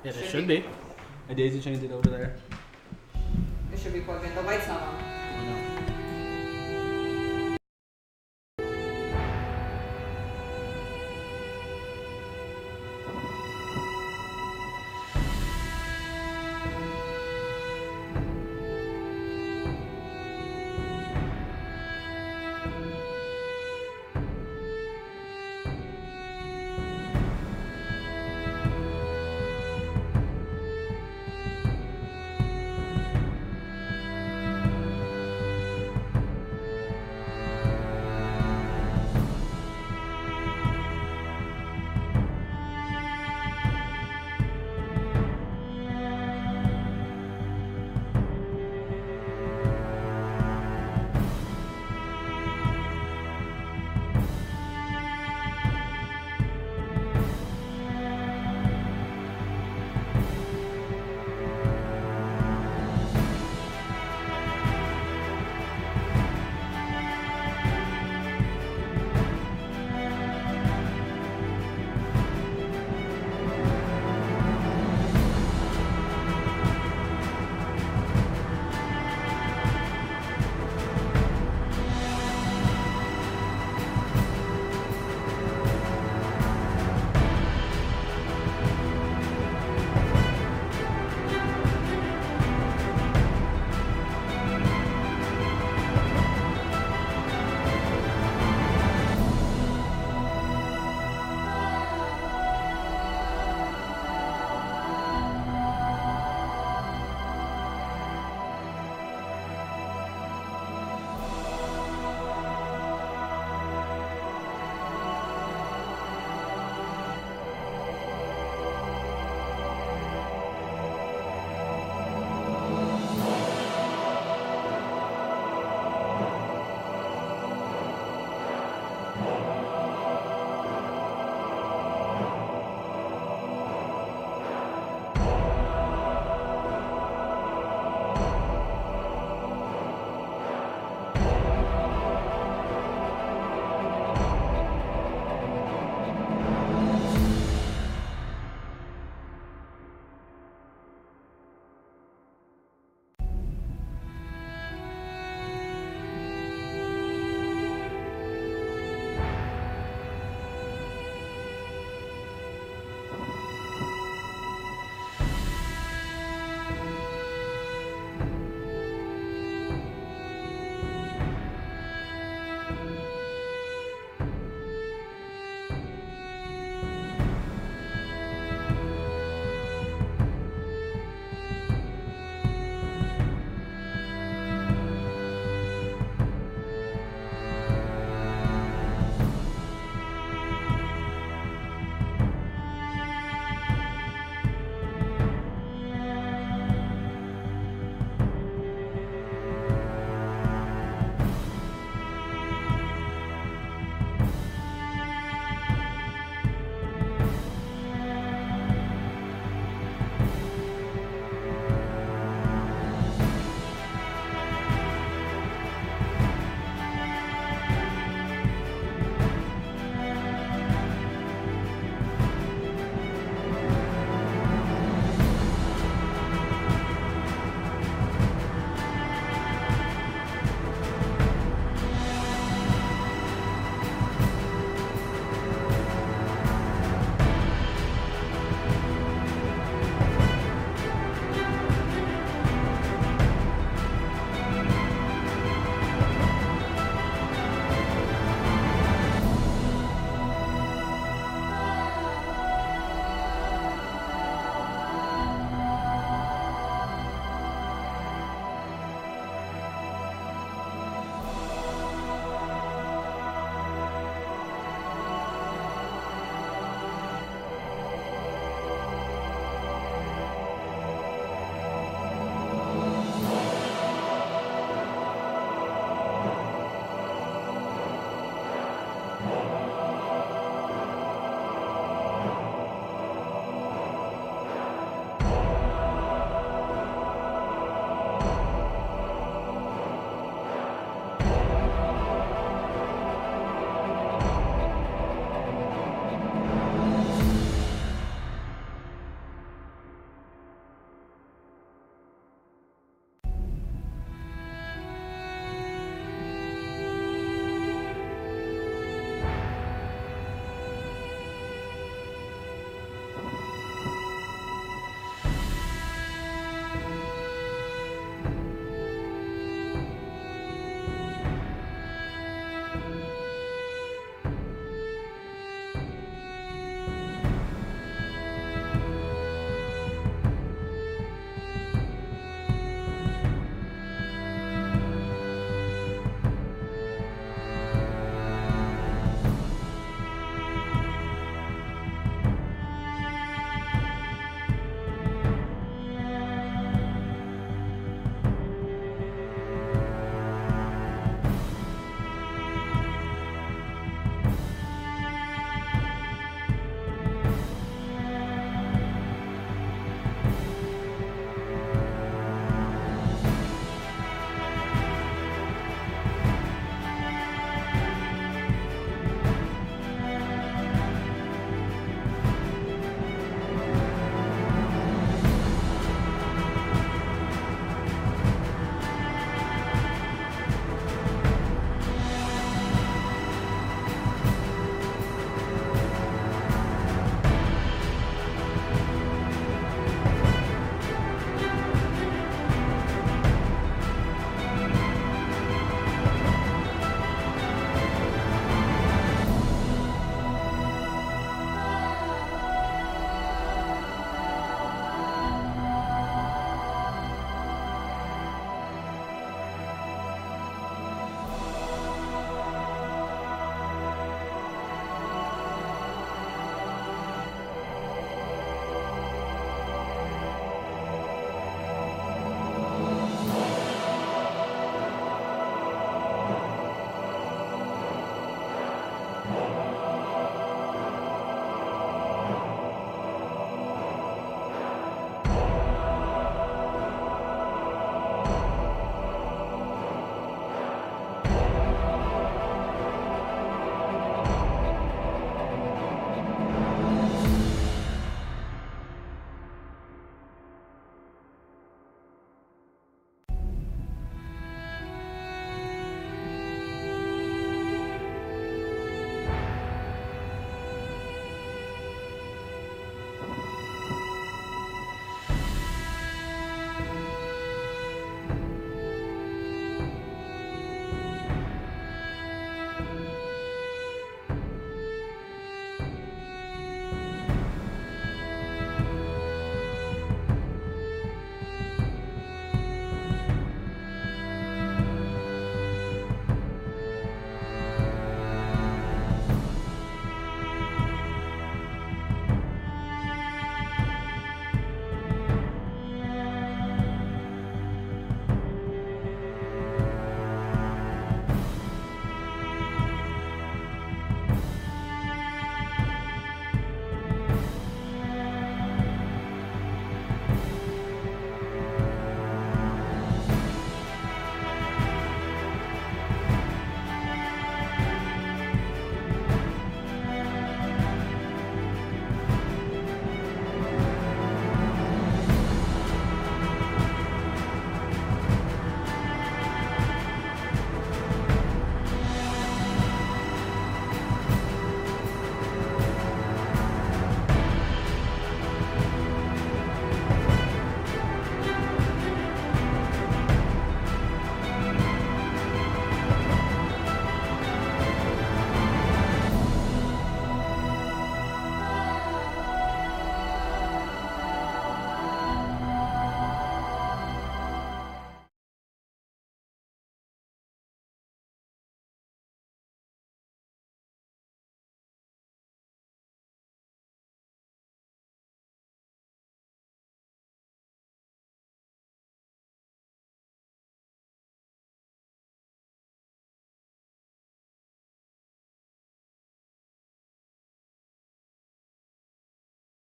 Yeah, there should be. I daisy chained it over there. It should be plugged in. The light's not on. I know.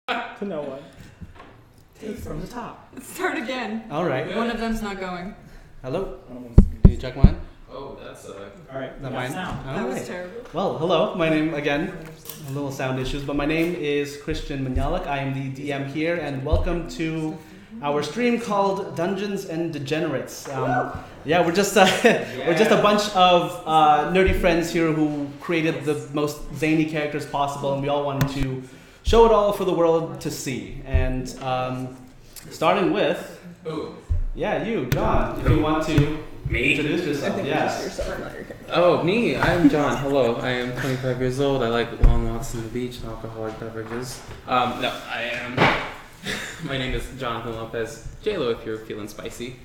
To no one. Take from the top. Start again. All right. One of them's not going. Hello. Can you check mine? Oh, that's All right. Is that mine? That All was right. terrible. Well, hello. My name, again, a little sound issues, but my name is Christian Manyalak. I am the DM here, and welcome to our stream called Dungeons and Degenerates. Yeah, we're just a bunch of nerdy friends here who created the most zany characters possible, and we all wanted to show it all for the world to see. And starting with, you, John, if you want to introduce yourself. Yes. Oh, me. I'm John. Hello. I am 25 years old. I like long walks on the beach and alcoholic beverages. No, I am. My name is Jonathan Lopez. JLo, if you're feeling spicy.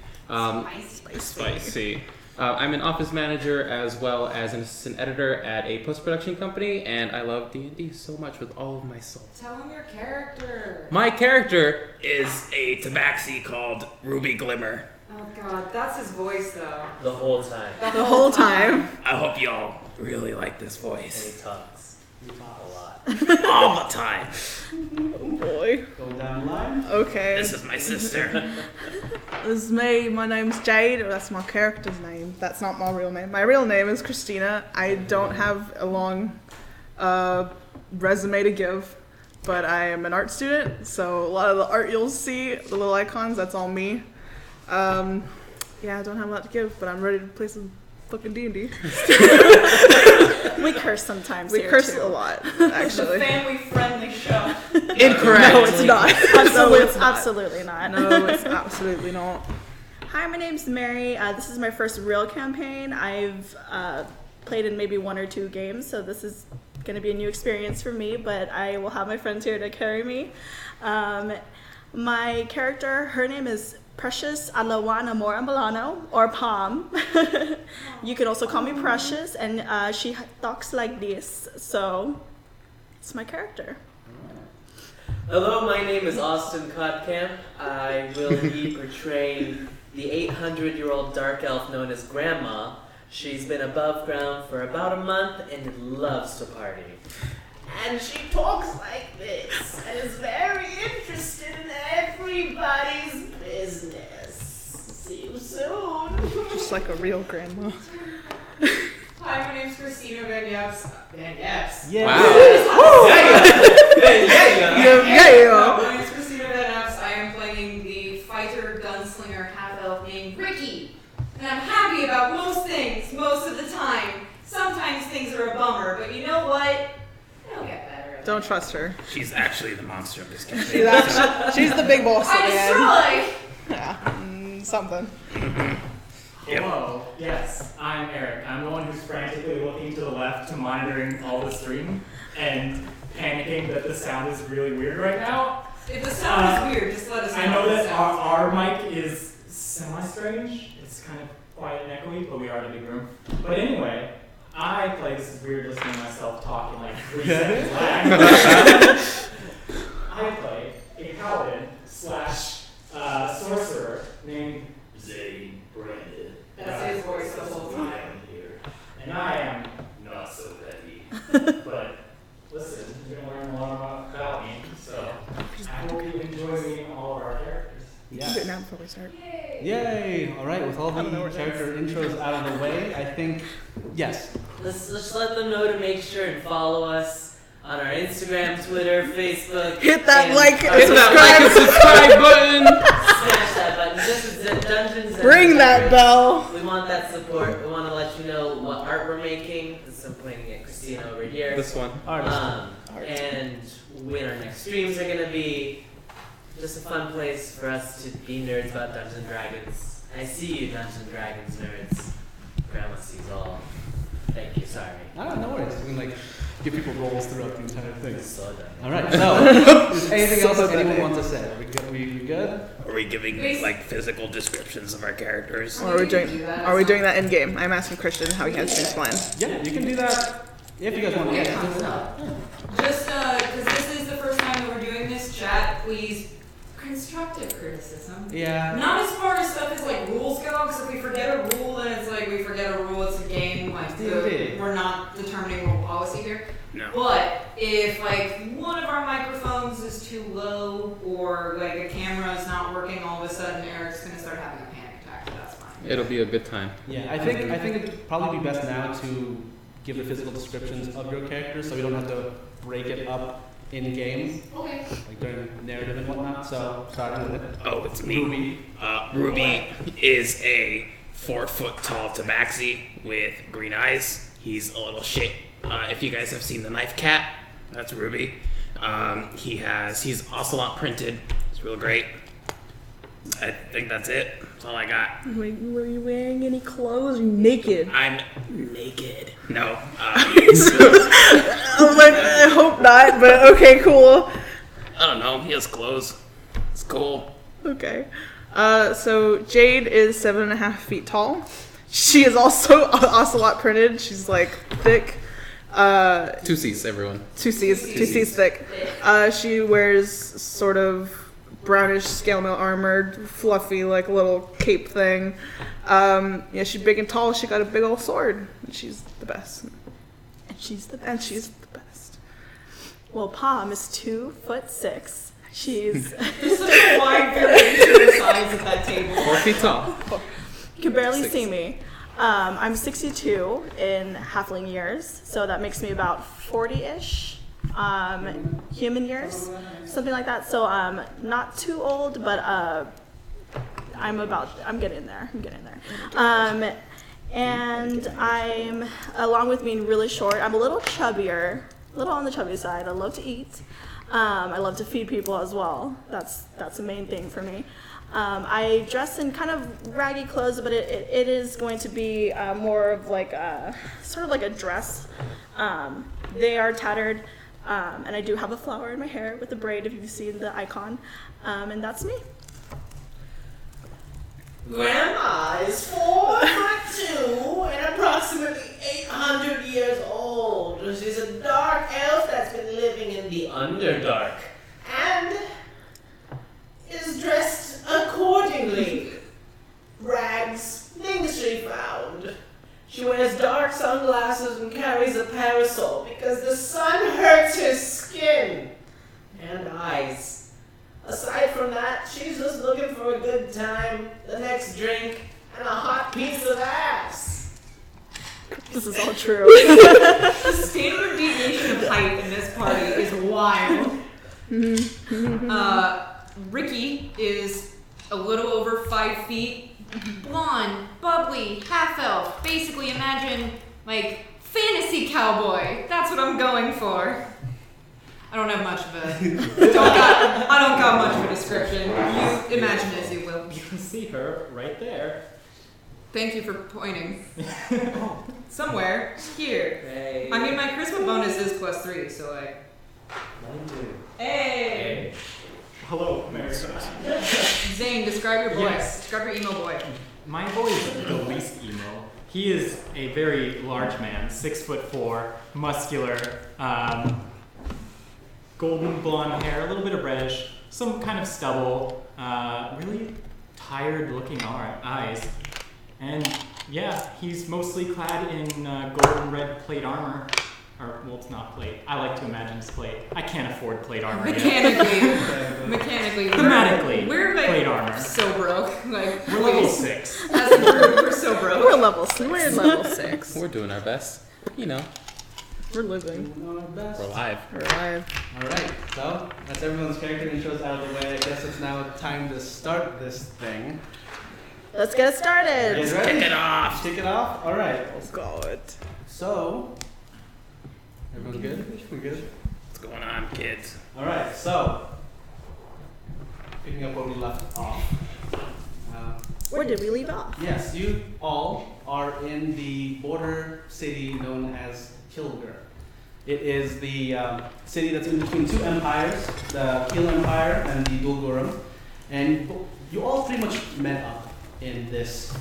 Spicy. I'm an office manager as well as an assistant editor at a post-production company, and I love D&D so much with all of my soul. Tell him your character. My character is a tabaxi called Ruby Glimmer. Oh god, that's his voice though. The whole time. The whole time. I hope y'all really like this And voice. he talks. We talk a lot. All the time. Oh boy. Going down the line. Okay. This is my sister. This is me. My name's Jade. That's my character's name. That's not my real name. My real name is Christina. I don't have a long resume to give, but I am an art student, so a lot of the art you'll see, the little icons, that's all me. Yeah, I don't have a lot to give, but I'm ready to play some fucking D&D. We curse sometimes. We here curse too. a lot, It's a actually. family-friendly show. Incorrect. No, it's not. Absolutely not. No, it's absolutely not. Hi, my name's Mary. This is my first real campaign. I've played in maybe 1 or 2 games, so this is going to be a new experience for me, but I will have my friends here to carry me. My character, her name is Precious Alawana Mora Milano, or Palm. You can also call me Precious, and she talks like this, so it's my character. Hello, my name is Austin Kotkamp. I will be portraying the 800-year-old dark elf known as Grandma. She's been above ground for about a month and loves to party. And she talks like this and is very interested in everybody's business. See you soon. Just like a real grandma. Hi, my name's Christina Van Yeps. Yeah. Wow. Yeah. My name's Christina Van Yeps. I am playing the fighter gunslinger half-elf named Ricky. And I'm happy about most things, most of the time. Sometimes things are a bummer, but you know what? It'll get better. Don't trust her. She's actually the monster of this campaign. She's the big boss I again. destroy! Yeah, something. Hello, yes, I'm Eric. I'm the one who's frantically looking to the left to monitoring all the stream and panicking that the sound is really weird right now. If the sound is weird, just let us know. I know if that the sound is our mic is semi-strange. It's kind of quiet and echoey, but we are in a big room. But anyway, I play, this is weird listening to myself talk in like 3 seconds lag. I play a paladin / sorcerer named Zane Brandon. That's his voice the whole time. Here. And I am not so ready. But listen, you're going to learn a lot about me, so I hope you enjoy meeting all of our characters. Do it Yes. now before we start. Yay! All right, with all the character intros out of the way, I think, yes. Let's just let them know to make sure and follow us on our Instagram, Twitter, Facebook. Hit that and like our- Hit that like and subscribe button. Smash that button. This is Dungeons and Ring that Degenerates. bell. We want that support. We want to let you know what art we're making. This is I'm pointing at Christina over here. This one. And when our next streams are gonna be. Just a fun place for us to be nerds about Dungeons and Dragons. I see you, Dungeons and Dragons nerds. Grandma sees all. Thank you. Sorry. No worries. We can like give people roles throughout the entire thing. So done. All right. So, is anything else anyone wants to say? Are we good? We good? Are we giving like physical descriptions of our characters? Or are we doing that in game? I'm asking Christian how he has things planned. Yeah, you can do that if you guys want to. Yeah. Just, because this is the first time that we're doing this chat, please, constructive criticism. Yeah. Not as far as stuff as like rules go, because if we forget a rule, then it's like we forget a rule, it's a game, like we're not determining rule policy here. No. But if like one of our microphones is too low, It'll be a good time. Yeah, I think it'd probably be best now to give the physical descriptions of your characters, so we don't have to break it up in game, Okay. like during narrative and whatnot. So starting with it. Oh, it's me. Ruby. Ruby is a 4-foot tall tabaxi with green eyes. He's a little shit. If you guys have seen the Knife Cat, that's Ruby. He's ocelot printed. It's real great. I think that's it. That's all I got. Were you wearing any clothes? Are you naked? I'm naked. No. I'm like, I hope not, but okay, cool. I don't know. He has clothes. It's cool. Okay. So Jade is 7.5 feet tall. She is also ocelot printed. She's like thick. 2 C's, everyone. 2 C's thick. She wears sort of brownish scale mail armored, fluffy like little cape thing. Yeah, she's big and tall. She got a big old sword. She's the best. And she's the best. And she's the best. Well, Pom is 2'6". She's There's such a wide variation of size at that table. 4 feet tall. you can barely 6. see me. I'm 62 in halfling years, so that makes me about 40-ish human years, something like that. So not too old, but I'm getting there. And I'm, along with being really short, I'm a little chubbier, a little on the chubby side. I love to eat. I love to feed people as well. That's the main thing for me. I dress in kind of raggy clothes, but it is going to be more of like sort of like a dress. They are tattered, and I do have a flower in my hair with a braid if you've seen the icon, and that's me. Grandma is 4'2" and approximately 800 years old. She's a dark elf that's been living in the Underdark and is dressed accordingly. Rags, things she found. She wears dark sunglasses and carries a parasol because the sun hurts her skin and eyes. Aside from that, she's just looking for a good time, the next drink, and a hot piece of ass. This is all true. The standard deviation of height in this party is wild. Ricky is a little over 5 feet, blonde, bubbly, half elf. Basically, imagine like fantasy cowboy. That's what I'm going for. I don't have much of a. I don't got much of a description. You imagine as you will. You can see her right there. Thank you for pointing. Somewhere here. Hey. I mean, my charisma bonus is +3, so like. Hey. Hello, America. Zane, describe your boy. Yes. Describe your emo boy. My boy is the least emo. He is a very large man, 6'4", muscular, golden blonde hair, a little bit of reddish, some kind of stubble, really tired looking eyes. And yeah, he's mostly clad in golden red plate armor. Or, well, it's not plate. I like to imagine it's plate. I can't afford plate armor yet. Mechanically. Thematically, We're like plate armor. so broke. Like We're level 6. As a group, we're so broke. We're level 6. We're level 6. We're doing our best. You know, We're living. Doing our best. we're live. We're alive. All right, so that's everyone's character intros out of the way. I guess it's now time to start this thing. Let's get it started. You guys ready? Kick it off. Kick it off? All right. Let's go it. So, everyone good? We good? What's going on, kids? All right, so, picking up where we left off. Where did we leave off? Yes, you all are in the border city known as Kilger. It is the city that's in between two empires, the Kil Empire and the Dulgurum. And you all pretty much met up in this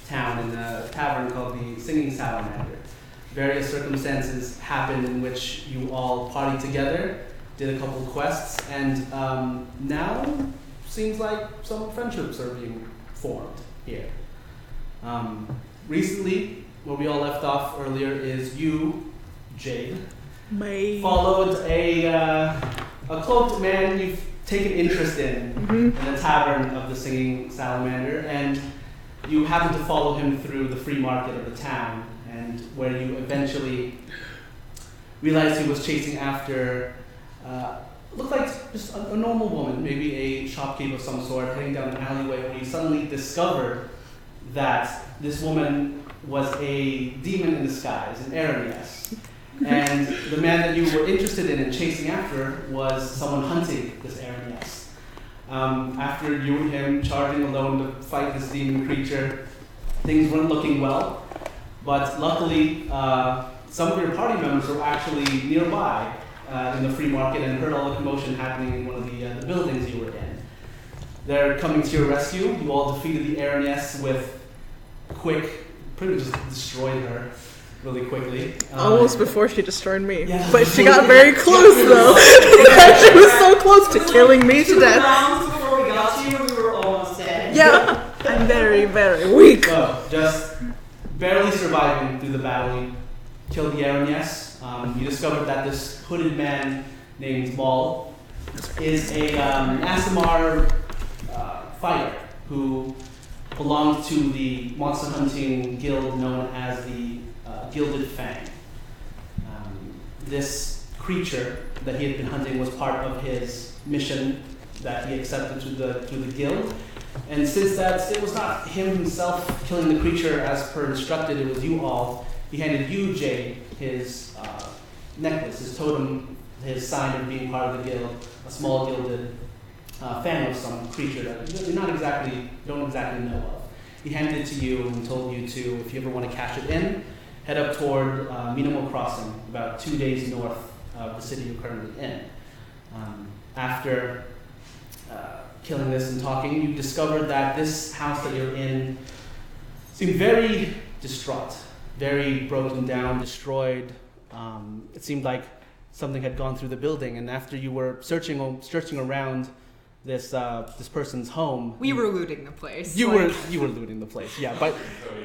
town in a tavern called the Singing Salamander. Various circumstances happened in which you all partied together, did a couple quests, and now seems like some friendships are being formed here. Recently, where we all left off earlier is you, Jade, followed a cloaked man you've taken interest in the tavern of the Singing Salamander, and you happen to follow him through the free market of the town, and where you eventually realized he was chasing after, looked like just a normal woman, maybe a shopkeeper of some sort, heading down an alleyway, where you suddenly discovered that this woman was a demon in disguise, an Aranes. And the man that you were interested in and chasing after was someone hunting this Aranes. After you and him charging alone to fight this demon creature, things weren't looking well. But luckily, some of your party members were actually nearby in the free market and heard all the commotion happening in one of the buildings you were in. They're coming to your rescue. You all defeated the Aranes with pretty much just destroyed her really quickly. Almost before she destroyed me. Yeah. But she got very close though. She was so close to killing me to death. rounds before we got to you, we were almost dead. Yeah. I'm very, very weak. So, just barely surviving through the battle, you killed the Aranes. You discovered that this hooded man named Maul is a Asimar fighter who belonged to the monster hunting guild known as the Gilded Fang. This creature that he had been hunting was part of his mission that he accepted to the guild. And since that it was not him himself killing the creature as per instructed, it was you all, he handed you, Jade, his necklace, his totem, his sign of being part of the guild, a small gilded fan of some creature that you don't exactly know of. He handed it to you and told you to, if you ever want to cash it in, head up toward Minamo Crossing, about 2 days north of the city you're currently in. After killing this and talking, you discovered that this house that you're in seemed very distraught, very broken down, destroyed. It seemed like something had gone through the building, and after you were searching around this person's home, We were looting the place. you were looting the place, yeah. But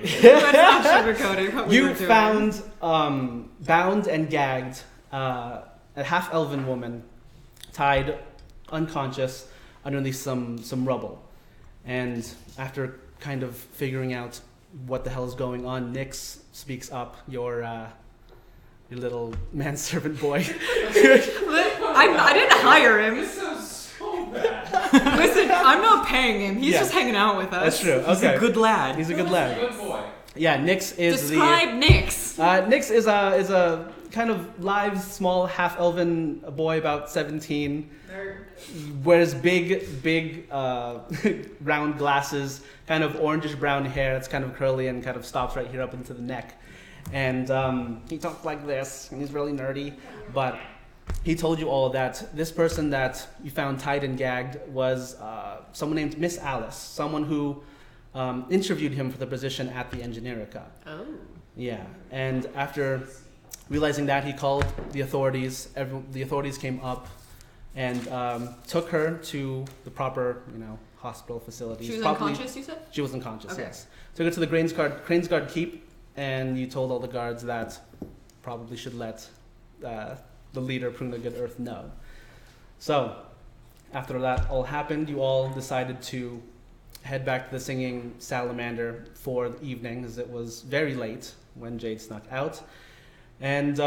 Let's not sugarcoat it. What we you were doing. found bound and gagged a half-elven woman, tied unconscious underneath some rubble. And after kind of figuring out what the hell is going on, Nyx speaks up, your little manservant boy. I didn't hire him. This sounds so bad. Listen, I'm not paying him. He's Yeah. just hanging out with us. That's true. He's Okay. a good lad. He's a good lad. Good boy. Yeah, Nyx is Describe Nyx. Nyx is a kind of live, small, half-elven boy, about 17. Wears big round glasses, kind of orangish brown hair that's kind of curly and kind of stops right here up into the neck. And he talks like this, and he's really nerdy. But he told you all that this person that you found tied and gagged was someone named Miss Alice, someone who interviewed him for the position at the Engineerica. Oh. Yeah, and after realizing that, he called the authorities. The authorities came up and took her to the proper, hospital facilities. She was Probably- unconscious, you said? She was unconscious, Okay. yes. Took her to the Cranesguard Keep, and you told all the guards that probably should let the leader, Pruna Good Earth, know. So, after that all happened, you all decided to head back to the Singing Salamander for the evening, as it was very late when Jade snuck out. And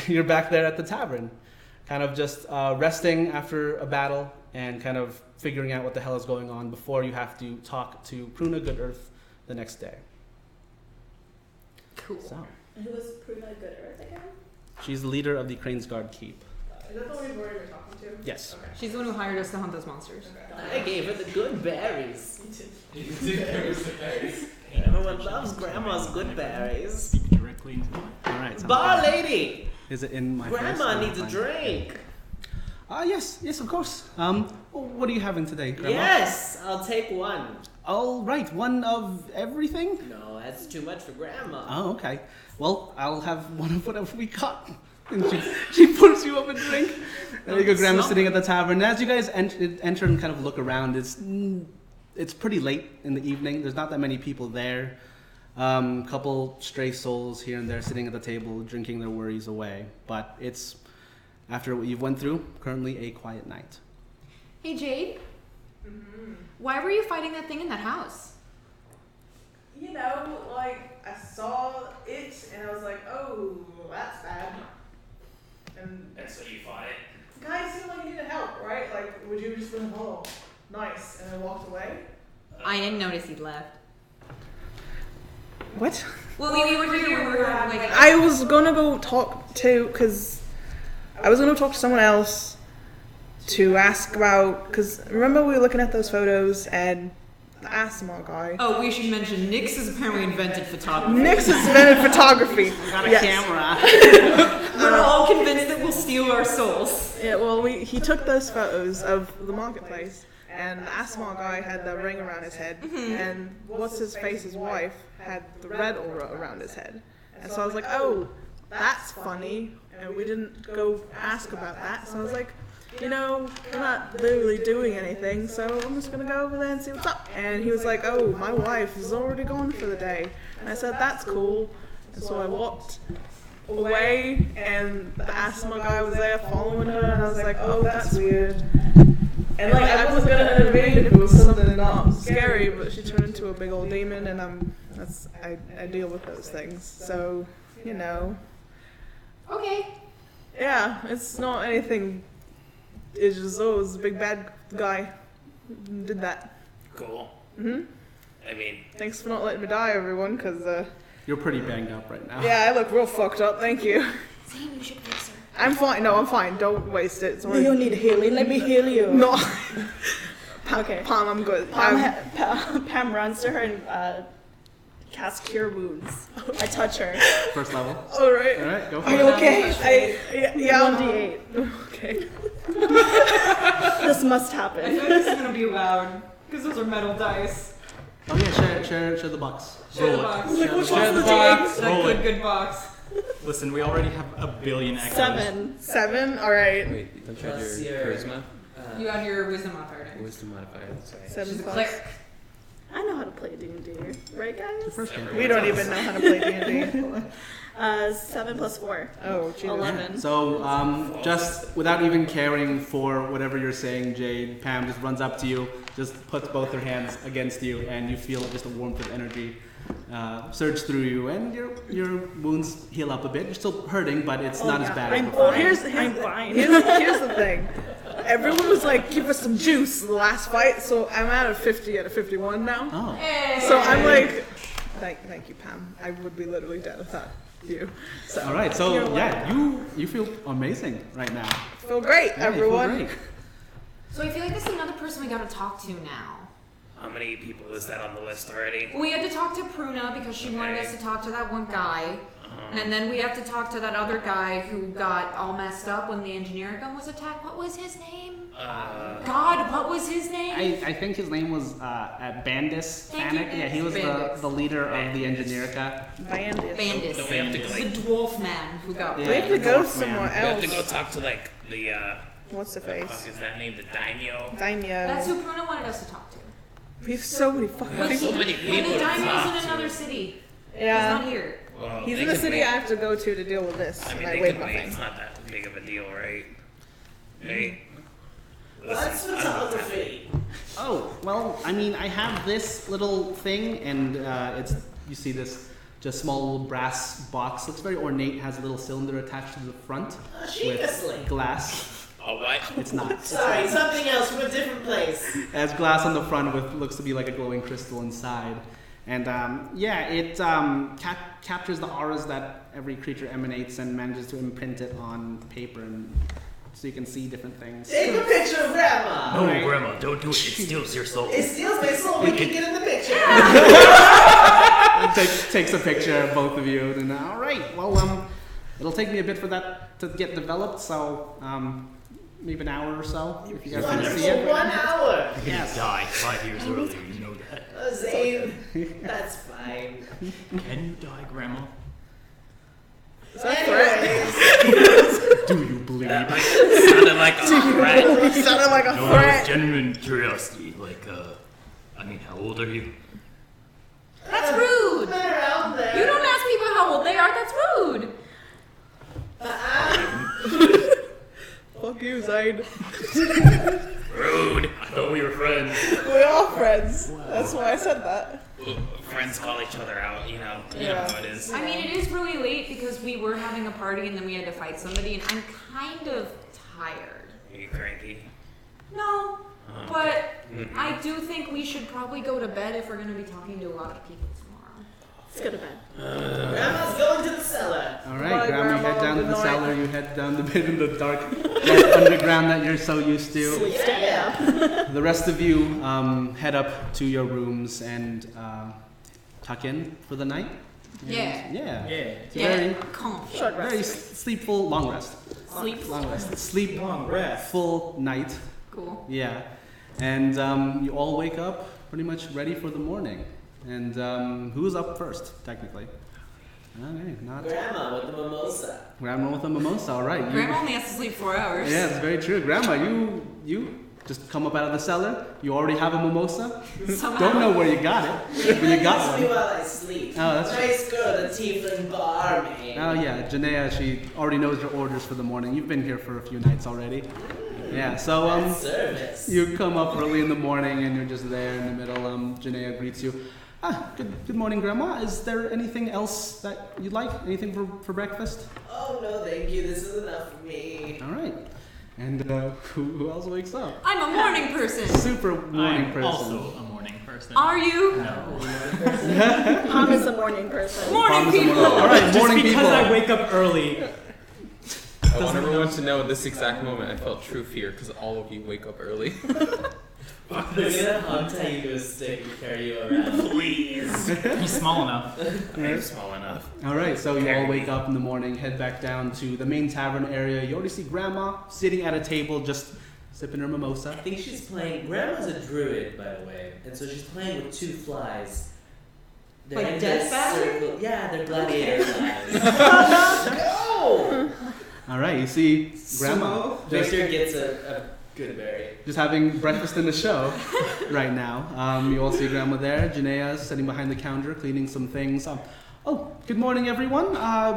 you're back there at the tavern, kind of just resting after a battle and kind of figuring out what the hell is going on before you have to talk to Pruna Good Earth the next day. Cool. So, Who was Pruna Good Earth again? she's the leader of the Cranesguard Keep. Is that the one we've already been talking to? Yes. Okay. She's the one who hired us to hunt those monsters. I gave her the good berries. Directly Everyone loves Grandma's good berries. into the All right. Bar lady, Is it in my Grandma voice? needs a drink. Yes, of course. What are you having today, Grandma? Yes, I'll take one. All right, one of everything? No, that's too much for Grandma. Oh, okay. Well, I'll have one of whatever we got. And she pours you up a drink. There you go, Grandma sitting at the tavern. As you guys enter and kind of look around, it's pretty late in the evening. There's not that many people there. Couple stray souls here and there sitting at the table, drinking their worries away. But it's, after what you've went through, currently a quiet night. Hey, Jade. Why were you fighting that thing in that house? thanks, and I walked away. I didn't notice he'd left. What? Well, we were here when we were having like. I was gonna go talk to, because I was gonna talk to someone else to ask about, because remember we were looking at those photos and the asthma guy. Oh, we should mention Nyx has apparently invented photography. Nyx has invented photography. Got a Yes. camera. We're all convinced that we'll steal our souls. Yeah, well, he took those photos of the marketplace, and the asthma guy had the ring around his head, and what's his face's wife had the red aura around his head. And so I was like, oh, that's funny, and we didn't go ask about that. So I was like, you know, we're not literally doing anything, so I'm just gonna go over there and see what's up. And he was like, oh, my wife is already gone for the day. And I said, that's cool. And so I walked away, and the asthma guy was there following her, and I was like, oh, that's weird. And like, I wasn't gonna intervene if it was something not scary, but she turned into a big old demon, and I deal with those things. So, you know. Okay. Yeah, it's not anything. It's just, oh, it was a big bad guy who did that. Cool. Hmm. I mean, Thanks for not letting me die, everyone, because, You're pretty banged up right now. yeah, I look real fucked up, thank you. Zane, you should fix her. I'm fine, no, I'm fine, don't waste it. It's Do you need healing? Let me heal you. No. Okay. Palm, I'm good. Pam runs to her and casts Cure Wounds. I touch her. First level. Alright. Alright, go for Are it. you okay? Yeah. 1d8. Okay. This must I happen. feel like this is gonna be loud because those are metal dice. Oh yeah, share the box. Share the box. Share the box. That Roll it. good box. Listen, we already have a billion echoes. 7, alright. Wait, don't you have Plus your your- charisma? You have your wisdom modifier. Wisdom modifier, that's right. 7 She's a plus. cleric. I know how to play D&D, right guys? First game. We don't even know how to play D&D. 7 plus 4. Oh, Jesus. 11. So, just without even caring for whatever you're saying, Jade, Pam just runs up to you, just puts both her hands against you, and you feel just a warmth of energy surge through you, and your wounds heal up a bit. You're still hurting, but it's not as bad as I'm before. fine. I'm fine. Here's the thing. Everyone was like, give us some juice the last fight, so I'm at a 50 out of 51 now. Oh. So I'm like, thank you, Pam. I would be literally dead without you. So All right. So yeah, you feel amazing right now. feel great, Yeah, you feel everyone. great. So I feel like this is another person we gotta talk to now. how many people is that on the list already? We had to talk to Pruna because she wanted us to talk to that one guy. And then we have to talk to that other guy who got all messed up when the engineer gun was attacked. What was his name? God, what was his name? I think his name was Bandis Thank you, Fanek. Yeah, he was Bandis. the leader of the Engineerka. Bandit. Bandis. Don't we have to go, The like, dwarf man who got Yeah. We have to go Dwarf somewhere we have to go else. talk to like the What's the fuck face? is that name? The daimyo. That's Daimyo. who Pruna wanted us to talk to. We have so many fucking There's so people. many But people the to daimyo's talk in to. another city. He's Yeah. not here. Well, He's they in the can city wait. I have to go to deal with this. I mean, and I they wave can my wait. thing. It's not that big of a deal, right? Hey. What's Listen, photography? Oh, well, I mean, I have this little thing, and it's, you see this just small little brass box. Looks very ornate, has a little cylinder attached to the front Sheikah with sling. glass. Oh, what? It's not. Sorry, something else from a different place. It has glass on the front with looks to be like a glowing crystal inside. And yeah, it captures the auras that every creature emanates and manages to imprint it on paper, and so you can see different things. Take a picture of Grandma. No, Alright. Grandma, don't do it. It steals your soul. It steals my soul. We can get in the picture. Takes a picture of both of you, and all right. Well, it'll take me a bit for that to get developed, so maybe an hour or so if you guys want to see Wonderful. it. 1 hour. You're gonna die 5 years earlier, you know that. Zane, that's fine. Can you die, Grandma? Is that threat? Do you believe? Sounded like a threat. He sounded like a No, that was threat. genuine curiosity. Like, I mean, how old are you? That's rude. They're around there. You don't ask people how old they are. That's rude. Fuck you, Zane. Rude. I thought we were friends. We are friends. That's why I said that. Friends call each other out, you know. You know Yeah. how it is. I mean, it is really late because we were having a party and then we had to fight somebody, and I'm kind of tired. Are you cranky? No, but I do think we should probably go to bed if we're going to be talking to a lot of people tomorrow. Let's go to bed. Grandma's going to the cellar. All right, Bye, Grandma, you head Grandma. down to Good the night. cellar. You head down the bit in the dark underground that you're so used to. Yeah. The rest of you head up to your rooms and tuck in for the night. And Yeah. Yeah. It's a Yeah. very, Calm. Short very rest. sleepful, long rest. Sleep. Long rest. Sleep, Long rest. full night. Cool. Yeah. And you all wake up pretty much ready for the morning. And who's up first, technically? Okay, not Grandma with the mimosa. Grandma with a mimosa. All right. You- Grandma only has to sleep 4 hours. Yeah, it's very true. Grandma, you just come up out of the cellar. You already have a mimosa. Somehow. Don't know where you got it, but you got Leaves me one. while I sleep. Oh, that's Nice girl, the tiefling barmaid. Oh yeah, Janaea, she already knows your orders for the morning. You've been here for a few nights already. Yeah, so Service. you come up early in the morning and you're just there in the middle. Janaea greets you. Good morning, Grandma. Is there anything else that you'd like? Anything for breakfast? Oh no, thank you. This is enough for me. All right. And who else wakes up? I'm a morning person. Super morning I'm person. also a morning person. Are you? No. Pom is a morning person. Morning Promise a people. morning- All right, Just morning because people. I wake up early. I want everyone to know at this exact moment I felt true fear because all of you wake up early. We're gonna hog tie you to a stick and carry you around. Please. He's small enough. I'm small enough. All right, so you all wake up in the morning, head back down to the main tavern area. You already see Grandma sitting at a table, just sipping her mimosa. I think she's playing. Grandma's a druid, by the way, and so she's playing with 2 flies. They're Like in death this battle? circle. Yeah, they're gladiator flies. Go! All right, you see Grandma just, Victor gets a good berry. just having breakfast in the show right now. You all see Grandma there. Janaea sitting behind the counter, cleaning some things. Oh, good morning, everyone.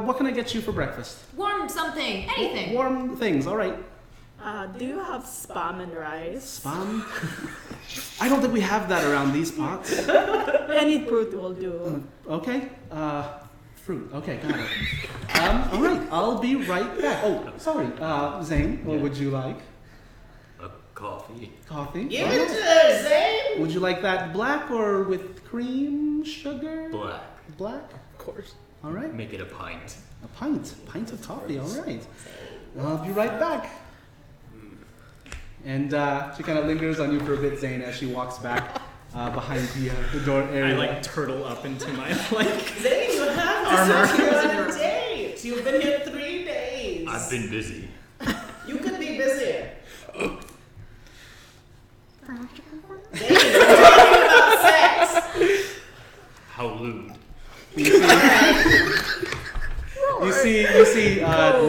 What can I get you for breakfast? Warm something. Anything. Warm things. All right. Do you have spam and rice? Spam? I don't think we have that around these parts. Any fruit will do. Okay. Fruit. Okay, got it. All right. I'll be right back. Oh, sorry. Zane, what would you like? A coffee. Coffee? Give All it right. to her, Zane! Would you like that black or with cream, sugar? Black. Black? Of course. All right. Make it a pint. A pint. Pint of coffee. All right. I'll be right back. And she kind of lingers on you for a bit, Zane, as she walks back behind the door area. I like turtle up into my like. Zane, you have to Armor. secure on a date! You've been here 3 days! I've been busy. You could be busier. Zane, we're talking about sex! How lewd. You see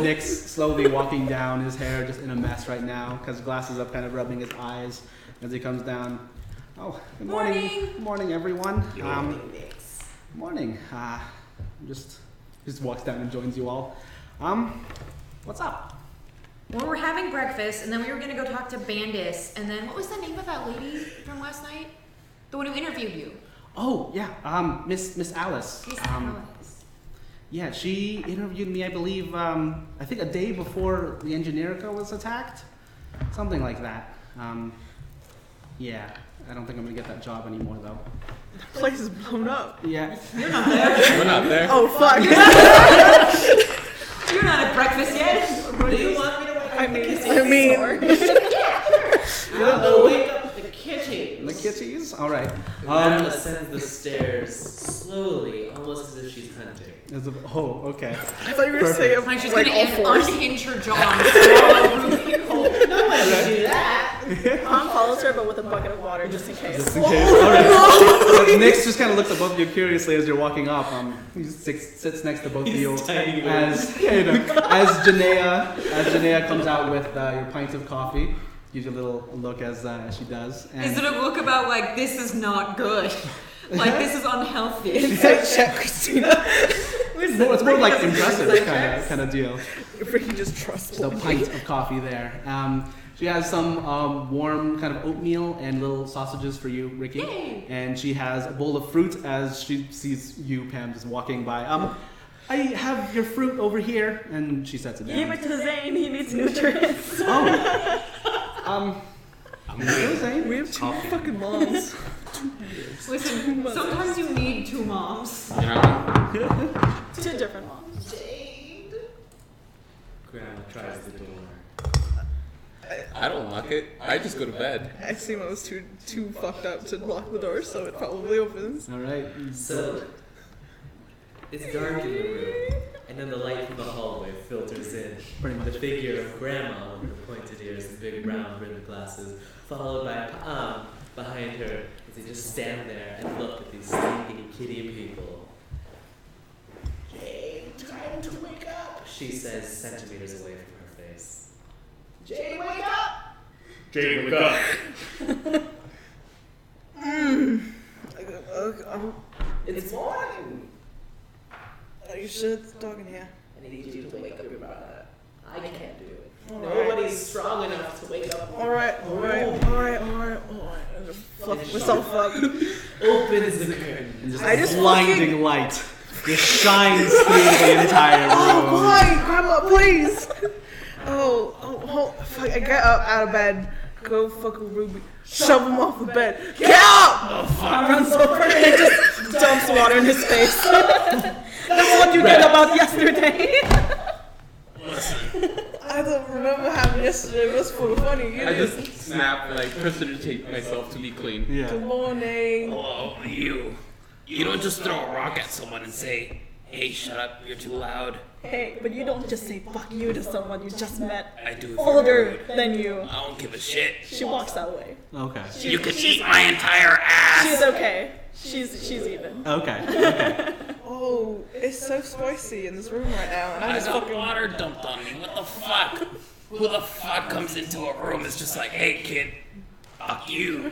Nick's slowly walking down, his hair just in a mess right now, because glasses up, kind of rubbing his eyes as he comes down. Oh, good morning. Morning. Morning, everyone. Nix. Morning. Just walks down and joins you all. What's up? Well, we're having breakfast, and then we were gonna go talk to Bandis, and then what was the name of that lady from last night? The one who interviewed you. Oh, yeah. Miss Alice. Miss Alice. Yeah, she interviewed me, I believe, I think a day before the Engineerica was attacked. Something like that. Yeah, I don't think I'm gonna get that job anymore, though. The place is blown up. Yeah. We're not there. Oh fuck. You're not at breakfast yet. Do you want me to wake up I the mean, kitties? I'll wake up the kitties. The kitties? Alright. Grandma ascends the stairs slowly, almost as if she's hunting. Okay. I thought you were gonna say I'm just like gonna all fours. unhinge her jaw and swallow Ruby whole. Nobody would do that. Pom follows her, but with a bucket of water just in case. Just in case. Alright. Nix just kind of looks above you curiously as you're walking up. He sits next to both of you. tiny. As Janaea comes out with your pint of coffee. Gives you a little look as she does. And Is it a look about like this is not good? Like this is unhealthy. Inside check, Christina. it's more like impressive kind of deal. You freaking just trust So pint of coffee there. She has some warm kind of oatmeal and little sausages for you, Ricky. Yay. And she has a bowl of fruit as she sees you, Pam, just walking by. I have your fruit over here, and she sets it Give down. it to Zane, he needs nutrients. Oh. We have two fucking moms. Listen, sometimes you need two moms. You know? Two different moms. Grandma tries the door. I don't lock it. I just go to bed. I seem I was too fucked up to lock the door, so it probably opens. All right. So it's dark in the room, and then the light from the hallway filters in. Pretty much. The figure of Grandma with her pointed ears and big brown rimmed glasses, followed by Pam behind her as they just stand there and look at these sleepy kitty people. Jane, time to wake up, she says centimeters away from her face. Jane, wake up! Jane, wake up. It's morning! Are you sure it's dark in here? I need you to wake up your brother. I can't do it. Alright. Nobody's strong enough to wake up. Alright. Fuck myself up. Opens the curtain. And just I just blinding light just shines through the entire room. Oh, why? Grandma, please! Oh, fuck. I get up out of bed. Go fucking Ruby. Shove him off the bed. Get out! Runs over and just dumps water in his face. That's what you did about yesterday. I don't remember what happened yesterday. It was so funny. I just snap and like precipitate myself to be clean. Yeah. Good morning. Hello, you. You don't just throw a rock at someone and say, "Hey, shut up, you're too loud." Hey, but you don't just say fuck you to someone you just met I do. older than you. I don't give a shit. She walks that way. Okay. You could eat my entire ass. She's okay. She's even. Okay. Oh, it's so spicy in this room right now, and I I just got fucking. water dumped on me. What the fuck? Who the fuck comes into a room is just like, "Hey, kid, fuck you."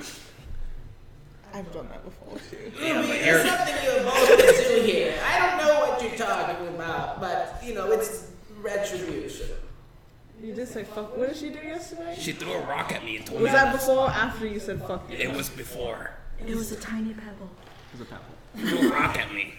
I've done that before too. Yeah, but There's you're. something you're both to do here. I don't know what you're talking about, but you know it's retribution. You did say fuck. What did she do yesterday? She threw a rock at me and told Was me. that before or after you said fuck you? It was before. It was a tiny pebble. There's a pebble. Threw a rock at me.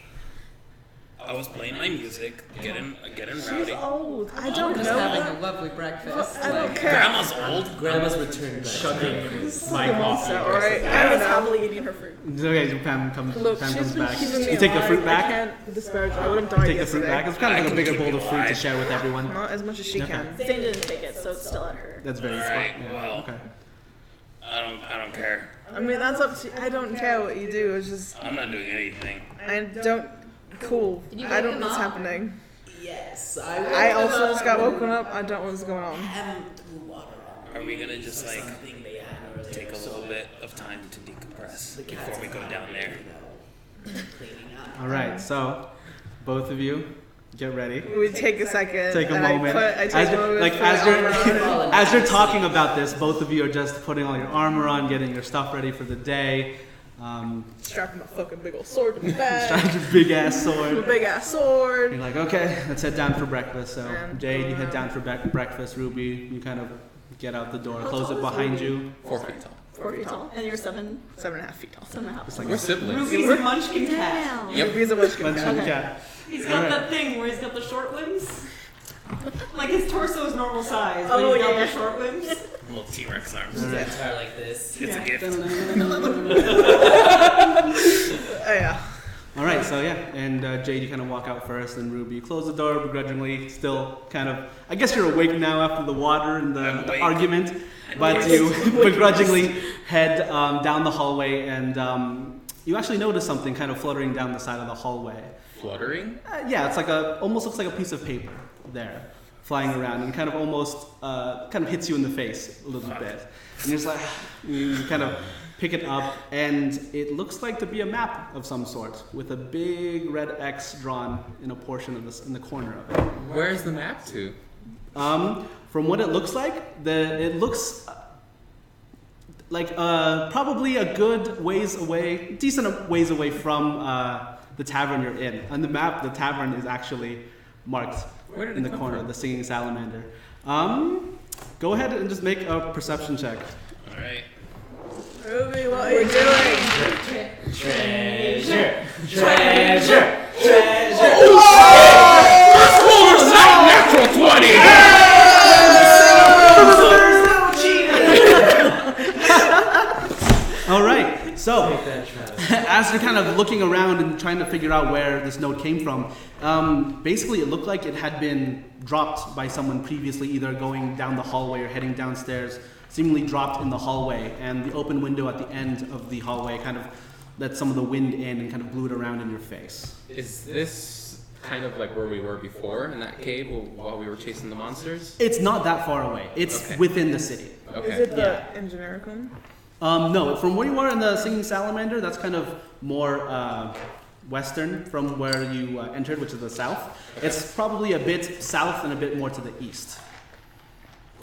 I was playing my music, getting rowdy. Old. I don't Just know. having a lovely breakfast. I don't care. Grandma's old. Grandma's returned back. My coffee. Alright, I I don't was know. happily eating her fruit. It's okay, Pam comes Look, Pam she's comes been back. keeping me You take the alive. fruit I back? can't disparage her. I would have You died take the fruit yesterday. back. It's kind of like a can bigger keep bowl you of fruit to alive. share with everyone. Not as much as she Okay. can. Zane didn't take it, so it's still at her. That's very Alright, smart. Yeah. well. Okay. I don't care. I mean, that's up to. I don't care what you do. It's just I'm not doing anything. I don't. Cool. Did you I wake don't them know what's up? happening. Yes, I also just got woken up. I don't know what's going on. haven't threw water on Are we gonna just like something they had earlier. take a little bit of time to decompress before we go down there? Cleaning up. All right. So, both of you, get ready. We take a second. Take a and moment. I take As a you're, moment. like put as my arm around you're her. as you're talking about this, both of you are just putting all your armor on, getting your stuff ready for the day. Strapping my fucking big old sword to my back. Strapping your big ass My sword. big ass sword. You're like, okay, let's head down for breakfast. So, And Jade, you head around. down for breakfast. Ruby, you kind of get out the door, close it behind you. 4 feet tall. 4 feet tall. And you're 7.5 feet tall. It's like We're siblings. Ruby's a munchkin cat. Damn. Yep. Ruby's a munchkin Munchkin cat. cat. He's got Alright. that thing where he's got the short limbs. Like his torso is normal size, but Oh, he's got yeah. the short limbs. Little T-Rex arms. All right. Are like this. It's a gift. Oh yeah. All right, so yeah, and Jade, you kind of walk out first, and Ruby, you close the door begrudgingly, still kind of, I guess you're awake now after the water and I'm the awake. argument, but you begrudgingly head down the hallway, and you actually notice something kind of fluttering down the side of the hallway. Fluttering? Yeah, it's like almost looks like a piece of paper there, flying around, and kind of almost kind of hits you in the face a little bit. And you're just like, you kind of pick it up, and it looks like to be a map of some sort with a big red X drawn in a portion of this in the corner of it. Where's the map to? From what it looks like, it looks like probably a good ways away, decent ways away from the tavern you're in. On the map, the tavern is actually marked Where did in it the come corner, from? the singing salamander. Go ahead and just make a perception check. Alright. Ruby, what are you doing? Treasure. Natural 20! as you're kind of looking around and trying to figure out where this note came from, basically it looked like it had been dropped by someone previously, either going down the hallway or heading downstairs, seemingly dropped in the hallway, and the open window at the end of the hallway kind of let some of the wind in and kind of blew it around in your face. Is this kind of like where we were before in that cave while we were chasing the monsters? It's not that far away. It's within the city. Okay. Is it the Engineericum? No, from where you are in the Singing Salamander, that's kind of more western from where you entered, which is the south. It's probably a bit south and a bit more to the east.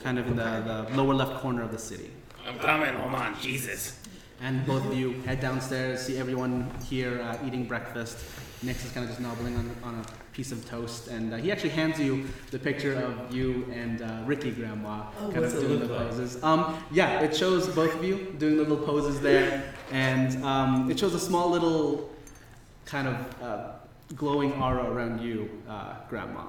Kind of in the lower left corner of the city. I'm coming, hold on, Jesus. And both of you head downstairs, see everyone here eating breakfast. Nick's is kind of just nobbling on a piece of toast, and he actually hands you the picture of you and Ricky, Grandma, kind of doing the poses. Yeah, it shows both of you doing the little poses there, and it shows a small little kind of glowing aura around you, Grandma.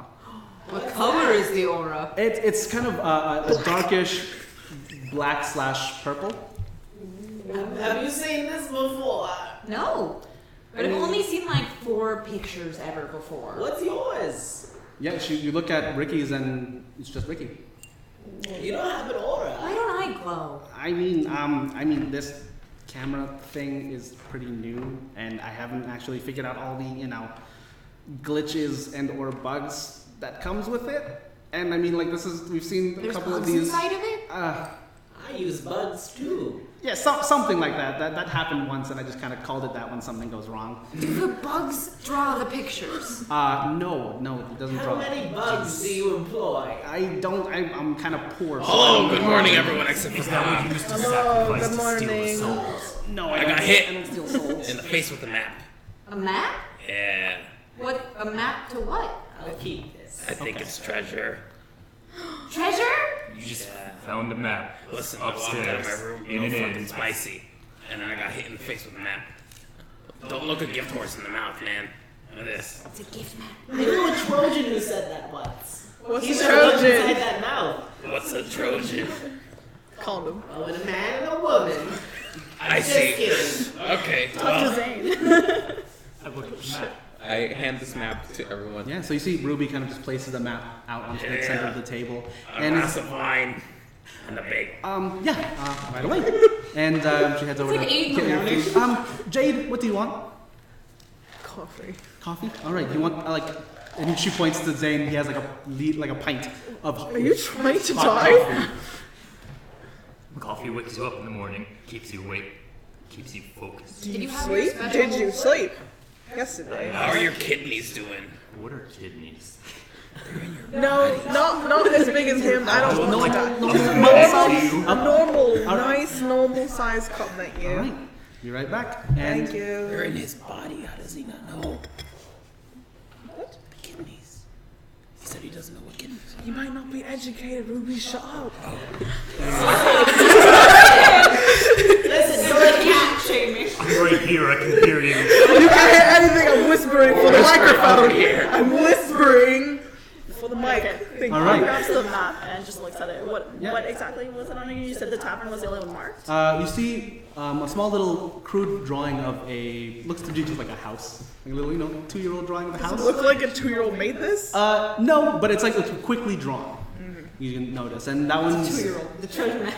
What color is the aura? It's kind of a darkish black/purple. Have you seen this before? No. But I've only seen like 4 pictures ever before. What's yours? Yeah, you look at Ricky's and it's just Ricky. You don't have an aura. Why don't I glow? I mean, this camera thing is pretty new, and I haven't actually figured out all the, glitches and or bugs that comes with it. And I mean, like, we've seen a couple of these. There's bugs inside of it? I use bugs too. Yeah, something like that. That happened once, and I just kind of called it that when something goes wrong. Do the bugs draw the pictures? No, it doesn't draw. How many bugs do you employ? I'm kind of poor. Oh, good morning, everyone, except for That would use to Hello, sacrifice good to steal the morning. souls. No, I got don't hit steal souls. in the face with a map. A map? Yeah, What? A map to what? I'll keep this. I think it's treasure. Treasure? You just found a map. Listen, I walked out of my Upstairs. room In real an fucking inn. spicy, and then I got hit in the face with a map. Don't look a gift horse in the mouth, man. Look at this. It's a gift map. I knew a Trojan who said that once. What's He's a the one Trojan? inside that mouth. What's a Trojan? Condom. Oh, and a man and a woman. I Just see. kidding. Okay, Talk well, to Zane. I looked at the map. I hand this map to everyone. Yeah, so you see Ruby kind of just places the map out onto the center of the table. a And glass of wine and a bake. right away. And she heads over It's to like 8 in the get your morning. food. Jade, what do you want? Coffee. Coffee? All right, you want and she points to Zane. He has like a pint of. Are you trying to hot die? coffee. Coffee wakes you up in the morning, keeps you awake, keeps you focused. Did you have your Sleep? special? Did you sleep? Yesterday. How are your kidneys doing? What are kidneys? No, not as big as him. I don't know. No. A normal size cup, thank All you. right, be right back. And Thank They're in you. his body. How does he not know? What? Kidneys. He said he doesn't know what kidneys are. You might not be educated, Ruby. Shut up. Listen, you're a cat. Jamie. I'm right here, I can hear you. You can't hear anything. I'm whispering for the microphone. I'm whispering for the mic. Thank all you. right. Grabs the map and just looks at it. What Yeah. exactly was it on you? You said the tavern was yellow and marked. You see a small little crude drawing of looks to be just like a house, like a little 2-year-old drawing of a Does house. it look like a 2-year-old made this? No, but it's quickly drawn. You can notice, and that one's 2-year-old. The treasure map.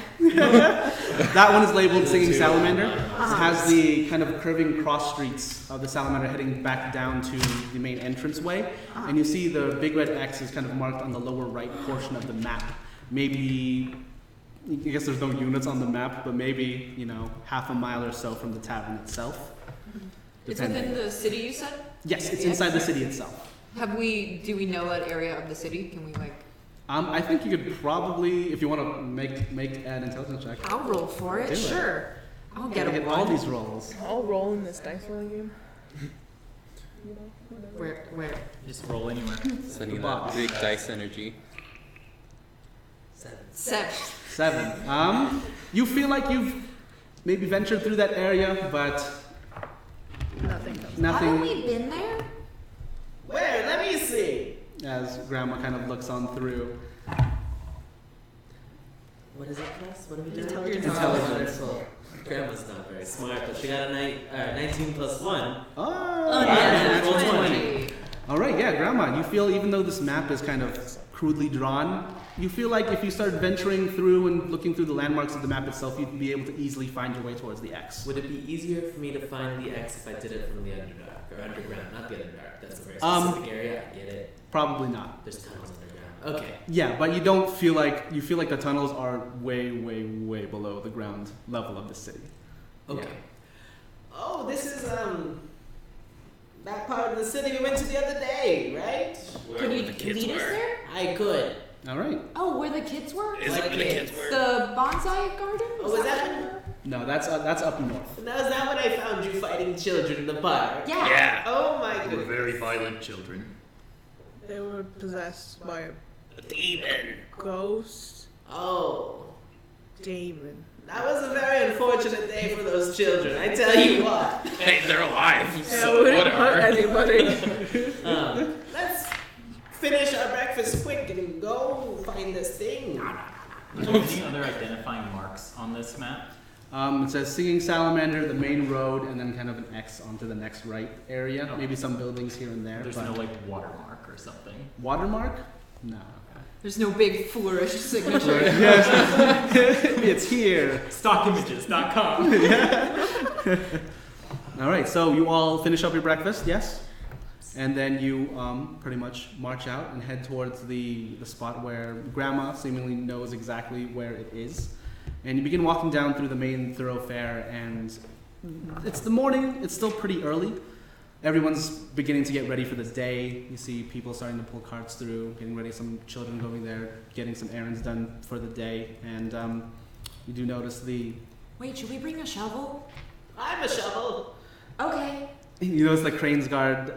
that one is labeled Singing Salamander. It has the kind of curving cross streets of the salamander heading back down to the main entranceway, and you see the big red X is kind of marked on the lower right portion of the map. Maybe, I guess there's no units on the map, but maybe half a mile or so from the tavern itself. It's within the city, you said? Yes, it's inside the city itself. Do we know that area of the city? Can we I think you could probably, if you want to make an intelligence check. I'll roll for it, Do it. sure. I'll get a all one. these rolls. I'll roll in this dice roll game. Where? Just roll anywhere. Sending that big dice energy. 7. 7. You feel like you've maybe ventured through that area, but Nothing. Haven't we been there? Where? Let me see. as Grandma kind of looks on through. What is it, class? What are we doing? Intelligence. Wonderful. Grandma's not very smart, but she got a 19 plus 1. Oh, yeah, natural 20. All right, yeah, Grandma, you feel even though this map is kind of crudely drawn, you feel like if you started venturing through and looking through the landmarks of the map itself, you'd be able to easily find your way towards the X. Would it be easier for me to find the X if I did it from the Underdark or underground? Not the Underdark. That's a very specific area. I get it. Probably not. There's tunnels underground. Okay. Yeah, but you don't feel like you feel like the tunnels are way, way, way below the ground level of the city. Okay. Yeah. Oh, this is that part of the city we went to the other day, right? Could you the kids lead us were. there? I could. All right. Oh, where the kids were? Is it where the kids were? The bonsai garden? Oh, was that? No, that's up north. Now, is that when I found you fighting children in the park? Yeah. Yeah. Oh my They were goodness. very violent children. They were possessed by a A demon. ghost Oh, demon. that was a very unfortunate day for those children. I tell you what. Hey, they're alive. Yeah, So wouldn't hurt whatever. anybody. Let's finish our breakfast quick and go find this thing. Any other identifying marks on this map? It says Singing Salamander, the main road, and then kind of an X onto the next right area. Oh. Maybe some buildings here and there. There's but no like watermark or something. watermark? No. There's no big flourish signature. It's here. Stockimages.com. All right, so you all finish up your breakfast, yes? And then you pretty much march out and head towards the spot where Grandma seemingly knows exactly where it is. And you begin walking down through the main thoroughfare, and it's the morning, it's still pretty early. Everyone's beginning to get ready for the day. You see people starting to pull carts through, getting ready, some children going there, getting some errands done for the day. And you do notice Wait, should we bring a shovel? I'm a shovel. Okay. you notice the Cranes Guard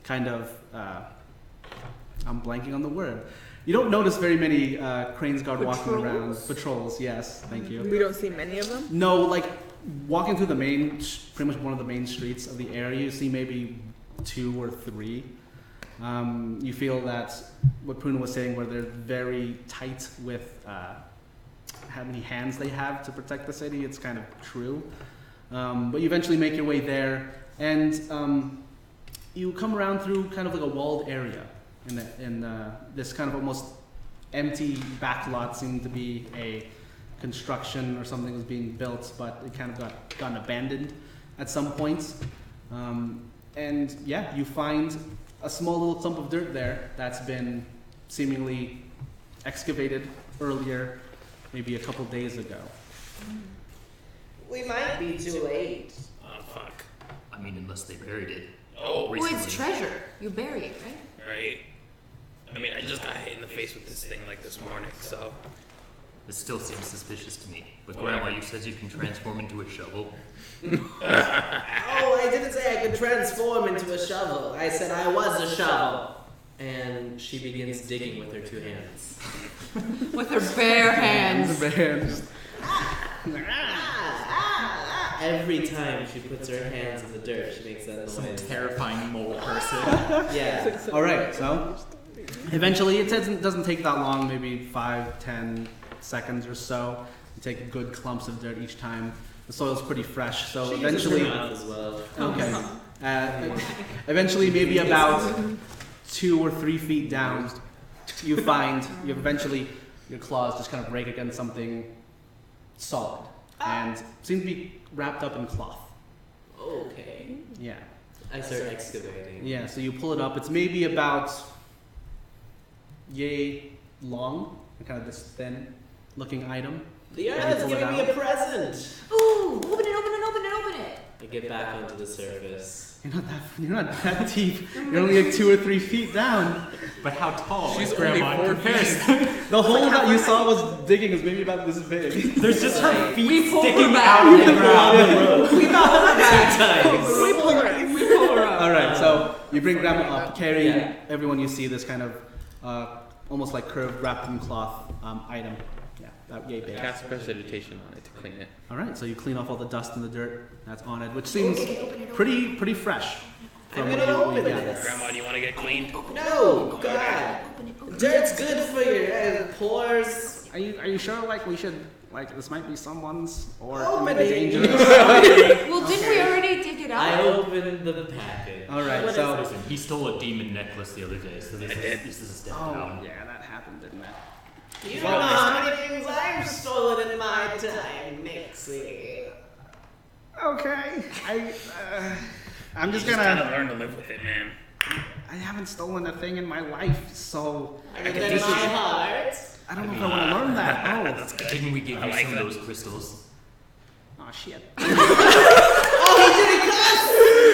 kind of, I'm blanking on the word. You don't notice very many Cranes Guard walking around. Patrols, yes, thank you. We don't see many of them. No, like walking through the main, pretty much one of the main streets of the area, you see maybe 2 or 3. You feel that what Pruna was saying, where they're very tight with how many hands they have to protect the city, it's kind of true. But you eventually make your way there, and you come around through kind of like a walled area. In this kind of almost empty back lot seemed to be a construction or something was being built, but it kind of gotten abandoned at some point. And yeah, you find a small little clump of dirt there that's been seemingly excavated earlier, maybe a couple days ago. We might be too late. Oh, fuck. I mean, unless they buried it. Oh, Well, it's treasure. You bury it, right? right. I mean, I just got hit in the face with this thing like this morning, so. This still seems suspicious to me. But Grandma, you said you can transform into a shovel. Oh, I didn't say I could transform into a shovel. I said I was a shovel. And she begins digging with her 2 hands. With her bare hands. Every time she puts her hands in the dirt, she makes that noise. Terrifying mole person. Yeah. All right, so eventually it doesn't take that long, maybe 5-10 seconds or so. You take good clumps of dirt each time. The soil's pretty fresh, so She eventually. uses her mouth as well. Okay. Eventually, maybe about 2 or 3 feet down, you find eventually your claws just kind of rake against something solid and seem to be wrapped up in cloth. Okay. Yeah. I start excavating. Yeah. So you pull it up. It's maybe about yay long, kind of this thin-looking item. The earth is Pull it giving me out. a present. Ooh, open it, open it, open it, open it. I get back onto the surface. You're not that deep. You're only like 2 or 3 feet down. But how tall She's is Grandma only 4 in comparison? The hole that you saw was digging is maybe about this big. There's just her feet We pull her sticking back. out of the ground. We pull her back. Times. We pull her up. All right, so you bring Grandma up, carrying Yeah. everyone you see this kind of almost like curved wrapped in cloth item. Yeah, that yay big. Cast precipitation on it to clean it. All right, so you clean off all the dust and the dirt that's on it, which seems pretty fresh. I'm From gonna what open you gathered. this. Grandma, do you want to get cleaned? No, God. Dirt's good for your pores. Are you sure? Like we should. Like this might be someone's, or Oh, it might be but dangerous. Well, didn't we already dig it I out? opened the package. All right, so Listen, he stole a demon necklace the other day, so this is a step down. yeah, that happened, didn't it? You don't know how many things I've stolen in my time, Nixie. Okay, I'm just You gotta gonna. learn to live with it, man. I haven't stolen a thing in my life, so And then my heart. I don't know if I want to learn that. Oh, That's good. Didn't we give I you like some that. of those crystals? oh shit.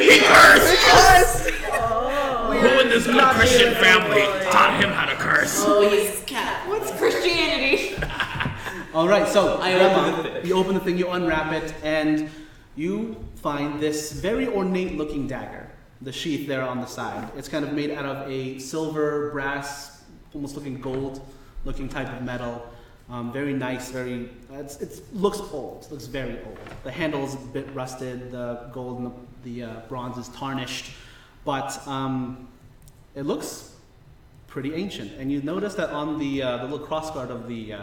He cursed! Who in this good Christian family taught him how to curse? Oh, he's cat. What's Christianity? All right, so I Grandma, open the thing. you open the thing, you unwrap it, and you find this very ornate-looking dagger. The sheath there on the side. It's kind of made out of a silver, brass, almost looking gold-looking type of metal. Very nice. Very. It looks old. Looks very old. The handle is a bit rusted. The gold and the bronze is tarnished, but it looks pretty ancient. And you notice that on the little crossguard of the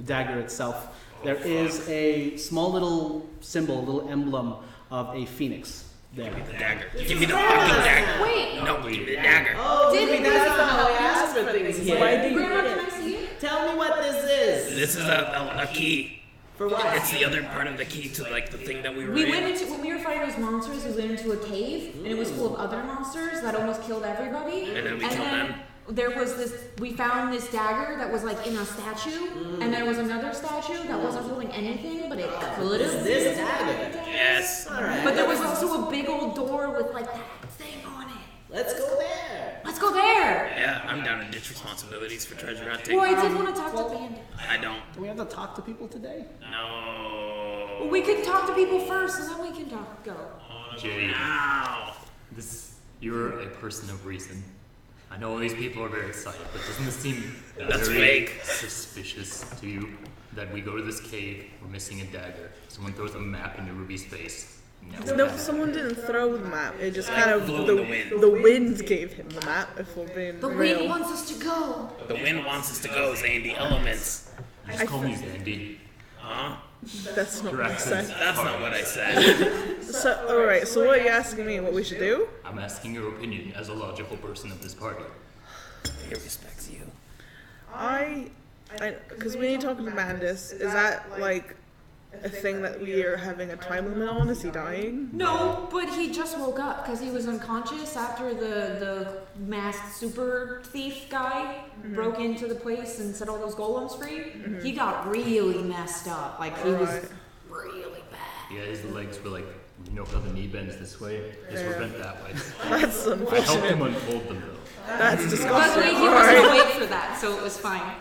dagger itself, there is a small little symbol, a little emblem of a phoenix there. The dagger. Give me the fucking dagger. Wait, No, give me the dagger. Oh, Didn't that's we- not how I asked for things here. Grandma, can I see it? Tell me what this is. This is a key. For what? It's the other part of the key to like the thing that we were We in. went into when we were fighting those monsters. We went into a cave, and it was full of other monsters that almost killed everybody. And then we killed them. There was this. We found this dagger that was like in a statue, and there was another statue that wasn't holding anything, but it could have. This dagger. Yes. Alright. But there was also a big old door with like that thing on it. Let's go there. Let's go there. Yeah, I'm down to ditch responsibilities for treasure hunting. Well, I did want to talk to Bandit. I don't. Do we have to talk to people today? No. We could talk to people first, and then we can go. Jay, Ow. you're a person of reason. I know all these people are very excited, but doesn't this seem That's very fake. suspicious to you that we go to this cave, we're missing a dagger, someone throws a map into Ruby's face? Now No, someone didn't throw the map. It just kind of Blew in the wind. the wind gave him the map. If we're being The real. wind wants us to go. The wind wants us to go, Zane. The elements. You just call me Zandy. Huh? That's not Your what I accent's said. That's not what I said. So, all right. So, what are you asking me? What we should do? I'm asking your opinion as a logical person of this party. He respects you. Because we need to talk to Mandus. Is that like a thing that we are having a time limit on? Is he dying? No, but he just woke up because he was unconscious after the masked super thief guy broke into the place and set all those golems free. He got really messed up. Like he was Right. really bad. Yeah, his legs were like, you know how the knee bends this way? His were Yeah. bent that way. That's I helped unfortunate. him unfold them though. That's Luckily, disgusting. he All wasn't right. awake for that, so it was fine.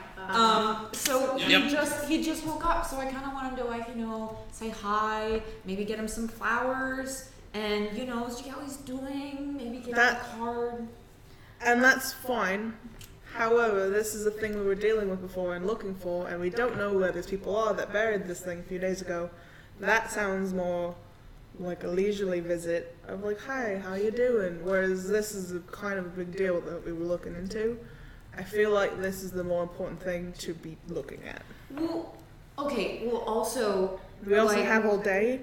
So Yep. he just woke up, so I kind of want him to like say hi, maybe get him some flowers, and see how he's doing. Maybe get him That- a card. And that's fine. However, this is a thing we were dealing with before and looking for, and we don't know where these people are that buried this thing a few days ago. That sounds more like a leisurely visit of like, hi, how you doing? Whereas this is a kind of a big deal that we were looking into. I feel like this is the more important thing to be looking at. Well, okay. Well, also We also like- have all day,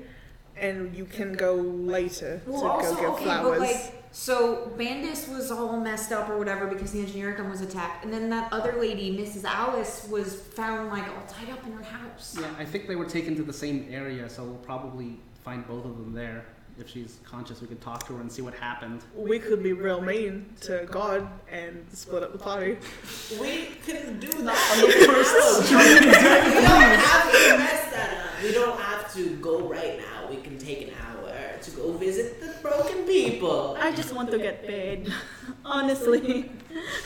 and you can go later Well, to also go get okay, flowers. but like, so Bandis was all messed up or whatever because the Engineericum was attacked, and then that other lady, Mrs. Alice, was found like all tied up in her house. Yeah, I think they were taken to the same area, so we'll probably find both of them there. If she's conscious, we could talk to her and see what happened. We could be real mean to God and split up the party. We can do that on the first stream. We don't have to mess that up. We don't have to go right now. We can take an hour to go visit the broken people. I just want to get paid. Honestly,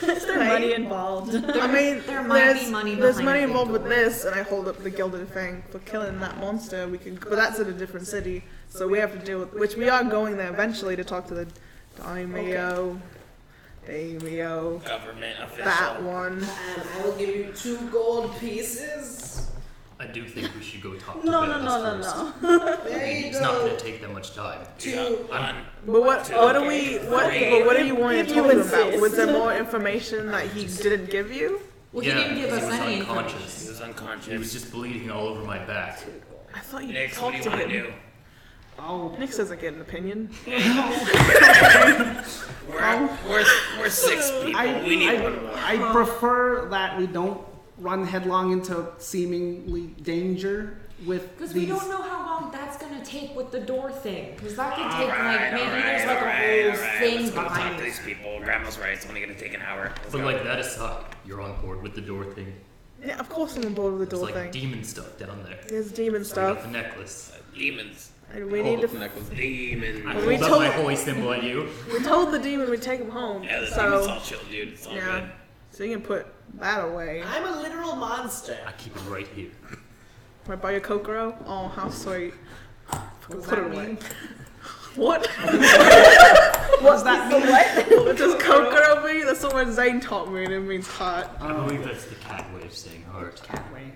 is there money involved? I mean, there might there's, be money there's behind money it. involved with this, and I hold up the Gilded Fang for killing that monster. We can, but that's in a different city, so we have to deal with. Which we are going there eventually to talk to the daimyo, Government official. that one. And I will give you 2 gold pieces. I do think we should go talk to No, Bandus no. first. There you It's not go. going to take that much time. 2. One. But what do we what Three. but what do you want to If talk you to him about? insist. Was there more information that he didn't give you? Well, Yeah, he didn't give because us he was any unconscious. information. He was He was unconscious. just bleeding all over my back. I thought you Nick, what do talked you to want to him. do? Oh, Nick doesn't get an opinion. We're 6 people. We need one more. I prefer that we don't run headlong into seemingly danger with Because these. we don't know how long that's gonna take with the door thing. Because that could All take right, maybe all right, there's like all a right, whole all right. thing Let's go talk behind to it. these people. Grandma's right. It's only gonna take an hour. Let's But go. like that aside, you're on board with the door thing. Yeah, of course I'm on board with the There's door like thing. demon stuff down there. There's demon We got stuff. the necklace. Demons. And we need to. Demons. I We pulled up told- my holy symbol at you. We told the demon we'd take him home. Yeah, the so, demons all chill, dude. It's all yeah. good. So you can put that away. I'm a literal monster. I keep it right here. Can I buy your Kokoro? Oh, how sweet. What does Put it that away. mean? What? What does that mean? What does Kokoro mean? That's what my Zane taught me, and it means hot. I believe that's the cat way of saying heart.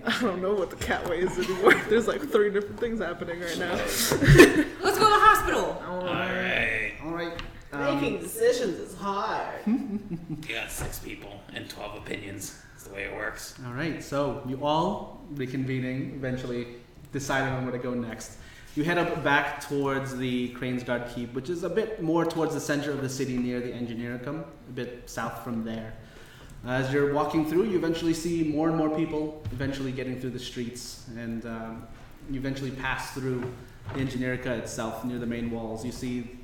I don't know what the cat way is anymore. There's like 3 different things happening right now. Let's go to the hospital. All right. All right. Making decisions is hard. You got 6 people and 12 opinions. That's the way it works. All right. So you all reconvening, eventually deciding on where to go next. You head up back towards the Cranesguard Keep, which is a bit more towards the center of the city near the Engineericum, a bit south from there. As you're walking through, you eventually see more and more people eventually getting through the streets, and you eventually pass through the Engineerica itself near the main walls. You see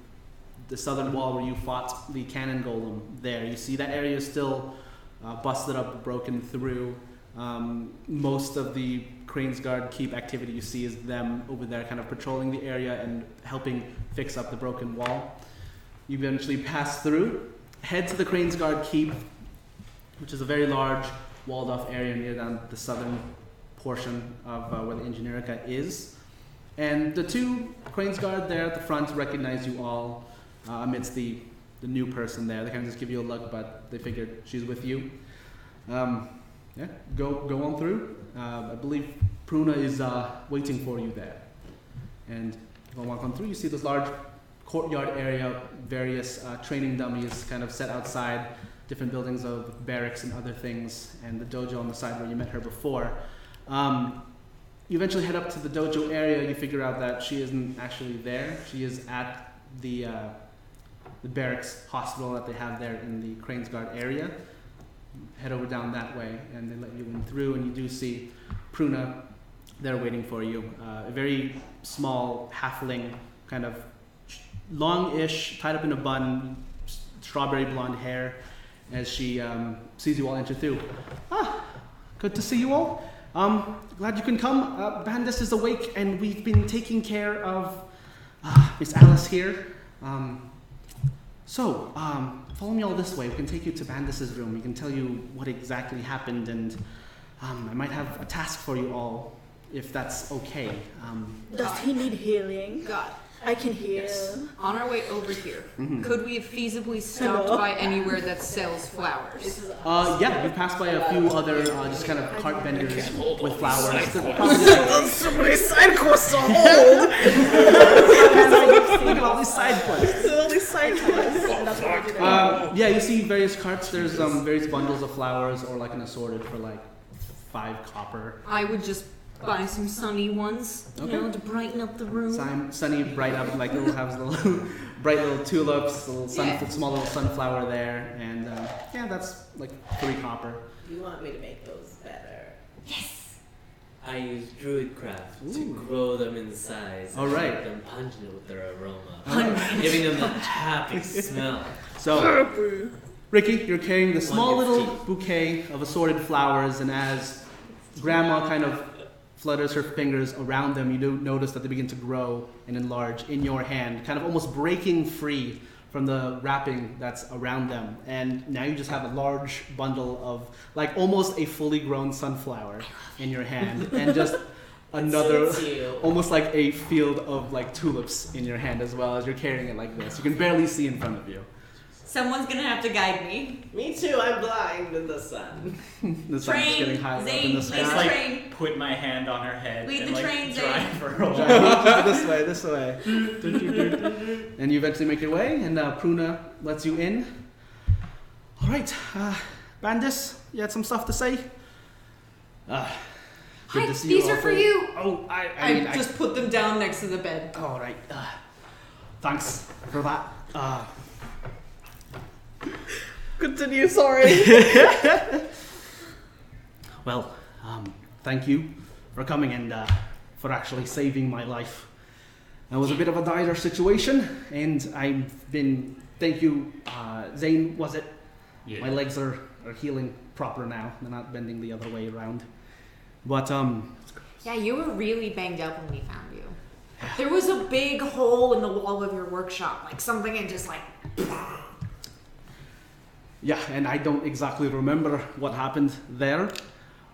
the southern wall where you fought the cannon golem there. You see that area is still busted up, broken through. Most of the Cranesguard Keep activity you see is them over there kind of patrolling the area and helping fix up the broken wall. You eventually pass through, head to the Cranesguard Keep, which is a very large walled off area near down the southern portion of where the Engineerica is. And the 2 Cranesguard there at the front recognize you all amidst the new person there. They kind of just give you a look, but they figured she's with you. Yeah, go on through. I believe Pruna is waiting for you there. And go walk on through. You see this large courtyard area, various training dummies kind of set outside, different buildings of barracks and other things, and the dojo on the side where you met her before. You eventually head up to the dojo area. You figure out that she isn't actually there. She is at the barracks hospital that they have there in the Cranesguard area. Head over down that way, and they let you in through, and you do see Pruna there waiting for you. A very small halfling, kind of long-ish, tied up in a bun, strawberry blonde hair, as she sees you all enter through. Ah, good to see you all. Glad you can come. Bandis is awake, and we've been taking care of Miss Alice here. So, follow me all this way. We can take you to Bandis's room. We can tell you what exactly happened, and I might have a task for you all, if that's okay. Does he need healing? God. I can heal. On our way over here, Mhm. could we have feasibly stopped Hello? by anywhere that sells flowers? Yeah, you passed by a few other just kind of cart vendors with flowers. They're So many side quests on hold. Look at all these side quests. All these side quests. Yeah, you see various carts. There's various bundles of flowers, or like an assorted for like 5 copper. I would just buy some sunny ones, you Okay. know, to brighten up the room. Sunny, bright up, like little has little bright little tulips, little Yeah. small little sunflower there, and yeah, that's like 3 copper. You want me to make those better? I use druidcraft Ooh. to grow them in size. All and right. make them pungent with their aroma, Alright. giving them that happy smell. So, Ricky, you're carrying the small One little gets bouquet of assorted flowers, and as Grandma kind of flutters her fingers around them, you do notice that they begin to grow and enlarge in your hand, kind of almost breaking free from the wrapping that's around them. And now you just have a large bundle of, like, almost a fully grown sunflower in your hand, and just another, Suits you. almost like a field of, like, tulips in your hand as well, as you're carrying it like this. You can barely see in front of you. Someone's gonna have to guide me. Me too, I'm blind in the sun. The sun's Train, getting high up in Zane, the lead sky. the like train. put my hand on her head Lead and the like train, drive Zane. her along. This way. And you eventually make your way, and Pruna lets you in. All right, Bandis, you had some stuff to say? Good Hi, to see these all are for three. you. Oh, I just put them down next to the bed. All right. Thanks for that. Continue, sorry. Well, thank you for coming and for actually saving my life. It was a bit of a dire situation, and thank you, Zane, was it? Yeah. My legs are healing proper now. They're not bending the other way around. But, Yeah, you were really banged up when we found you. There was a big hole in the wall of your workshop, like something had just like... yeah, and I don't exactly remember what happened there.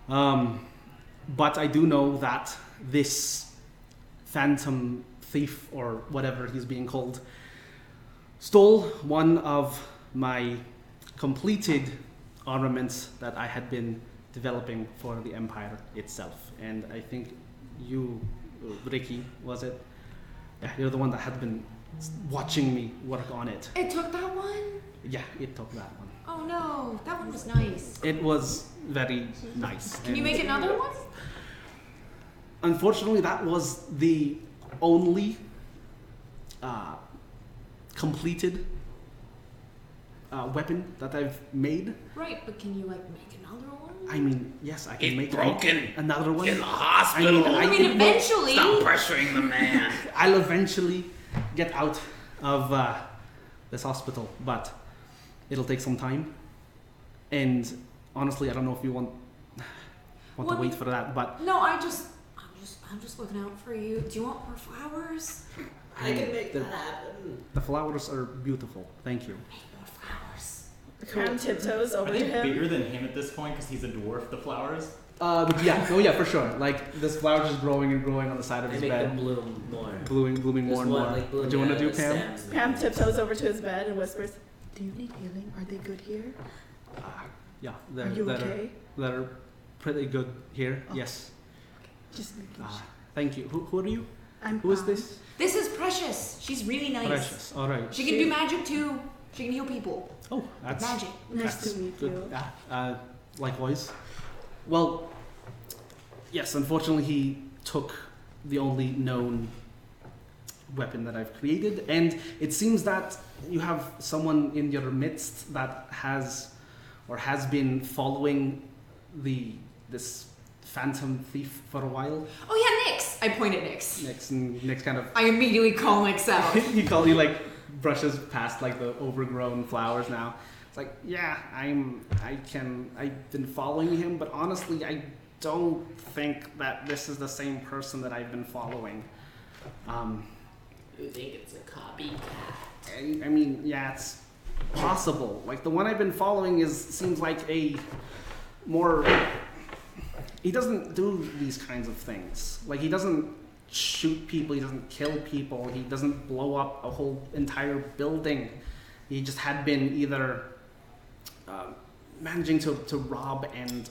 But I do know that this phantom thief, or whatever he's being called, stole one of my completed armaments that I had been developing for the Empire itself. And I think you, Ricky, was it? Yeah, you're the one that had been watching me work on it. It took that one? Yeah, it took that one. Oh no, that one was nice. It was very nice. Can you make another one? Unfortunately, that was the only completed weapon that I've made. Right, but can you like make another one? I mean, yes, I can It's make broken another one. in the hospital. I mean, eventually. Stop pressuring the man. I'll eventually get out of this hospital, but it'll take some time. And honestly, I don't know if you want to wait for that, but No, I'm just looking out for you. Do you want more flowers? I can make that happen. the flowers are beautiful. Thank you. Make more flowers. Cam tiptoes Are over they to him. bigger than him at this point because he's a dwarf? The flowers. Yeah, oh yeah, for sure. Like this flower just growing and growing on the side of I his make them bed, bloom more. blooming more and more. Like What do you want to do, Pam? Pam tiptoes over to his bed and whispers, "Do you need healing? Are they good here? Yeah, Are you okay? they're pretty good here. Oh. Yes. Just making sure. Thank you. Who are you? I'm Who is this? This is Precious. She's really nice. Precious. All right. She can do magic too. She can heal people. Oh, that's Magic. Nice that's to meet good. you. Likewise. Well, yes. Unfortunately, he took the only known weapon that I've created, and it seems that you have someone in your midst that has been following this phantom thief for a while. Oh yeah, Nyx. I point at Nyx. Next kind of I immediately call Nyx out. he like brushes past like the overgrown flowers now. It's like, yeah, I've been following him, but honestly, I don't think that this is the same person that I've been following. You think it's a copycat? I mean, yeah, it's possible. Like the one I've been following seems like a more. He doesn't do these kinds of things. Like he doesn't shoot people. He doesn't kill people. He doesn't blow up a whole entire building. He just had been either managing to rob and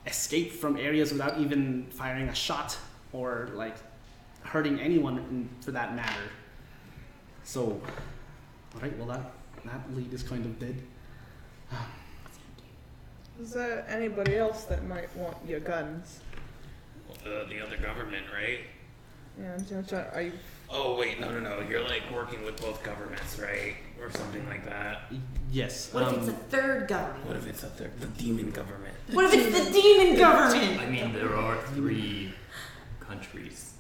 escape from areas without even firing a shot or like hurting anyone for that matter. So, all right, well that lead is kind of dead. Is there anybody else that might want your guns? The other government, right? Yeah, I'm trying. Are you? Oh wait, no. You're like working with both governments, right? Or something like that. Yes. What if it's a third government? What if it's the demon government? What if it's the demon government? I mean, there are 3 countries.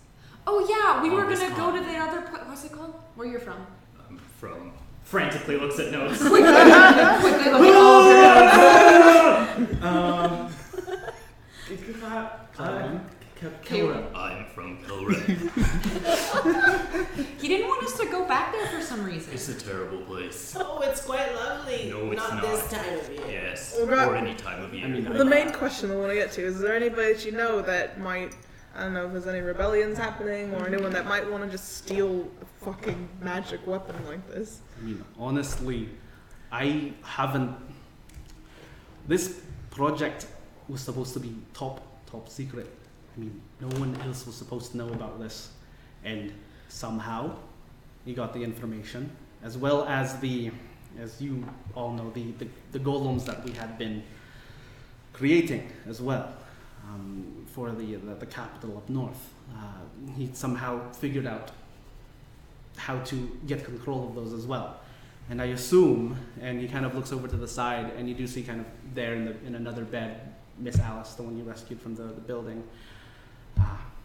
Oh yeah, we On were this gonna go to the continent. other. What's it called? Where you're from? I'm from. Frantically looks at notes. Quickly look at all of your notes. I'm from Kilray. He didn't want us to go back there for some reason. It's a terrible place. Oh, it's quite lovely. No, it's not. this time of year. Yes, Okay. or any time of year. I mean, The main question I want to get to is there anybody that you know that might, I don't know if there's any rebellions happening or anyone that might want to just steal a fucking magic weapon like this? I mean, honestly, I haven't. This project was supposed to be top secret. I mean, no one else was supposed to know about this, and somehow he got the information, as well as the as you all know, the golems that we had been creating as well for the capital up north. He somehow figured out how to get control of those as well. And I assume, and he kind of looks over to the side, and you do see kind of there in another bed, Miss Alice, the one you rescued from the building.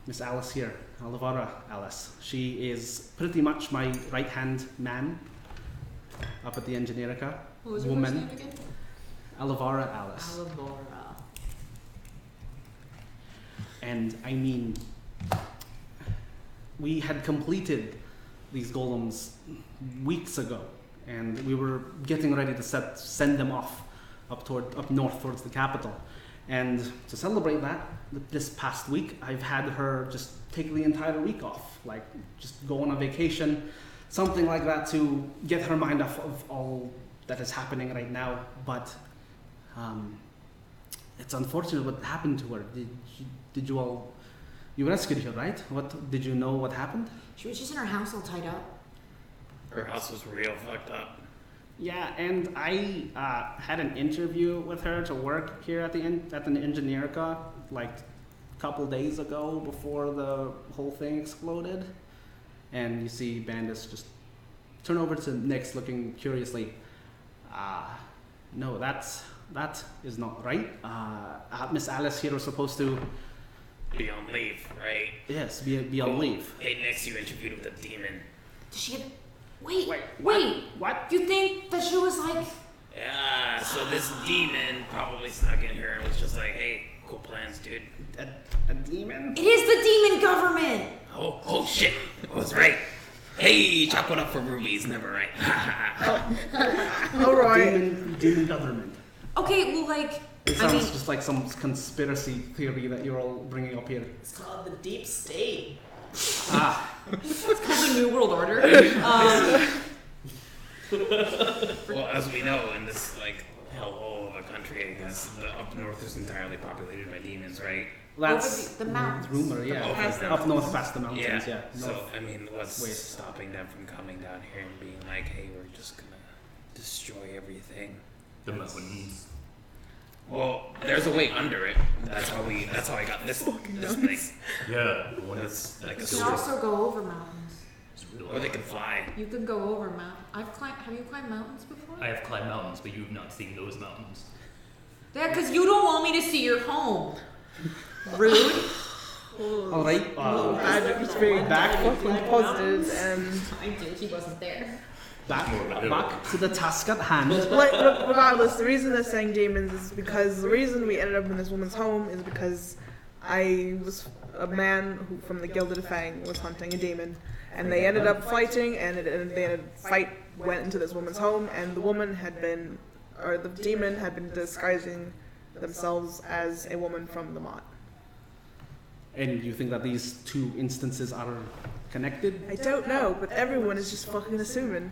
Miss Alice here, Alvara Alice. She is pretty much my right-hand man up at the Engineerica. What was your first name again? Alvara Alice. Alabora. And I mean, we had completed these golems weeks ago, and we were getting ready to send them off up north towards the capital. And to celebrate that, this past week, I've had her just take the entire week off, like just go on a vacation, something like that, to get her mind off of all that is happening right now. But it's unfortunate what happened to her. Did you all, you rescued her, right? What did you know what happened? She was just in her house all tied up. Her house was real fucked up. Yeah, and I had an interview with her to work here at the Engineerica like a couple days ago before the whole thing exploded. And you see Bandis just turn over to Nyx looking curiously. No, that is not right. Miss Alice here was supposed to Be on leave, right? yes be on leave. Hey, next you interviewed with a demon. Did she get... Wait, What? You think that she was like... Yeah, so this demon probably snuck in here and was just like, hey, cool plans, dude. A demon? It is the demon government! Oh shit, I was right. Hey, chop it up for rubies, never right. All right. Demon government. Okay, well, like... It sounds just like some conspiracy theory that you're all bringing up here. It's called the Deep State. It's called the New World Order. Well, as we know, in this like hellhole of a country, I guess the up north is entirely populated by demons, right? That's the mountains. rumor, yeah. Over Up north past the mountains, yeah. So North. I mean, what's West. stopping them from coming down here and being like, hey, we're just gonna destroy everything? The mountains. Well, there's a way under it. That's how I got this thing. Yeah, the one It's like a You can sword. also go over mountains. that's really Or they can fly. You can go over mountains. Have you climbed mountains before? I have climbed mountains, but you've not seen those mountains. Yeah, because you don't want me to see your home. Rude. All right. Magic was being fucking positive and I did. He wasn't there. Back to the task at hand. like regardless, the reason they're saying demons is because the reason we ended up in this woman's home is because I was a man who from the Gilded Fang was hunting a demon, and they ended up fighting, and the fight went into this woman's home, and the woman had been, or the demon had been disguising themselves as a woman from the Mott. And you think that these two instances are connected? I don't know, but everyone is just fucking assuming.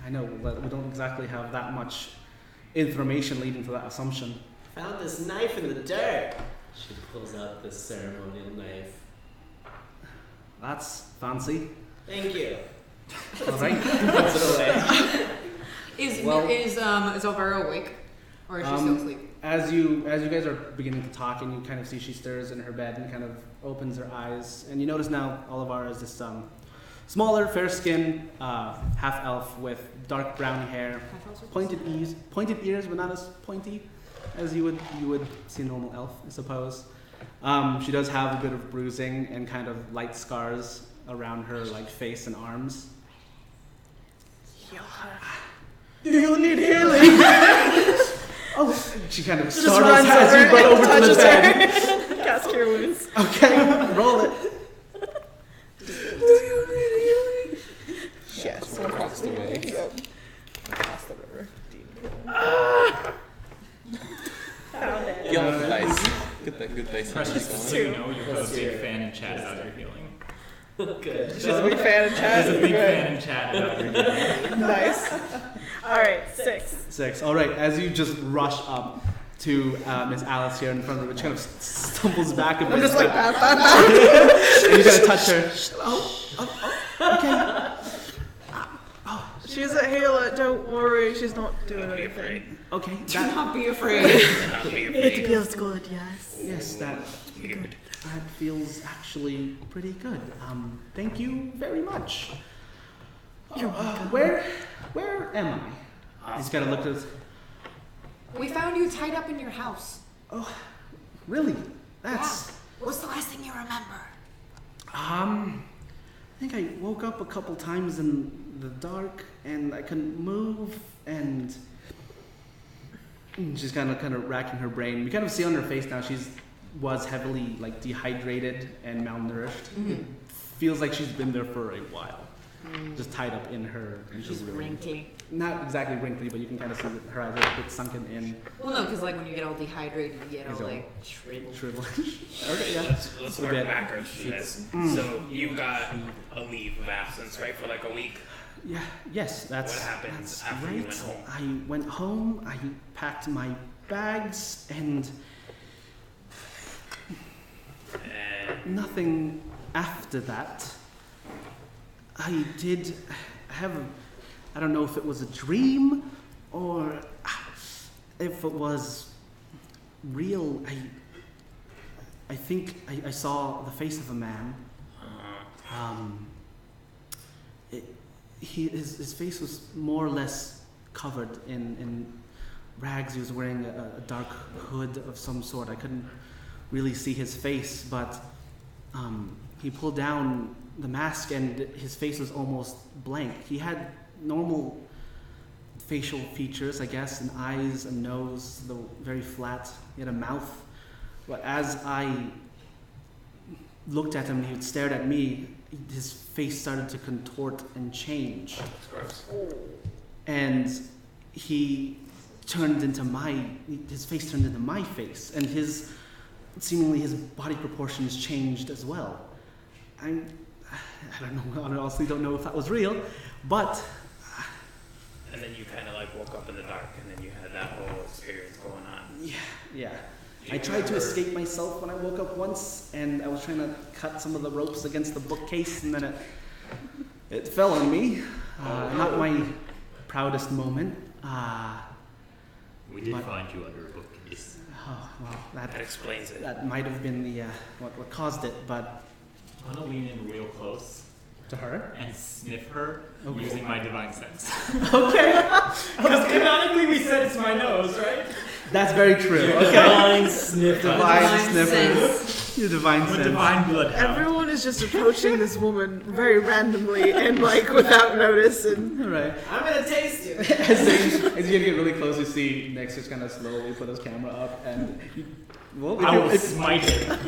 I know, but we don't exactly have that much information leading to that assumption. Found this knife in the dirt. She pulls out this ceremonial knife. That's fancy. Thank you. All right. Puts it away. Is Alvaro awake? Or is she still asleep? As you guys are beginning to talk, and you kind of see she stirs in her bed and kind of opens her eyes, and you notice now Olivar is this smaller, fair-skinned half elf with dark brown hair, pointed ears, but not as pointy as you would see a normal elf, I suppose. She does have a bit of bruising and kind of light scars around her like face and arms. Do you need healing? Oh, she kind of Just startles runs as over you run and over to the touches bed. her. Cast Cure Wounds. Okay, roll it. Yes, we'll cross the way. Across the river. Found it. Get off the dice. Get that good dice. Precious, so you know, you're both a big fan in chat about your healing. Good. She's a big fan of chat. She's a big fan in chat about your healing. Nice. Alright, 6. 6. All right, as you just rush up to Miss Alice here in front of her, which kind of stumbles back a bit. I'm just like, bam. And you gotta touch her. Okay. She's a healer. Don't worry. She's not doing Don't be anything. afraid. Okay. Do not be afraid. Do not be It afraid. feels good, yes. Yes, that Weird. feels actually pretty good. Thank you very much. You're welcome. Where am I? He's gotta look at his. We found you tied up in your house. Oh, really? That's. What's the last thing you remember? I think I woke up a couple times in the dark and I couldn't move and she's kind of racking her brain. You kind of see on her face now was heavily like dehydrated and malnourished. It feels like she's been there for a while, just tied up in her. She's wrinkly. Not exactly wrinkly, but you can kind of see that her eyes are a bit sunken in. Well, no, because like when you get all dehydrated, you get all Exactly. like shriveled. Shriveled. Okay, yeah. Let's A work bit. backwards from this. So you got a leave of absence, right, for like a week? Yeah, yes, that's. What happens that's after right. you went home? I went home, I packed my bags, and nothing after that. I did have I don't know if it was a dream or if it was real. I think I saw the face of a man. His face was more or less covered in rags. He was wearing a dark hood of some sort. I couldn't really see his face, but he pulled down the mask and his face was almost blank. He had normal facial features, I guess, and eyes and nose, though very flat. He had a mouth. But as I looked at him and he stared at me, his face started to contort and change. That's gross. And he turned into his face turned into my face, and seemingly his body proportions changed as well. I don't know, I honestly don't know if that was real, but... And then you kind of like woke up in the dark, and then you had that whole experience going on. Yeah. I tried to escape myself when I woke up once, and I was trying to cut some of the ropes against the bookcase, and then it fell on me. Not my proudest moment. We did find you under a bookcase. Oh, well, That explains it. that might have been the what caused it, but I'm gonna lean in real close to her. and sniff her Okay. using my divine sense. Okay, Because canonically we said it's my nose, right? that's very true. Okay, Divine sniffer. divine sniffer. sense. Your divine I'm a sense. divine bloodhound. Everyone is just approaching this woman very randomly and like without notice. And All right. I'm gonna taste you. As you get really close, you see Nick's just kind of slowly put his camera up, and I will smite him.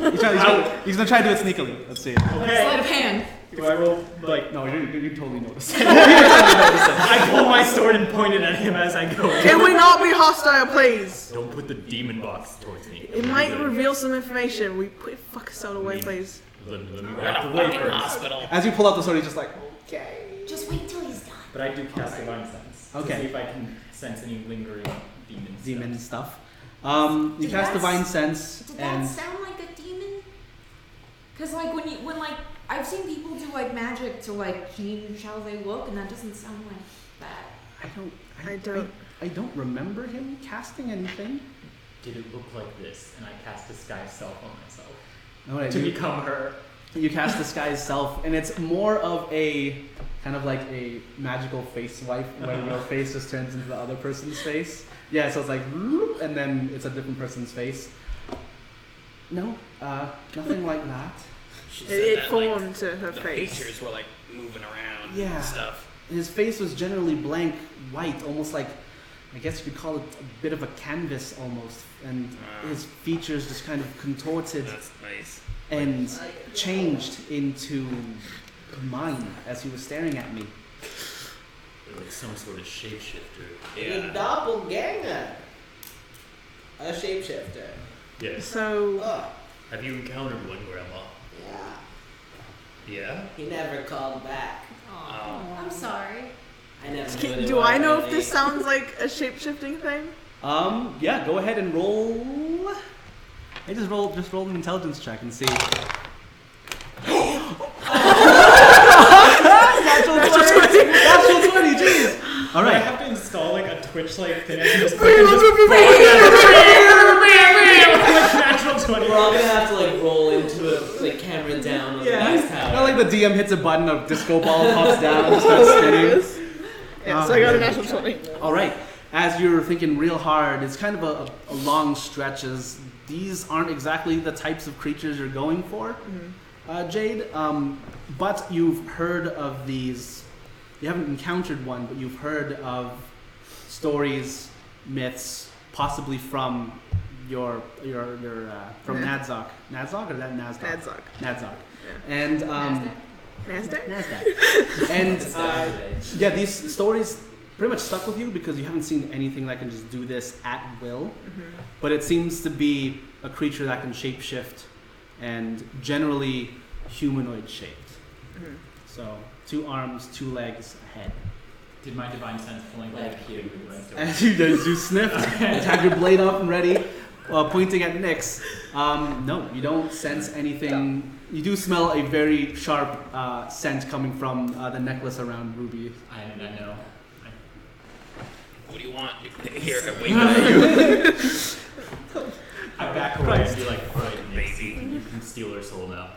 he's gonna try to do it sneakily. Let's see. Okay. Sleight of hand. Do I roll, like, No, you totally notice. I pull my sword and point it at him as I go. can we not be hostile, please? Don't put the demon box towards me. It might reveal some information. We put fuck us out away, please. Let me We're grab in the a way fucking first. hospital. As you pull out the sword, he's just like, Just wait till he's done. But I do cast divine sense. Okay. To see if I can sense any lingering demons. demon stuff. You Did cast that divine s- sense, Did and that sound like a demon? Cause like when like I've seen people do like magic to like change how they look, and that doesn't sound like that. I don't. I don't remember him casting anything. Did it look like this? And I cast disguise self on myself. No, right, To you, become her. you cast disguise self, and it's more of a kind of like a magical face wipe, where your face just turns into the other person's face. Yeah, so it's like, whoop, and then it's a different person's face. No, nothing like that. She said It that, like, formed to her the face. features were like moving around Yeah. and stuff. His face was generally blank white, almost like, I guess you could call it a bit of a canvas almost, and his features just kind of contorted That's nice. and changed into mine as he was staring at me. Like some sort of shapeshifter. A Yeah. doppelganger. A shapeshifter. Yes. So Oh, Have you encountered one, Grandma? yeah. Yeah? He never called back. Oh. I'm sorry. I never knew they do were I know if really- this sounds like a shape-shifting thing? Yeah, go ahead and roll. I just roll an intelligence check and see. Natural 20, jeez. All Do I right. have to install like a Twitch like thing? I can just click and just like natural 20. We're all gonna have to like roll into it, like camera down on the next tower. Not like the DM hits a button, a disco ball pops down, and starts spinning. Yeah, so I got a natural 20. All right. As you're thinking real hard, it's kind of a long stretch. As these aren't exactly the types of creatures you're going for, Jade. But you've heard of these. You haven't encountered one, but you've heard of stories, myths, possibly from your from Nadzok. Nadzok or that Nasdaq? Nadzok. Yeah. And Nasdaq? and yeah, these stories pretty much stuck with you because you haven't seen anything that can just do this at will. But it seems to be a creature that can shapeshift and generally humanoid shaped. So 2 arms, 2 legs, a head. Did my divine sense blink like you? As you sniffed, and had your blade up and ready, pointing at Nyx. No, you don't sense anything. You do smell a very sharp scent coming from the necklace around Ruby. I know. What do you want? Here, wait at you. I back away and be like, Right, baby. You can steal her soul now.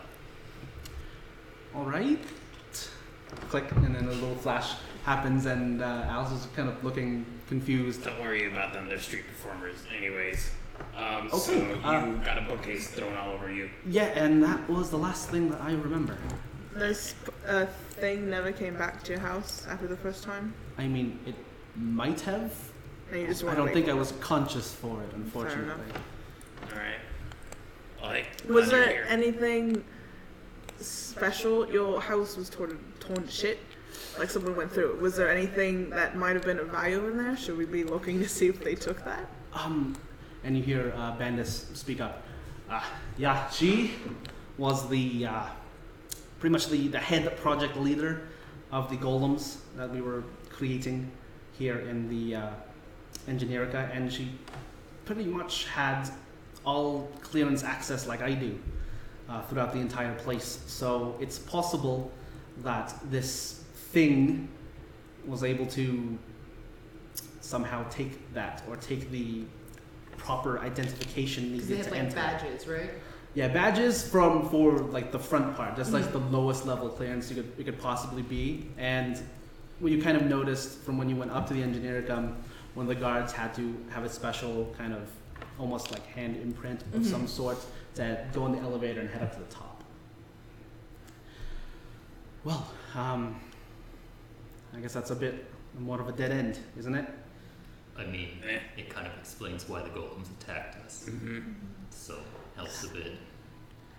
All right. Click, and then a little flash happens, and Alice is kind of looking confused. Don't worry about them. They're street performers, anyways. So Okay, you got a bookcase thrown all over you. Yeah, and that was the last thing that I remember. This thing never came back to your house after the first time? I mean, it might have. And you just I went don't away think I from was conscious for it, unfortunately. All right. Like, Was under there here. anything special? Your house was torn to shit. Like someone went through it. Was there anything that might have been of value in there? Should we be looking to see if they took that? And you hear Bandis speak up. Yeah, she was the pretty much the head project leader of the golems that we were creating here in the Engineerica, and she pretty much had all clearance access like I do throughout the entire place. So it's possible that this thing was able to somehow take that or take the proper identification Because they needed have to like enter. badges, right? Yeah, badges for like the front part, just like the lowest level clearance you could possibly be. And what you kind of noticed from when you went up to the Engineericum, one of the guards had to have a special kind of almost like hand imprint of some sort to go in the elevator and head up to the top. Well, I guess that's a bit more of a dead end, isn't it? I mean, it kind of explains why the golems attacked us. So, helps a bit.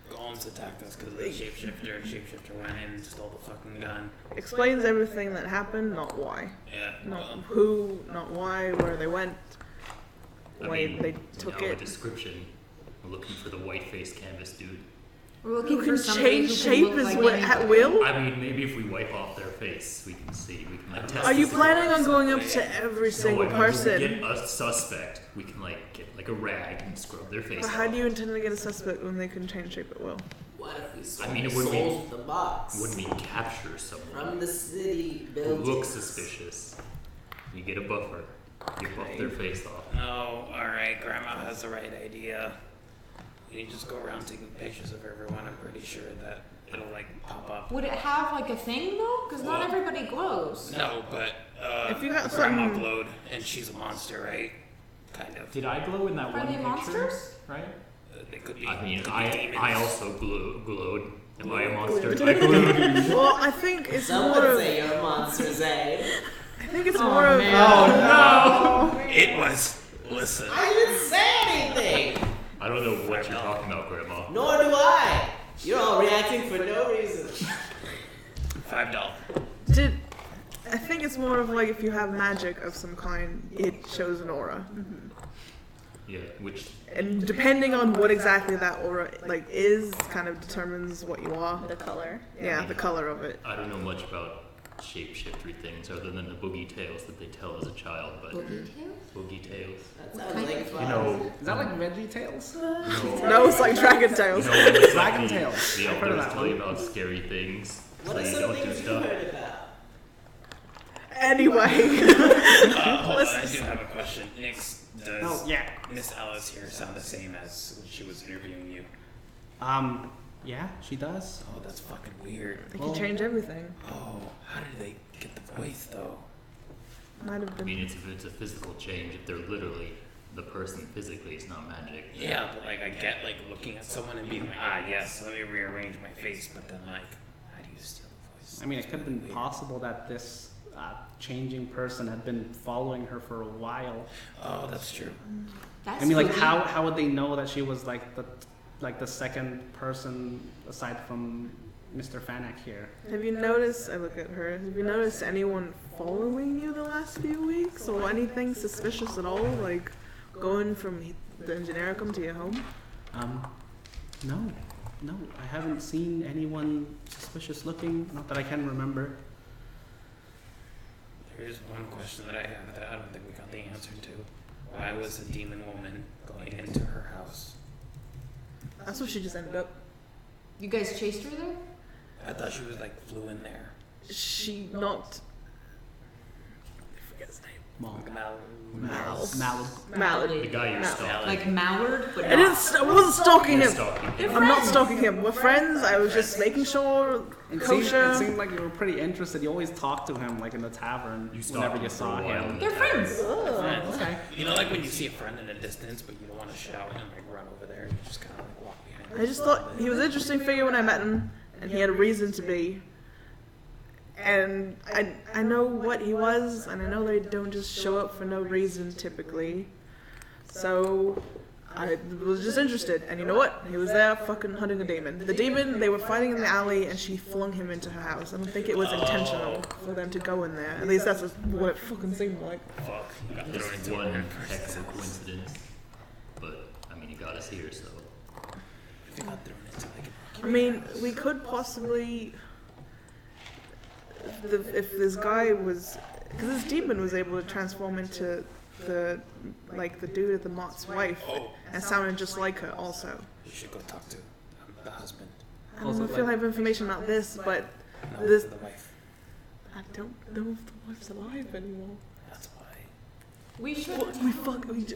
Golems attacked us because of the shapeshifter. Shapeshifter went in and stole the fucking gun. Explains everything that happened, not why. Yeah. Not Well, who, not why, where they went, I why mean, they took in our it. description, we're looking for the white-faced canvas dude. We're looking Who for can somebody change who shape can look as like well, anybody. at will? I mean, maybe if we wipe off their face, we can see. We can like test. Are you this. planning on going up to every single No, I mean, when we person? get a suspect, we can like get like a rag and scrub their face. But how off. do you intend to get a suspect when they can change shape at will? What if we sold, I mean, it wouldn't be- sold the box When we capture someone from the city who buildings? looks suspicious, you get a buffer. You buff their face off. no, alright, Grandma has the right idea. You just go around taking pictures of everyone. I'm pretty sure that it'll like pop up. Would it have like a thing though? Because not Well, everybody glows. No, but If you got Grandma something- glowed, and she's a monster, right? Kind of. Did I glow in that Are one they picture? monsters? Right? They could be. I mean, could be I demons. also glowed. Am I a monster? I glowed. Well, I think it's Some more would of. say you're monsters, eh? I think it's more of. It was. Listen. I didn't say anything! I don't know what you're talking about, Grandma. Nor do I! You're all reacting for no reason. $5. Did I think it's more of like if you have magic of some kind, it shows an aura, Yeah, which and depending on what exactly that aura like is, kind of determines what you are. The color. Yeah, the color of it. I don't know much about shapeshifter things other than the boogie tales that they tell as a child, but boogie tales. That sounds like fun. You know, Is that like Veggie Tales? No, it's like dragon tails. you know when it's Dragon like Tales. the I've heard of elders that tell you one. about scary things, What so are you some don't do things you stuff. heard about? Anyway. Hold on, I do have a question. Nix, does Miss Alice here sound the same as when she was interviewing you? Yeah, she does. Oh, that's fucking weird. They can change everything. Oh, how did they get the voice though? Might have I been. mean, it's a physical change. If they're literally the person physically, it's not magic. Yeah, but like I get like looking at someone and being like, yes, let me rearrange my face, but then like, how do you steal the voice? I mean, it could have been possible that this changing person had been following her for a while. Oh, that's true. That's I mean, like, spooky. how would they know that she was like the second person aside from Mr. Fanak here? Have you noticed? I look at her. Have you noticed anyone following you the last few weeks, or anything suspicious at all? Like going from the Degenericum to your home? No, I haven't seen anyone suspicious looking. Not that I can remember. Here's one question that I have that I don't think we got the answer to. Why was the demon woman going into her house? That's where she just ended up. You guys chased her there? I thought she was like flew in there. She knocked. I forget his name. Mallard. The guy you're stalking. Like Mallard, but I wasn't stalking You're him. stalking him. I'm not stalking him. We're friends. I was just making sure. It Kosher. seemed like you were pretty interested. You always talked to him, like in the tavern, You whenever stalked you him for saw a while. him. they're friends. Friends. Okay. You know, like when you see a friend in a distance, but you don't want to shout and like run over there. You just kind of like walk behind. I just thought he was an interesting figure when I met him, and he had a reason to be. And I know what he was, and I know they don't just show up for no reason typically. So I was just interested, and you know what? He was there fucking hunting a demon. The demon, they were fighting in the alley, and she flung him into her house. I don't think it was intentional for them to go in there. At least that's what it fucking seemed like. Fuck. You got Just thrown into one one. heck of a coincidence. But, I mean, he got us here, so. You got thrown into like. I mean, we could possibly, if this guy was, because this demon was able to transform into the dude at the Mott's wife, and sounded just like her also. You should go talk to the husband. I don't feel I have information about this, but No, this, the wife. I don't know if the wife's alive anymore. That's why. We should.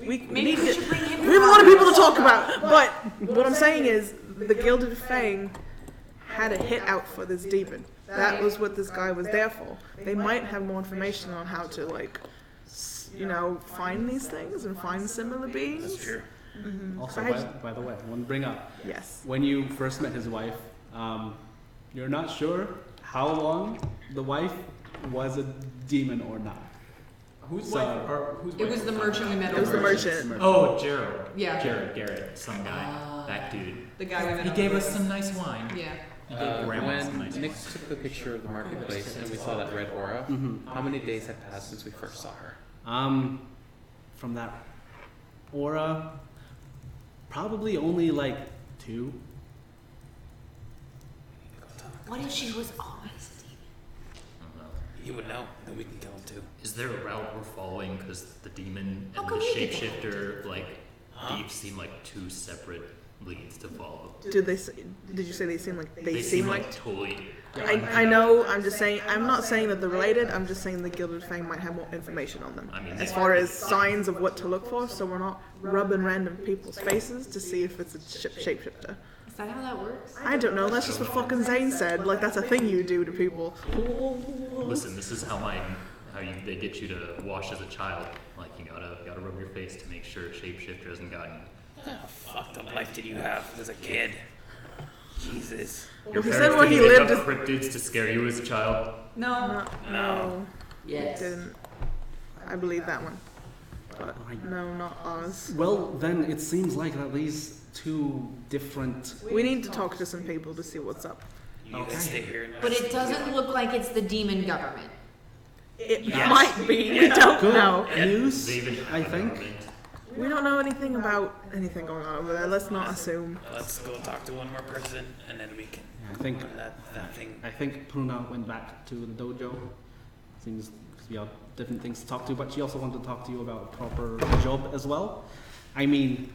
We Maybe need we to, should bring him. we have a lot of people to talk about, but what I'm saying is the Gilded Fang had a hit out for this demon. That was what this guy was there for. They might have more information on how to, like, find these things and find similar beings. That's true. Mm-hmm. Also, I just- by the way, I want to bring up, Yes. when you first met his wife, you're not sure how long the wife was a demon or not. Who's So- wife? Or who's It was the merchant we met. It was the over. merchant. Oh, Gerald. Yeah. Jared Garrett. Some guy. That dude. The guy we met. He over. gave us some nice wine. Yeah. He gave Grandma some When nice Nick wine. took the picture of the marketplace and we saw that red aura, how many days had passed since we first saw her? From that aura, probably only like 2. What if she was always I don't know. He would know. Then we can kill him too. Is there a route we're following? Because the demon How and come the we did that? shapeshifter, like, thieves seem like two separate leads to follow. Did you say they seem like they seem like? totally. I know. I'm just saying. I'm not saying that they're related. I'm just saying the Gilded Fang might have more information on them, I mean, as far as signs of what to look for. So we're not rubbing random people's faces to see if it's a shapeshifter. Is that how that works? I don't know. That's just what fucking Zane said. Like that's a thing you do to people. Listen, this is they get you to wash as a child. Like you gotta rub your face to make sure shapeshifter hasn't gotten you. How fucked up life did you have as a kid? Jesus. Well, he said Parents where he didn't make lived. up cryptids to scare you as a child. No. No, Yes. didn't. I believe that one. But no, not Oz. Well, then it seems like at least 2 different. We need to talk to some people to see what's up. You guys stay here. But it doesn't look like it's the demon government. It might be. We don't Good know. news, They even I think. We don't know anything about anything going on over there. Let's not assume. Let's go talk to one more person, and then we can. I think That thing. I think Pruna went back to the dojo. Seems we have different things to talk to, but she also wanted to talk to you about a proper job as well. I mean,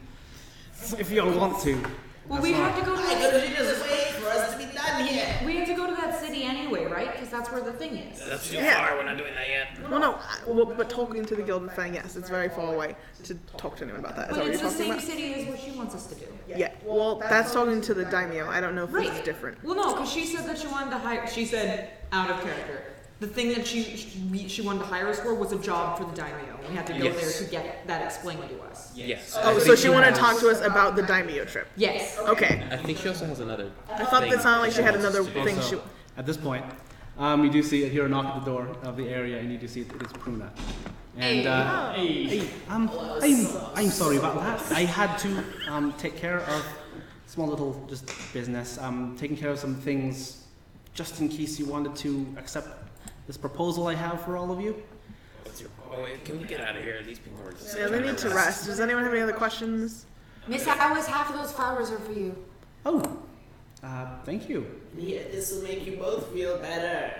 if you all want to. Well, we have to go to Why couldn't you just wait for us to be done here? we have to go to that city anyway, right? Because that's where the thing is. That's too far. We're not doing that yet. Well, no, but talking to the Gilded Fang, yes, it's very far away to talk to anyone about that. Is that But what it's you're the talking same about? city as what she wants us to do. Yeah, well, that's talking to the daimyo. I don't know if Right. it's different. Well, no, because she said that she wanted to hire. She said out of character. The thing that she wanted to hire us for was a job for the daimyo. We had to go there to get that explained to us. Yes. Oh, so she wanted to talk to us about the daimyo trip. Yes. Okay. I think she also has another. I thought that sounded like she had another thing Also, she... at this point, you do hear a knock at the door of the area, and you do see it's Pruna. And I'm sorry about that. I had to take care of small little just business. Taking care of some things, just in case you wanted to accept this proposal I have for all of you. Wait, can we get out of here? These people are just. Yeah, they need to rest. Does anyone have any other questions? Miss Alice, half of those flowers are for you. Oh, thank you. Yeah, this will make you both feel better.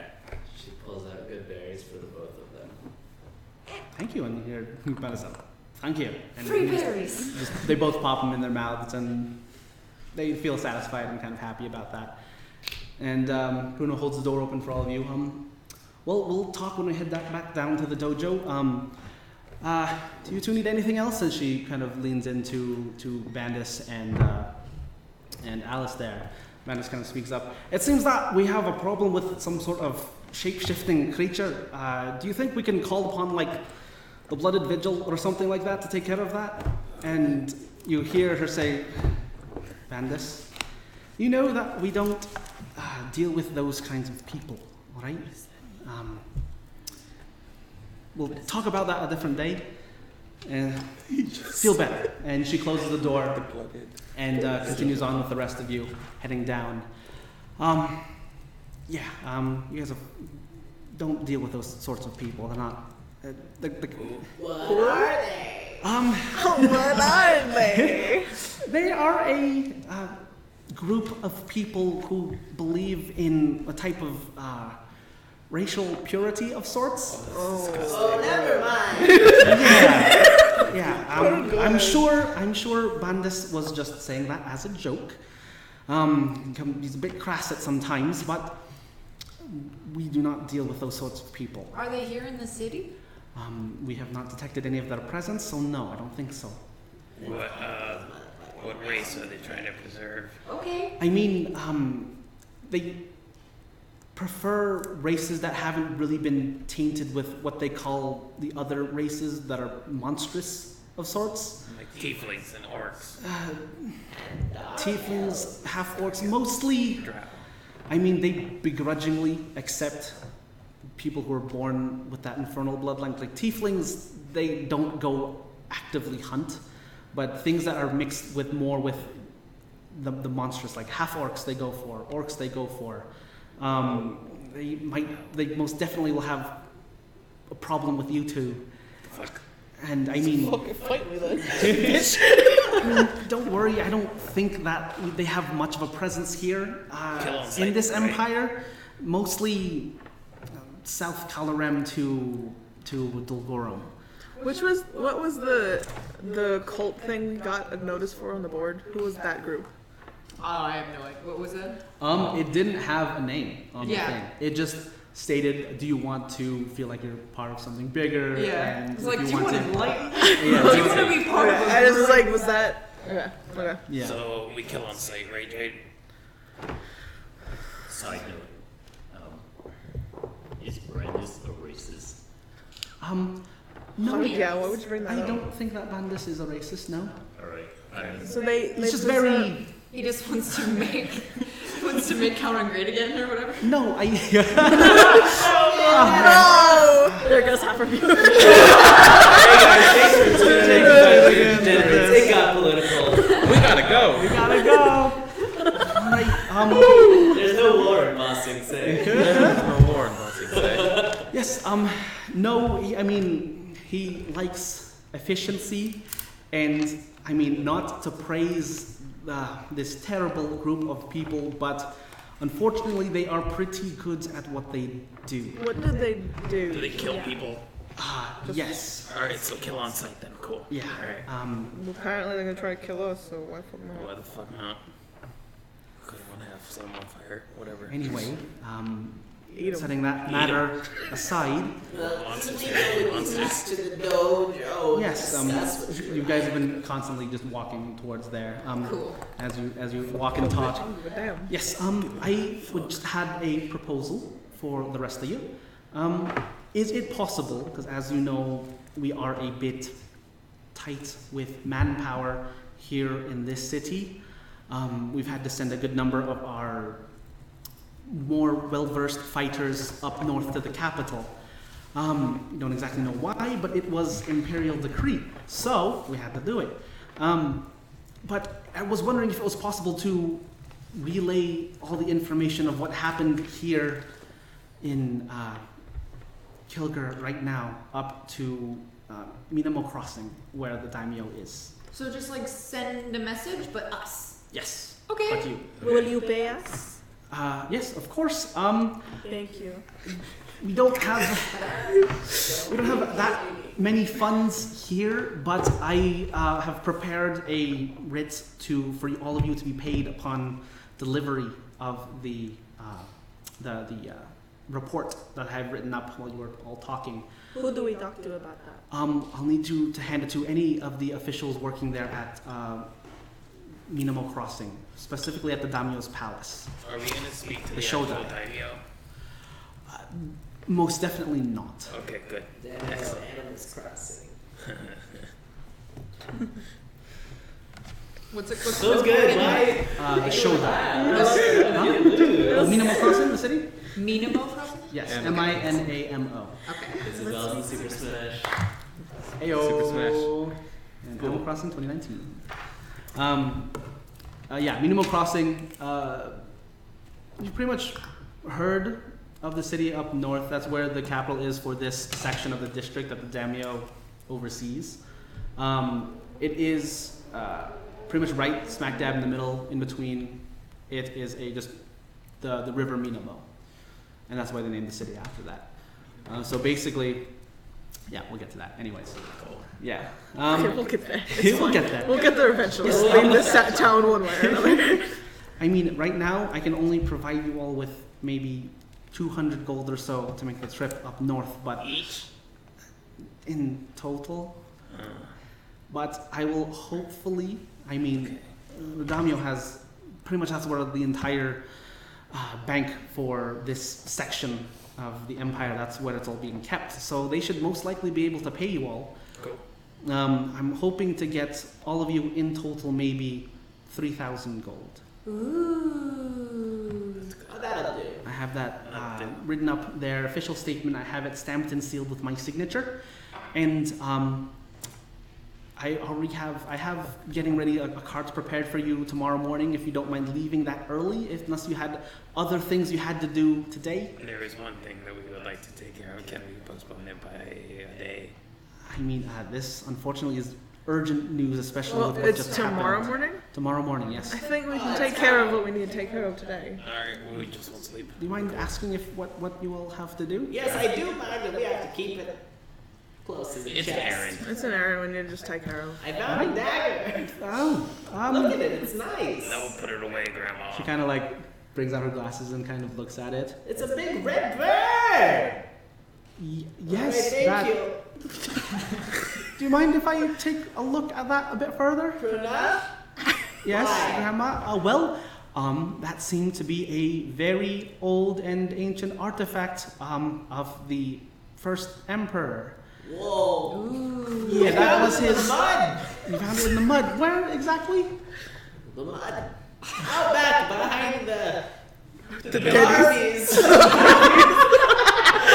She pulls out good berries for the both of them. Thank you. And here, thank you. And Free berries. they both pop them in their mouths, and they feel satisfied and kind of happy about that. And Bruno holds the door open for all of you. Well, we'll talk when we head back down to the dojo. Do you two need anything else? As she kind of leans into Bandis and Alice there. Bandis kind of speaks up. It seems that we have a problem with some sort of shape-shifting creature. Do you think we can call upon, like, the Blooded Vigil or something like that to take care of that? And you hear her say, Bandis, you know that we don't deal with those kinds of people, right? We'll talk about that a different day. Feel better. And she closes the door and continues on with the rest of you heading down. You guys don't deal with those sorts of people. They're not. What are they? What are they? They are a group of people who believe in a type of racial purity of sorts. Oh, never mind. I'm sure Bandis was just saying that as a joke. He's a bit crass at sometimes, but we do not deal with those sorts of people. Are they here in the city? We have not detected any of their presence, so no, I don't think so. What race are they trying to preserve? Okay. I mean, they prefer races that haven't really been tainted with what they call the other races that are monstrous of sorts. Like tieflings and orcs. Tieflings, half-orcs, mostly. I mean, they begrudgingly accept people who are born with that infernal bloodline. Like tieflings, they don't go actively hunt, but things that are mixed with more with the monstrous, like half-orcs they go for, orcs they go for. They most definitely will have a problem with you two. Fuck. And I mean, Fight me then. don't worry, I don't think that they have much of a presence here in this empire. Mostly South Calarem to Dulgorum. What was the cult thing we got a notice for on the board? Who was that group? Oh, I have no idea. What was it? It didn't have a name on the thing. It just stated, do you want to feel like you're part of something bigger? Yeah. And It's like, if do you want to enlighten? do you want to be part of Okay, it? I was like, was that... Okay. Yeah. So we kill on sight, right, Jade? Side note, is Brandis a racist? No. Yeah, why would you bring that I up? don't think that Bandis is a racist, no. Alright. So they It's just very... He just wants to make Calran great again or whatever. No, I... No! There goes half of you. It got political. We gotta go. We gotta go. Right, There's no war in Ba Sing Se. No more in Ba Sing Se. yes, no, I mean, he likes efficiency, and I mean, not to praise this terrible group of people, but unfortunately they are pretty good at what they do. What did they do? Do they kill people? Yes. Alright, so kill on sight then. Cool. Yeah. Alright. Apparently they're gonna try to kill us, so why fuck not? Why the fuck not? Could have one half. set him on fire, whatever. Anyway, setting that matter aside, Monsters. Monsters to the dojo. yes, Discuss what you guys have been constantly just walking towards there. Cool. As you walk and talk. Damn. Yes, I would just had a proposal for the rest of you. Is it possible, because as you know, we are a bit tight with manpower here in this city. We've had to send a good number of our more well-versed fighters up north to the capital. Don't exactly know why, but it was imperial decree, so we had to do it. But I was wondering if it was possible to relay all the information of what happened here in Kilger right now up to Minamo Crossing, where the daimyo is. So just like send a message, but us. Yes. Okay. But you. Will you pay us? Yes, of course. Thank you. We don't have that many funds here, but I have prepared a writ for all of you to be paid upon delivery of the report that I have written up while you were all talking. Who do we talk to about that? I'll need you to hand it to any of the officials working there at Minamo Crossing, specifically at the daimyo's palace. Are we going to speak to the Shoda. actual daimyo? Most definitely not. Okay, good. Damn, Excellent. Animals Crossing. What's That was good, right? The Shoda. Minamo Crossing, the city? Minamo Crossing? Yes, M- Minamo. Okay. This is awesome, Super Smash. Ayo. Super Smash. And Animal Crossing 2019. Minamo Crossing. You pretty much heard of the city up north. That's where the capital is for this section of the district that the daimyo oversees. It is pretty much right smack dab in the middle. In between, it is just the river Minamo, and that's why they named the city after that. So basically, yeah, we'll get to that. Anyways, yeah. Okay, we'll get there. We'll get there. We'll get there eventually. Yes. We'll leave this town one way or another. I mean, right now I can only provide you all with maybe 200 gold or so to make the trip up north, but Each? in total. But I will hopefully. I mean, the daimyo has pretty much that's where the entire bank for this section of the empire. That's where it's all being kept. So they should most likely be able to pay you all. Cool. I'm hoping to get all of you in total maybe 3,000 gold. Ooh. Oh, that'll do. I have that written up, their official statement. I have it stamped and sealed with my signature, and I have getting ready a cards prepared for you tomorrow morning. If you don't mind leaving that early, unless you had other things you had to do today. There is one thing that we would like to take care of. Can we postpone it by a day? I mean, this unfortunately is urgent news, especially Well, with what it's just tomorrow happened. morning? Tomorrow morning, yes. I think we can take care of what we need to take care of today. Alright, we just won't sleep. Do you mind asking if what you will have to do? Yes, I do mind that we have to keep it close to the It's chest. an errand. It's an errand we need to just take care of. I found a dagger. Oh, Look at it, it's nice. No, put it away, Grandma. She kind of like brings out her glasses and kind of looks at it. It's a big red bird. Yes, Alright, that. thank you. Do you mind if I take a look at that a bit further? Pruna? Yes, Why? Grandma. That seemed to be a very old and ancient artifact of the first emperor. Whoa. Yeah, that was In the his. mud. You found it in the mud. Where exactly? The mud. Out back behind the Arby's.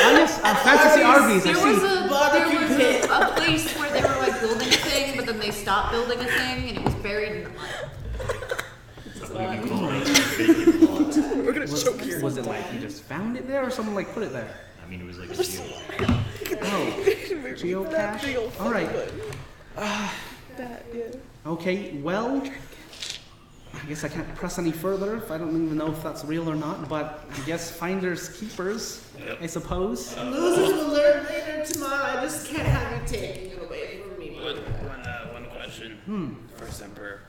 Yes, Fantasy Arby's. I There see. was Barbecue pit. a place where they were like building a thing, but then they stopped building a thing, and it was buried in the mud. We're gonna choke you. Was it like you just found it there, or someone like put it there? I mean, it was like a Oh, geocache. All right. That, yeah. Okay. Well, I guess I can't press any further. I don't even know if that's real or not. But I guess finders keepers, I suppose. Losers will learn later tomorrow. I just can't have you taking it away from me. One question. First emperor,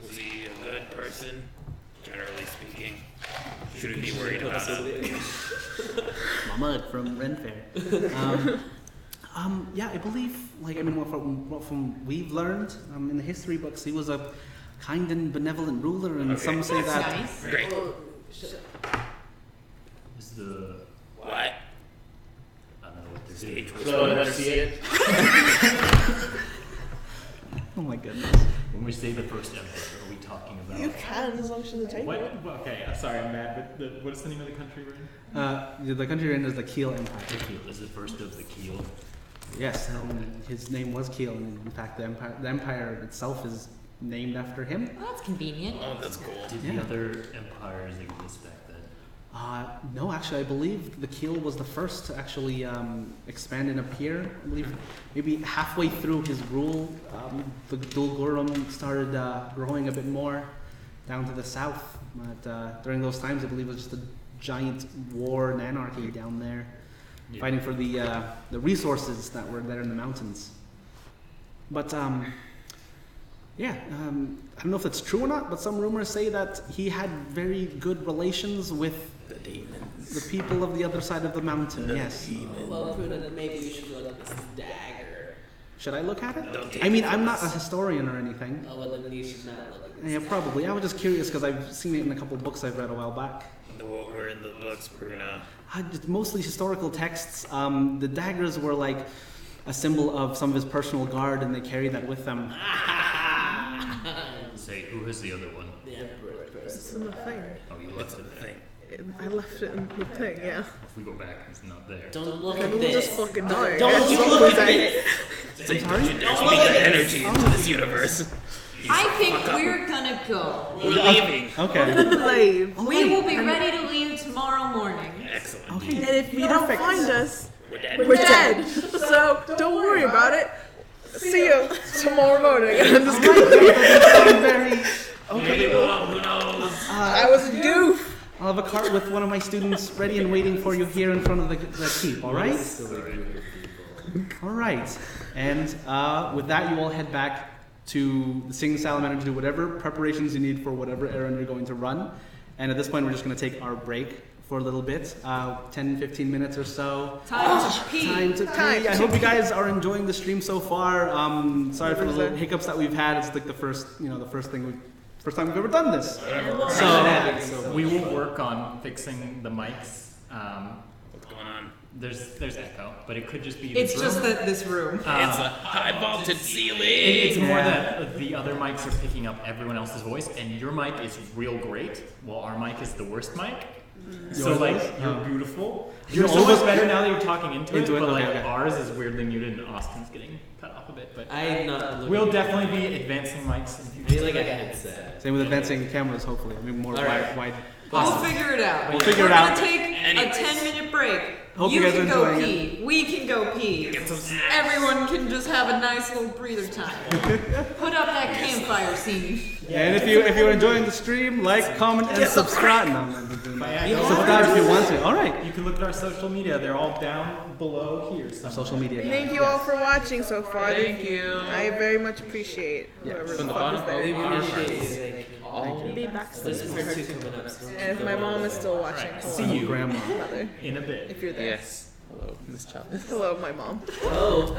was he a good person? generally speaking. Shouldn't be worried about it. Mama from Ren Fair. Yeah, I believe, what from we've learned in the history books, he was a kind and benevolent ruler, and some say that. Nice. Great. Is the What? I don't know what this Stage was So let us see it. Oh my goodness. When we say the first emperor, are we talking about? You can, as long as it's a table. What? Okay, sorry, I'm mad, but what is the name of the country we're in? The country in is the Keel The Empire. Keel is the first of the Keel. Yes, his name was Keel, and in fact, the empire itself is named after him. Well, that's convenient. Oh, that's cool. Did Yeah. the other empires exist back then? No, actually, I believe the Keel was the first to actually expand and appear. I believe maybe halfway through his rule, the Dulgurum started growing a bit more down to the south. But during those times, I believe it was just a giant war and anarchy down there, fighting for the resources that were there in the mountains. But yeah, I don't know if that's true or not, but some rumors say that he had very good relations with The demons. the people of the other side of the mountain. Yes. Well, then maybe you should look at this dagger. Should I look at it? Don't take I mean, it. I'm not a historian or anything. Oh, well, then you should not look at this. Yeah, probably. I was just curious because I've seen it in a couple books I've read a while back. What were in the books? We're gonna. Just mostly historical texts. The daggers were like a symbol of some of his personal guard, and they carried that with them. Say, who has the other one? The emperor It's person. in the thing. Oh, you What's left the it. thing? I left it in the thing, yeah. If we go back, it's not there. Don't look And at we'll this. just fucking die. Don't That's you what look we're at saying. this. I'm sorry? There's big energy into this universe. I think we're gonna go. We're leaving. Okay. Leave. We will be ready to leave tomorrow morning. Excellent. Okay. And if you don't find us, We're dead. we're dead. So don't worry about it. See you tomorrow morning. And I'm just gonna Very. Maybe who knows? I was a goof. I'll have a cart with one of my students ready and waiting for you here in front of the keep. All right. All right. And with that, you all head back to the Sing Salamander to do whatever preparations you need for whatever errand you're going to run. And at this point, we're just going to take our break for a little bit, 10, 15 minutes or so. Time to pee. Time to pee. I hope you guys are enjoying the stream so far. Sorry for the little hiccups that we've had. It's like the first time we've ever done this. So we will work on fixing the mics. What's going on? There's echo, but it could just be. It's this just room. that this room. It's a high vaulted ceiling. It's more Yeah. that the other mics are picking up everyone else's voice, and your mic is real great, while our mic is the worst mic. So Yours like is? you're Oh. beautiful. You're You're so much always- better now that you're talking into it, Into it, but like okay, okay. ours is weirdly muted, and Austin's getting cut off a bit. But I'm not looking. we'll definitely be advancing mics in the I future. need like a headset. Same with advancing cameras, hopefully. I mean, more All right. wide. We'll figure it out. We'll figure We're it out. gonna take Anyways. a 10-minute break. Hope you you guys can are go enjoying pee. We can go pee. Get some snacks. Everyone can just have a nice little breather time. Put up that campfire scene. And if you're enjoying the stream, like, comment, and subscribe. No, I'm not doing But that. yeah, go Subscribe over if you to- want to. All right. You can look at our social media; they're all down below here. somewhere. Social media. Thank you all for watching so far. Thank you. I very much appreciate whoever the From the fuck is bottom there. of our Appreciate it. Be back There's soon. part 2 coming up. So And if my mom is still watching, Alright, hello, see you Grandma. mother, in a bit. if you're there. Yes. Hello, Miss Chow. Hello, my mom. Oh.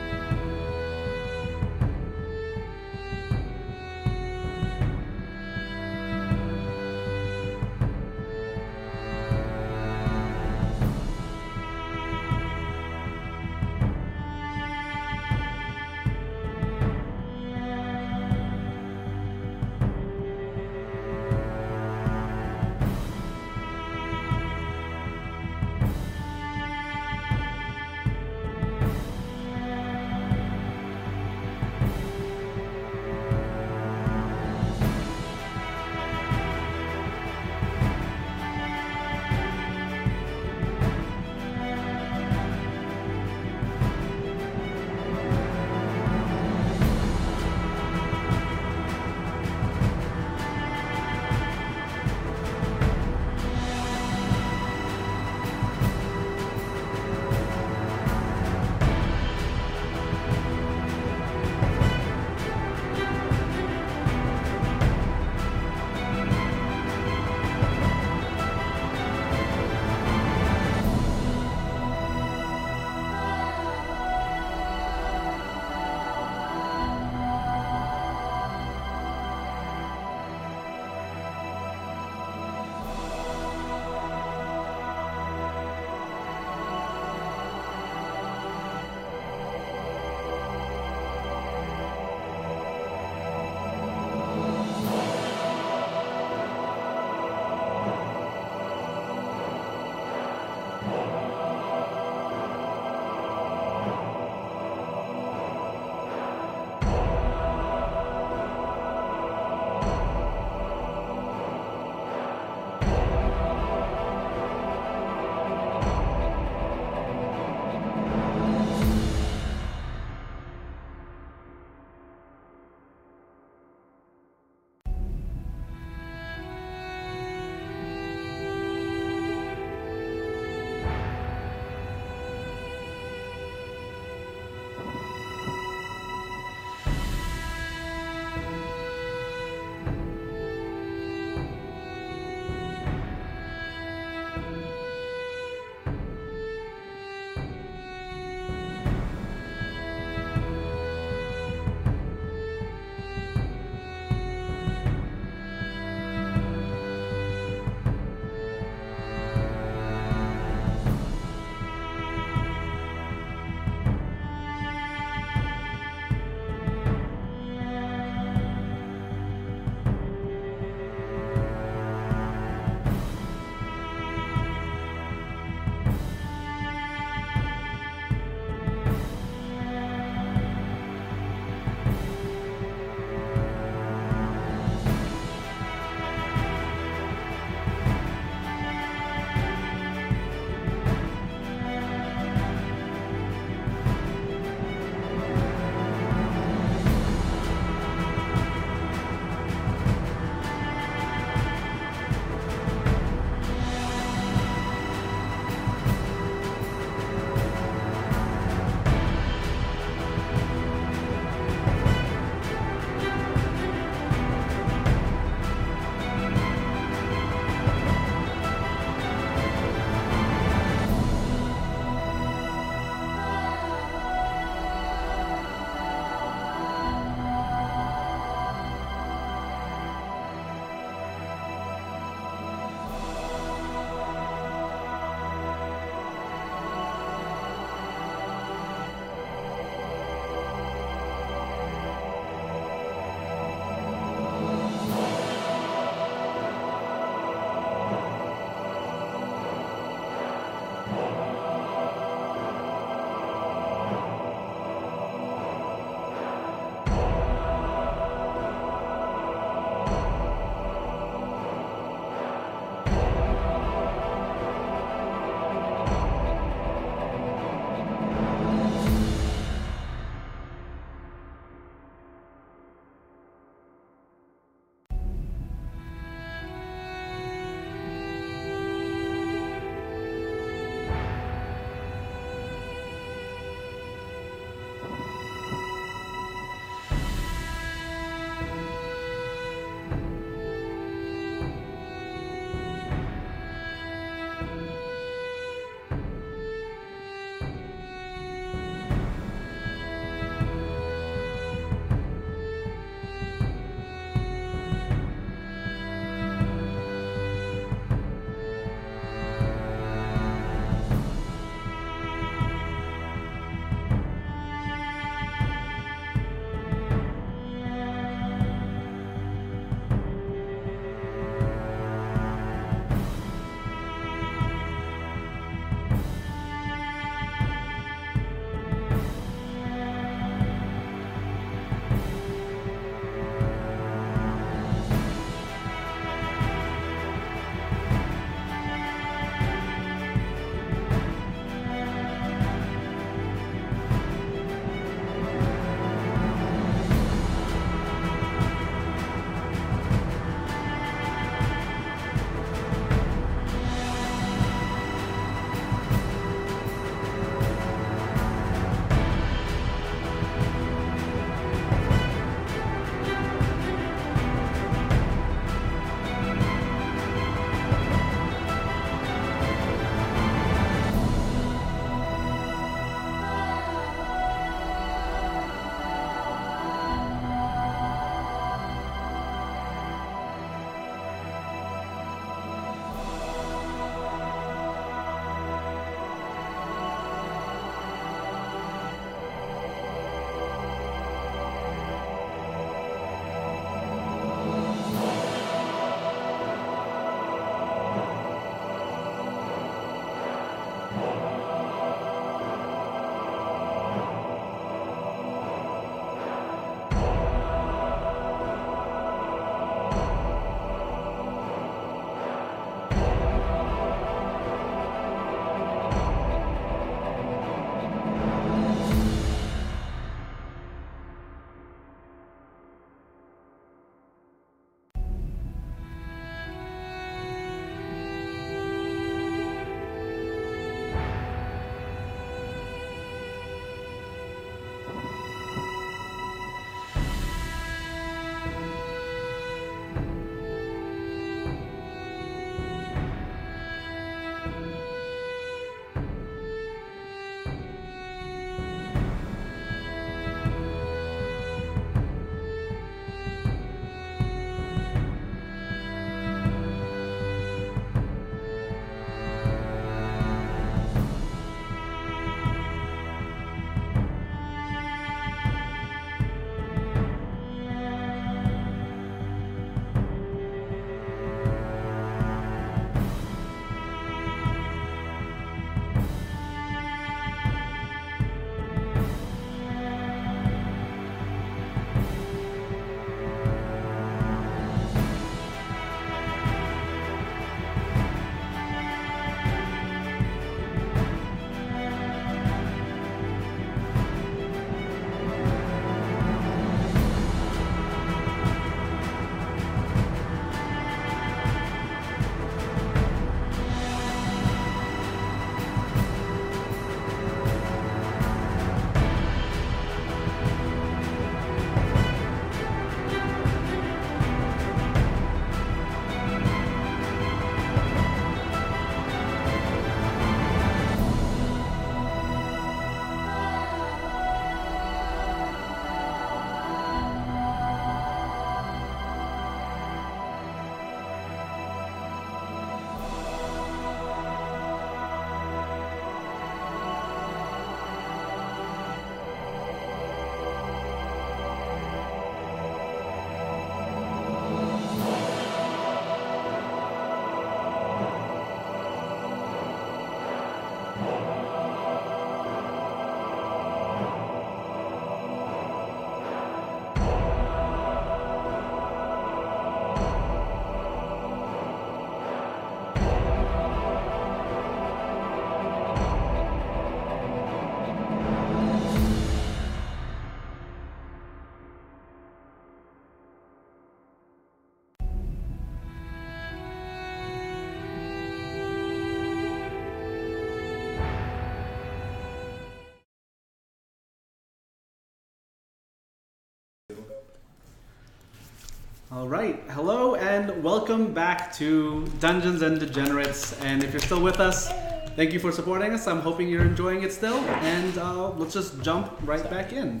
All right, hello and welcome back to Dungeons and Degenerates. And if you're still with us, thank you for supporting us. I'm hoping you're enjoying it still. And let's just jump right back in.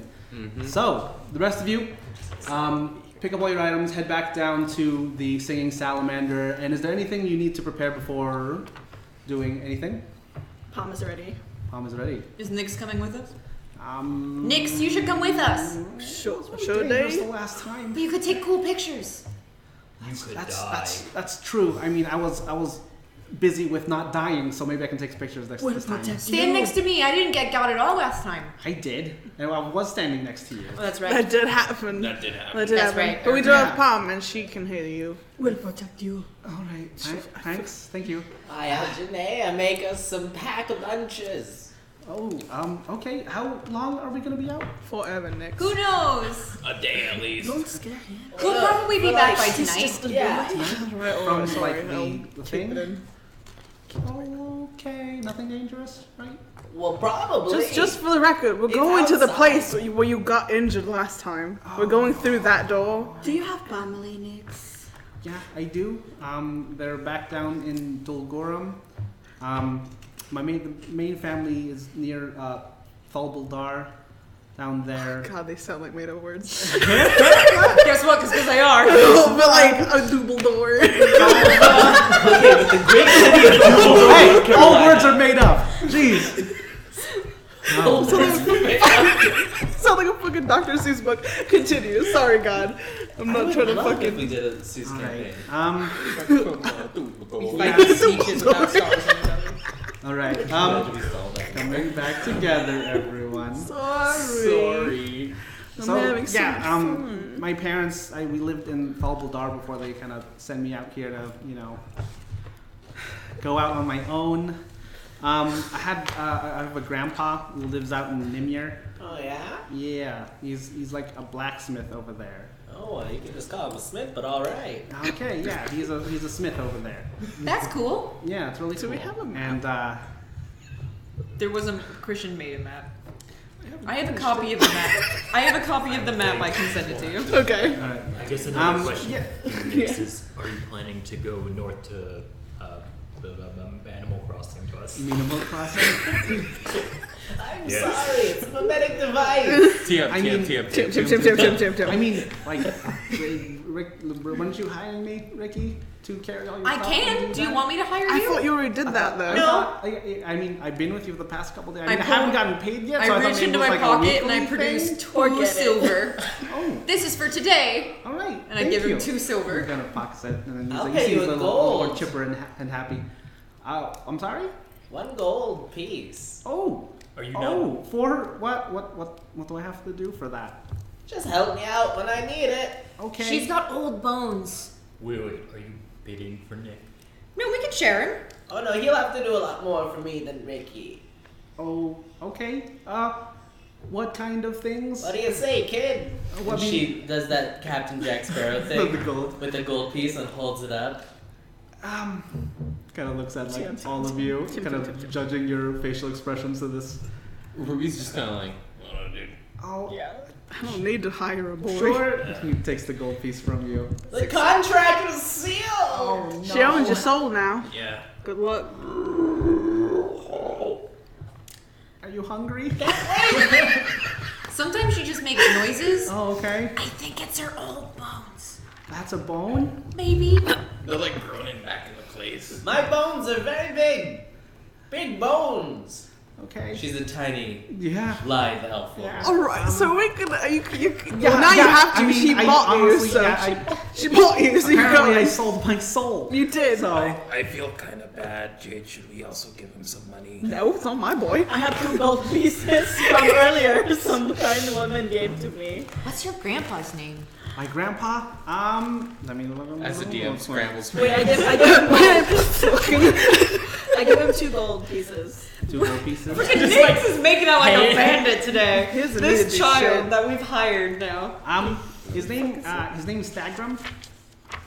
So, the rest of you, pick up all your items, head back down to the Singing Salamander. And is there anything you need to prepare before doing anything? Palm is ready. Palm is ready. Is Nyx coming with us? Nyx, you should come with us. Should That was the they? last time. You could take cool pictures. You could die. That's true. I mean, I was busy with not dying, so maybe I can take pictures this time. Stand next to me. I didn't get got it all last time. I did. And I was standing next to you. Oh, that's right. That did happen. That did happen. That did That's happen. right. But we do Yeah. have Palm, and she can hear you. We'll protect you. All right. Thanks. Thank you. I had Janaea make us some pack lunches. Oh, okay. How long are we gonna be out? Forever, Nick. Who knows? A day at least. Don't scare him. We'll probably be back by tonight. Yeah. Right, From sorry. like I'll the keep thing? it in. Okay. Nothing dangerous, right? Well, probably. Just for the record, we're It's going to the outside. place where you got injured last time. We're going through that door. Do you have family, Nyx? Yeah, I do. They're back down in Dulgorum. The main family is near Thalbaldar, down there. God, they sound like made-up words. Guess what? Because they are. But like a double door. Okay, but the great city of Dumbledore. Hey, all words are made up. Jeez. Sound like a fucking Dr. Seuss book. Continue. Sorry, God. I'm not trying to If fucking. we did a Seuss All right. campaign. All right. Coming back together, everyone. Sorry. I'm having so much fun. My parents, we lived in Thalbaldar before they kind of sent me out here to, go out on my own. I have a grandpa who lives out in Nimir. Oh, yeah? Yeah, he's like a blacksmith over there. Oh, well, you can just call him a Smith, but alright. Okay, yeah, he's a smith over there. That's cool. Yeah, it's really cool. Do we have a map? And There was a Christian made a map. I have a copy of the map. I have a copy of the map. I can send it to you. Okay. all right. I guess another question yeah. is, are you planning to go north to the Animal Crossing to us? Minimal Crossing. I'm Yes. sorry, it's a mimetic device. Tim. I mean, like, Rick, weren't you hiring me, Ricky, to carry all your I stuff? can. Do you want me to hire I you? thought you already did that though. I mean, I've been with you for the past couple days. I I haven't gotten paid yet, so I I thought reached maybe into it was my like a pocket and I weekly produced thing. 2 silver. Oh, This is for today. all right. And I thank give him you. 2 We're silver. gonna box it, and then I'll he pay seems you a in little more gold. chipper and happy. I'm sorry. 1 gold piece. Oh, Are you oh, for what do I have to do for that? Just help me out when I need it. Okay. She's got old bones. Wait, are you bidding for Nick? No, we can share him. Oh no, he'll have to do a lot more for me than Ricky. Oh, okay. What kind of things? What do you say, kid? What And do you- she does that Captain Jack Sparrow thing The gold. with the gold piece and holds it up. Kind of looks at like Tim, all of you, kind of judging your facial expressions to this. Ruby's just kind of like, oh, dude. Oh, Yeah. I don't need to hire a boy. sure. He takes the gold piece from you. The contract was sealed. Oh no. She owns your soul now. Yeah. Good luck. Are you hungry? Sometimes she just makes noises. Oh, okay. I think it's her old bones. That's a bone. Maybe. They're like groaning back in the place. My bones are very big. Big bones. Okay. She's a tiny, Yeah. lithe elf woman. Yeah. All right, so we can. Yeah, Now you yeah, have to. I mean, She I bought you, honestly- so yeah, she bought you, so you Apparently, I go. sold my soul. You did. So I feel kind of bad. Jade, should we also give him some money? No, it's not my boy. I have 2 gold pieces from earlier. Some kind woman gave to me. What's your grandpa's name? my grandpa. Let me. As the DM scrambles for Wait, I give him 2 gold pieces. 2 gold pieces. Nyx is making out like a bandit today. Here's the needed This child shit. that we've hired now. His name's Stagrum.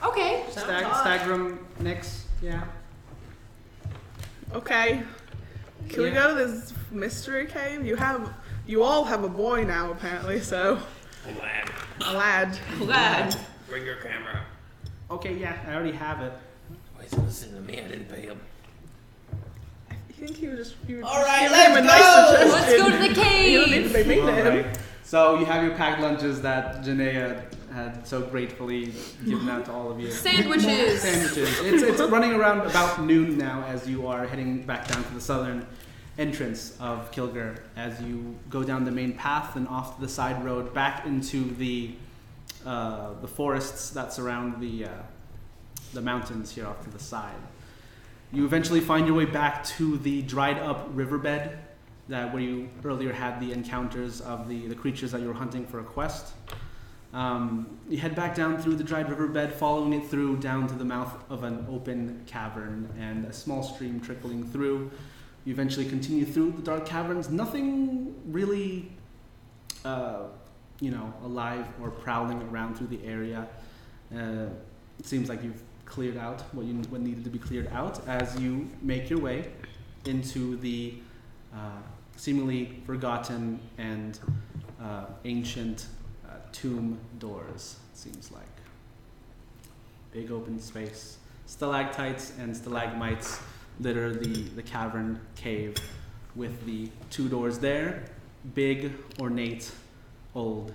Okay. Stagrum Nyx. Yeah. Okay. Can we go to this mystery cave? You all have a boy now, apparently. So Lad. a lad. Glad. bring your camera. Okay, yeah, I already have it. Why is he listening to me? I didn't pay him. I think you were just All right, giving him a let's nice go! suggestion. Let's go to the cave. You don't need to be mean to him. Alright. So you have your packed lunches that Janaea had so gratefully given out to all of you. Sandwiches. Sandwiches. It's running around about noon now as you are heading back down to the southern entrance of Kilgar as you go down the main path and off to the side road back into the forests that surround the mountains here off to the side. You eventually find your way back to the dried up riverbed where you earlier had the encounters of the creatures that you were hunting for a quest. You head back down through the dried riverbed, following it through down to the mouth of an open cavern and a small stream trickling through. You eventually continue through the dark caverns. Nothing really, alive or prowling around through the area. It seems like you've cleared out what needed to be cleared out as you make your way into the seemingly forgotten and ancient tomb doors, it seems like. Big open space. Stalactites and stalagmites litter the cavern cave with the two doors there, big, ornate, old,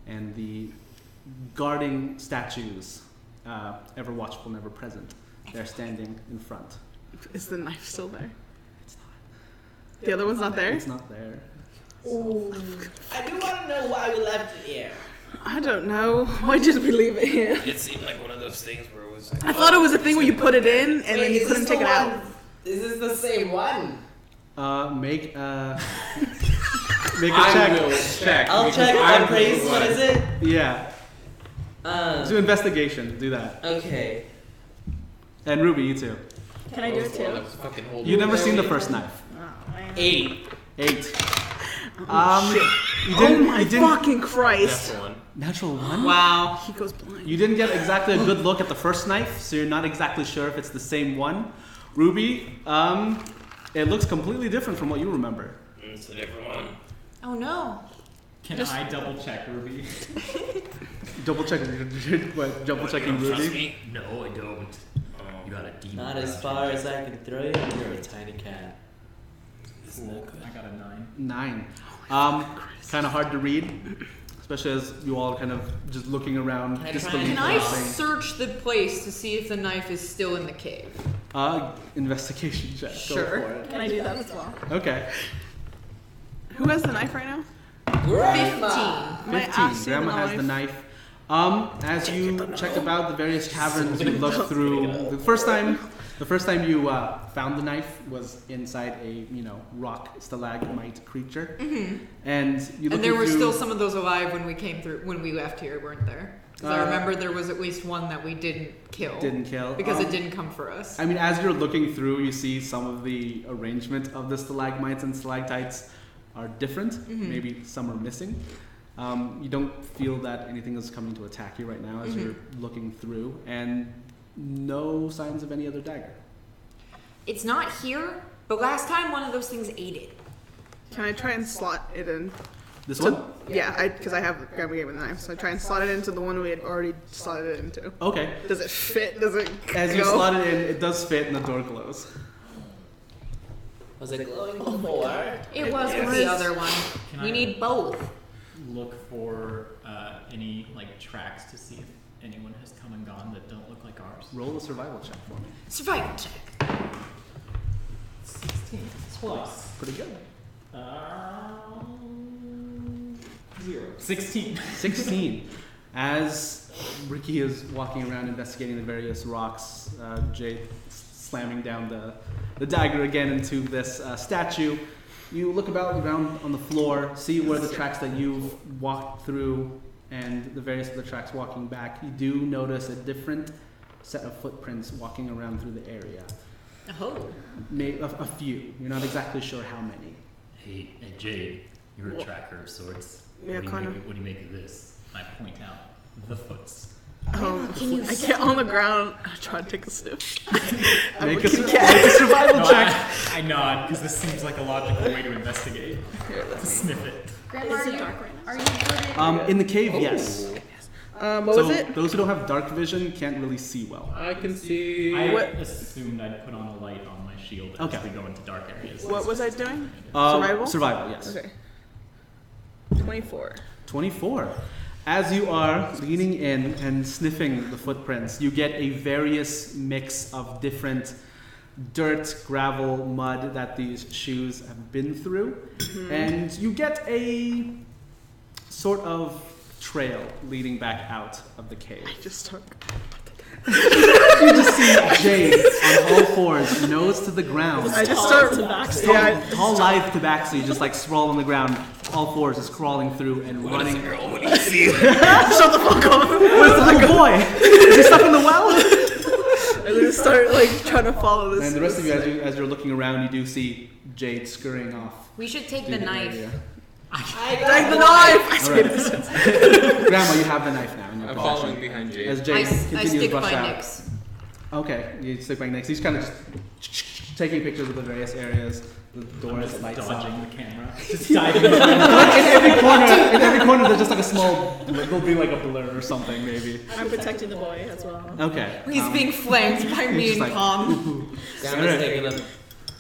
and the guarding statues, ever watchful, never present. They're standing in front. Is the knife still there? It's not. The other one's not there? It's not there. Ooh. I do want to know why we left it here. I don't know. Why did we leave it here? It seemed like one of those things where it was like, I thought it was a thing where you put it in and Wait, then you is couldn't this take the it out. one? Is this the same one? Make a I check. will check. I'll because check I'm on praise. What is it? Yeah. Do investigation. Do that. Okay. And Ruby, you too. Can I do it too? You've never seen the first knife. Oh, man. 8. 8. Oh, You didn't. oh my you didn't. fucking Christ. Natural 1. Wow. He goes blind. You didn't get exactly a good look at the first knife, so you're not exactly sure if it's the same one. Ruby, it looks completely different from what you remember. it's a different one. Oh no. Can I double check, Ruby? Double checking You trust Ruby. me? No, I don't. You got a demon. Not as far as I can throw you. You're a tiny cat. Isn't that good? I got a 9. 9. Kind of hard to read, especially as you all kind of just looking around. Can I disbelief Can I thing. search the place to see if the knife is still in the cave? Investigation check. Go Sure. for it. Can I do that as well? Okay. Who has the knife right now? 15. My 15. ass Grandma in the has the knife. As you check about the various caverns, you look through. The first time you found the knife was inside a rock stalagmite creature, and you look And there were through, still some of those alive when we left here, weren't there? Because I remember there was at least one that we didn't kill. didn't kill Because it didn't come for us. I mean, as you're looking through, you see some of the arrangement of the stalagmites and stalactites are different. Maybe some are missing. You don't feel that anything is coming to attack you right now as you're looking through, and no signs of any other dagger. It's not here, but last time one of those things ate it. Can I try and slot it in? This So- one? Yeah, because I have Grandma gave me the knife, so I try and slot it into the one we had already slotted it into. Okay. Does it fit? Does it As you go? slot it in, it does fit, and the door glows. Was it glowing before? It was Yes. with the other one. Can We I- need both. Look for any tracks to see if anyone has come and gone that don't look like ours. Roll a survival check for me. Survival check. 16 plus. Pretty good. 0. 16. 16. As Ricky is walking around investigating the various rocks, Jay slamming down the dagger again into this statue, you look around on the floor, see where the tracks that you've walked through and the various other tracks walking back. You do notice a different set of footprints walking around through the area. Oh. A few. You're not exactly sure how many. Hey, Jade, you're a tracker of sorts. Yeah, kind of. What do you make of this? I point out the foots. I get on the ground. I try to take a sniff. Make a survival No, check. I nod because this seems like a logical way to investigate. Here, let me. Sniff it. Grandma, Is it dark right now? are you good at... In the cave, yes. What was it? Those who don't have dark vision can't really see well. I can see. I What- assumed I'd put on a light on my shield Okay. as we go into dark areas. What was I doing? Survival? Survival, yes. Okay. 24. 24. As you are leaning in and sniffing the footprints, you get a various mix of different dirt, gravel, mud that these shoes have been through. And you get a sort of trail leading back out of the cave. I just took. You just see Jade on all fours, nose to the ground. I just start. Tall, lithe tabaxi just like sprawled on the ground, all fours, just crawling through and running. Girl, what do you see? Shut the fuck up! Where's the little boy? Is he stuck in the well? I'm gonna start like trying to follow this. And the rest of you, as you're looking around, you do see Jade scurrying off. We should take through the knife. area. Take the knife! I All right. Grandma, you have the knife now in your I'm possession. following behind Jade. As I, Jade I continues stick to rush by out. Nyx. Okay, you stick by next. He's kind of just taking pictures of the various areas, the doors, the lights. Dodging on. the camera. Just diving into in every corner, there's just like a small. There'll be like a blur or something, maybe. I'm protecting the boy as well. Okay. He's being flanked by me just and like, Palm. Grandma's taking up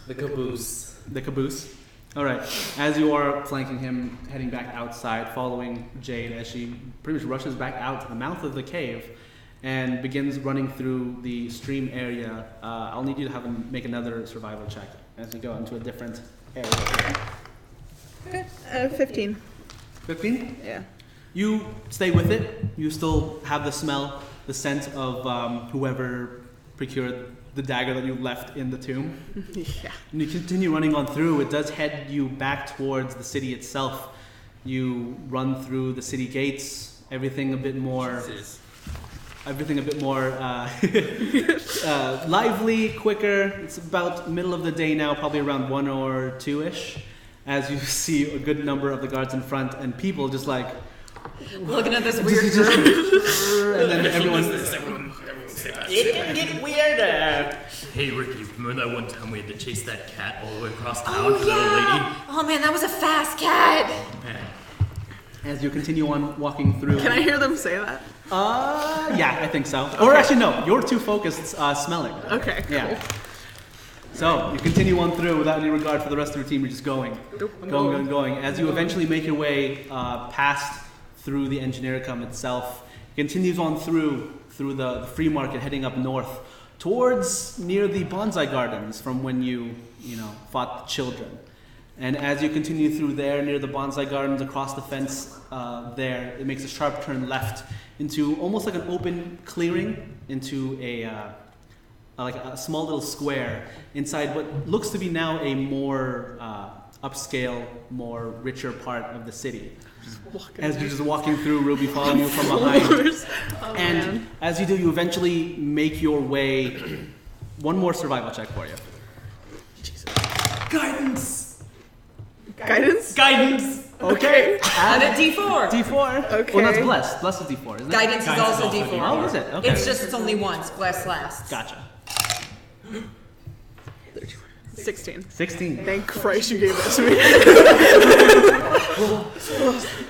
the caboose. The caboose. All right. As you are flanking him, heading back outside, following Jade as she pretty much rushes back out to the mouth of the cave and begins running through the stream area. I'll need you to make another survival check as you go into a different area. Okay. 15. 15? Yeah. You stay with it. You still have the smell, the scent of whoever procured the dagger that you left in the tomb. Yeah. And you continue running on through. It does head you back towards the city itself. You run through the city gates. Everything a bit more lively, quicker. It's about middle of the day now, probably around 1 or 2-ish, as you see a good number of the guards in front and people just like Looking at this weird girl. and then everyone It can get weirder. Hey Ricky, remember that one time we had to chase that cat all the way across town Oh for that yeah! Oh man, that was a fast cat. old lady? Man. as you continue on walking through. Can I hear them say that? Yeah, I think so. Or actually, no. You're too focused smelling. Okay. Yeah. So you continue on through without any regard for the rest of your team. You're just going. As you eventually make your way past through the Engineericum itself, it continues on through the free market, heading up north towards near the bonsai gardens from when you fought the children. And as you continue through there, near the bonsai gardens, across the fence there, it makes a sharp turn left into almost like an open clearing, into a small little square inside what looks to be now a more upscale, more richer part of the city. As you're just walking through, Ruby following you from behind. And as you do, you eventually make your way. One more survival check for you. Guidance! Guidance? Okay. Add a D4. D4. Okay. Well, that's blessed. Blessed is D4, isn't it? Guidance is also D4. Oh, is it? Okay. It's just it's only once. Bless last. Gotcha. 16. 16. Thank Christ you gave that to me.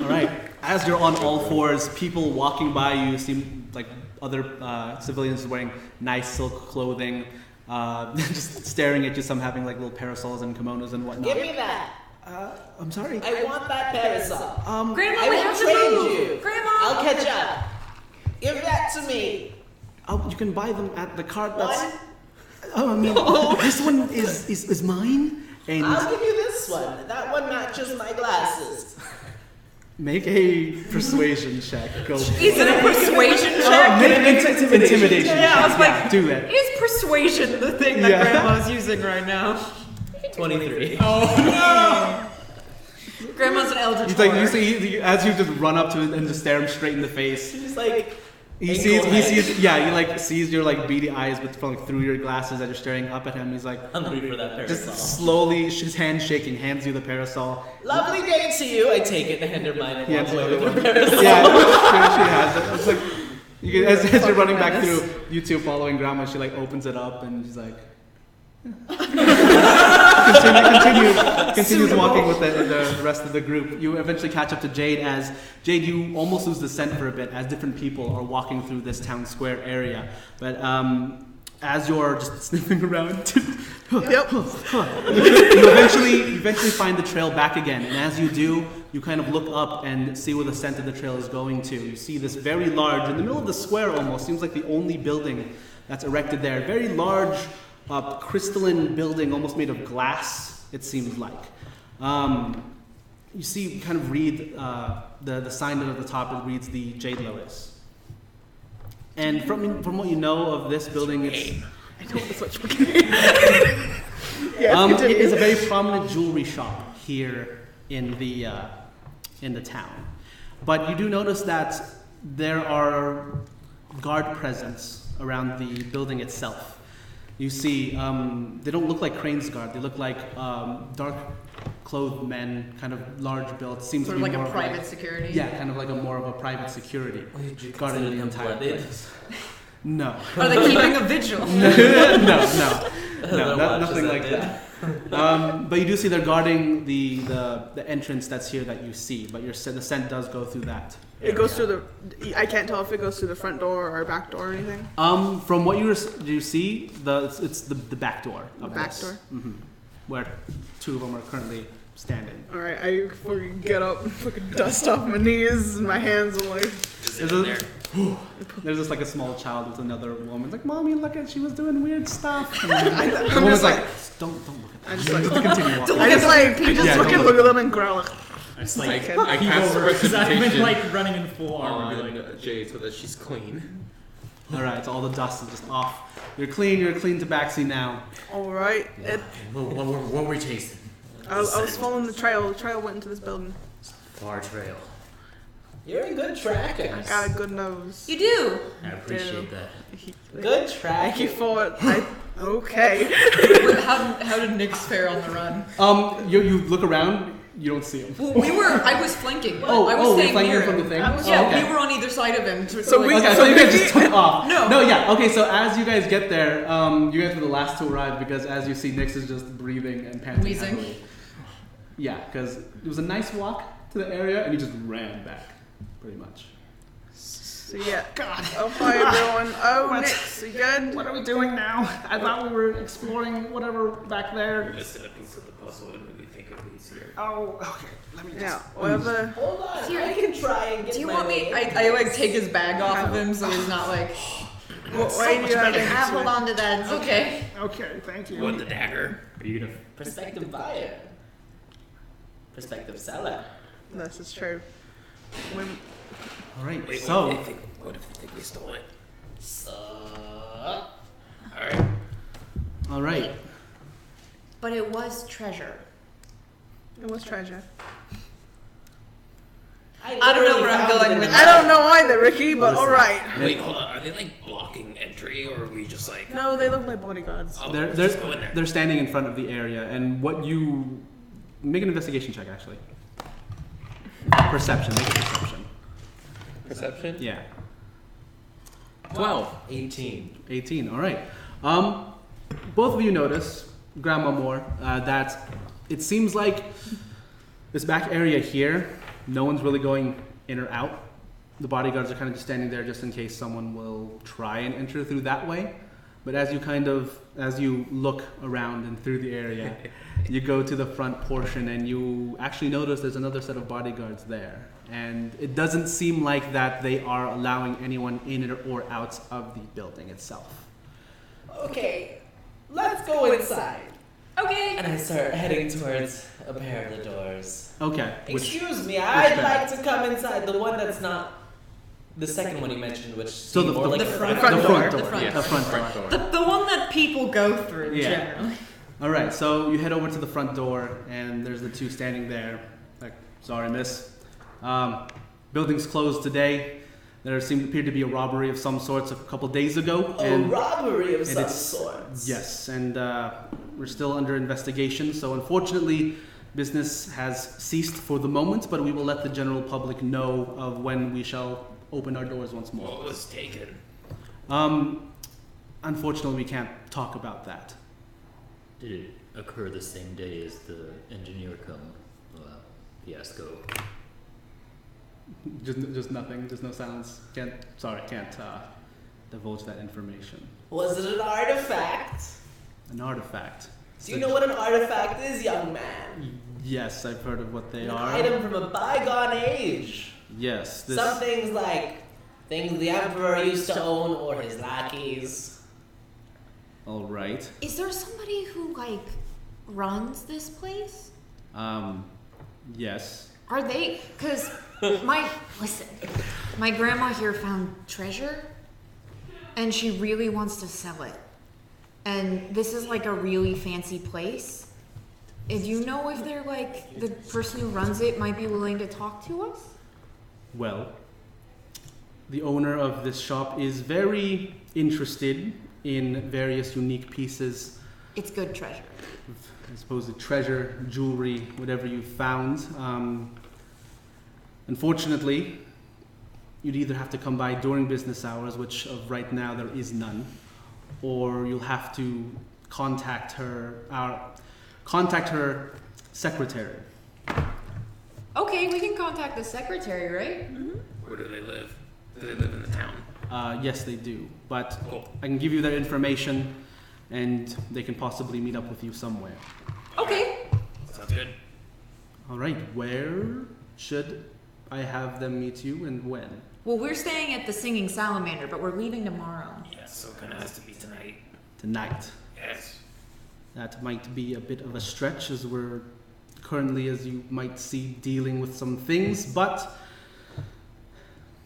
All right. As you're on all fours, people walking by you seem like other civilians wearing nice silk clothing, just staring at you. Some having like little parasols and kimonos and whatnot. Give me that. I'm sorry. I want that parasol. Grandma, I we will have to trade move. you. Grandma. I'll catch up. Give that to me. Oh, you can buy them at the cart. One. That's. Oh, I mean, this one is mine. And I'll give you this one. That one matches my glasses. make a persuasion check. Go. For Is it a persuasion check? Make an intimidation. Yeah, I was check. like, do that. is persuasion the thing that Yeah. Grandma's using right now? 23. Grandma's an eldritch He's like, you horror. see, as you just run up to him and just stare him straight in the face. She's like, He sees your like beady eyes, but from like through your glasses as you're staring up at him. He's like, Hungry for that parasol. just slowly, his hand shaking, hands you the parasol. lovely day to you. I take it and hand her mine and Yeah, walk away with her parasol. Yeah, she has it. It's like, as you're running back through, you two following Grandma, she like opens it up and she's like, continue continues walking with the rest of the group. You eventually catch up to Jade. As Jade, you almost lose the scent for a bit as different people are walking through this town square area. But as you're just sniffing around, you eventually find the trail back again. And as you do, you kind of look up and see where the scent of the trail is going to. You see this very large, in the middle of the square almost, seems like the only building that's erected there. Very large, crystalline building, almost made of glass, it seems like. You see, kind of read the sign at the top, it reads the Jade Lotus. And from what you know of this building, it's... I know this much. It is a very prominent jewelry shop here in the town. But you do notice that there are guard presence around the building itself. You see, they don't look like Crane's guard. They look like dark-clothed men, kind of large built. Seems Sort to of be like more a of private security? Yeah, kind of like more of a private security guarding the entire place. No. Are they keeping a vigil? No, nothing like that. But you do see they're guarding the entrance that's here that you see, but the scent does go through that. It goes through I can't tell if it goes through the front door or back door or anything. From what you see, it's the back door. The back door? Mm-hmm. Where two of them are currently standing. Alright, I fucking get up and fucking dust off my knees and my hands are like... There's just like a small child with another woman. Like, Mommy, look at, she was doing weird stuff. And the woman's like, don't look at that. I just continue walking. I just fucking look at them and growl. It's like I cast because I've been precipitation like running in full armor. on Jade so that she's clean. Alright, so all the dust is just off. You're clean tabaxi now. Alright. What were we chasing? I was following the trail. The trail went into this building. Far trail. You're a good tracker. I got a good nose. You do. I appreciate that. Good tracker. Thank you for it. Okay. Wait, how did Nyx fare on the run? You look around, you don't see him. Well, I was flanking. I was you're staying flanking near from the him. thing? Yeah, okay. we were on either side of him. So you guys just took off. No, yeah. Okay, so as you guys get there, you guys were the last to arrive because as you see, Nyx is just breathing and panting. Wheezing. heavily. Yeah, because it was a nice walk to the area, and he just ran back, pretty much. So yeah. God. Oh, hi everyone. Oh, Nyx, you good? What are we doing now? I thought we were exploring whatever back there. Missing a piece of the puzzle and we think of these here. Oh, okay. Let me just... Yeah, whatever. Hold on, I can try and get do you my want me? way. I like take his bag off of him so he's not like. Why do you have to hold on to that. It's okay. Okay, thank you. What, the dagger? Are you gonna? Prospective buyer. Prospective seller. This is true. Alright, Wait, so... what if they think we stole it? Alright. Alright. But it was treasure. It was treasure. I don't know where I'm going with I don't know either, Ricky, but alright. Wait, hold on. Are they like blocking entry or are we just like... No, they look like bodyguards. Oh, They're, just go in there. they're standing in front of the area, and what you... Make an investigation check, actually. Perception, make a perception. Perception? Yeah. 12. 18. 18, alright. Both of you notice, Grandma Moore, that it seems like this back area here, no one's really going in or out. The bodyguards are kind of just standing there just in case someone will try and enter through that way. But as you look around and through the area, you go to the front portion and you actually notice there's another set of bodyguards there. And it doesn't seem like that they are allowing anyone in or out of the building itself. Okay, let's go inside. Okay. And I start heading towards a pair of the doors. Okay. Excuse me, I'd pair? like to come inside. The one that's not the second one you mentioned, which So seemed more like the front door. The front The front door. The one that people go through generally. All right, so you head over to the front door, and there's the two standing there. Like, sorry, miss. Building's closed today. There appeared to be a robbery of some sorts a couple days ago. a robbery of some it's- sorts. Yes, and we're still under investigation. So unfortunately, business has ceased for the moment, but we will let the general public know of when we shall open our doors once more. What was taken? Unfortunately, we can't talk about that. Did occur the same day as the engineer fiasco. Just nothing. Just no sounds. Can't divulge that information. Was it an artifact? An artifact. Do you know what an artifact is, young man? Yes, I've heard of what they An are. item from a bygone age. Yes. This... Some things like things the emperor used to own or his lackeys. All right. Is there somebody who runs this place? Yes. Are they? Because my grandma here found treasure, and she really wants to sell it. And this is a really fancy place. Do you know if they're the person who runs it might be willing to talk to us? Well, the owner of this shop is very interested in various unique pieces. It's good treasure. I suppose the treasure, jewelry, whatever you found. Unfortunately, you'd either have to come by during business hours, which of right now there is none, or you'll have to contact her secretary. Okay, we can contact the secretary, right? Mm-hmm. Where do they live? Do they live in the town? Yes, they do. But I can give you their information, and they can possibly meet up with you somewhere. Okay. Sounds good. All right. Where should I have them meet you, and when? Well, we're staying at the Singing Salamander, but we're leaving tomorrow. Yes, so it kind of has to be tonight. Tonight. Yes. That might be a bit of a stretch, as we're currently, as you might see, dealing with some things. But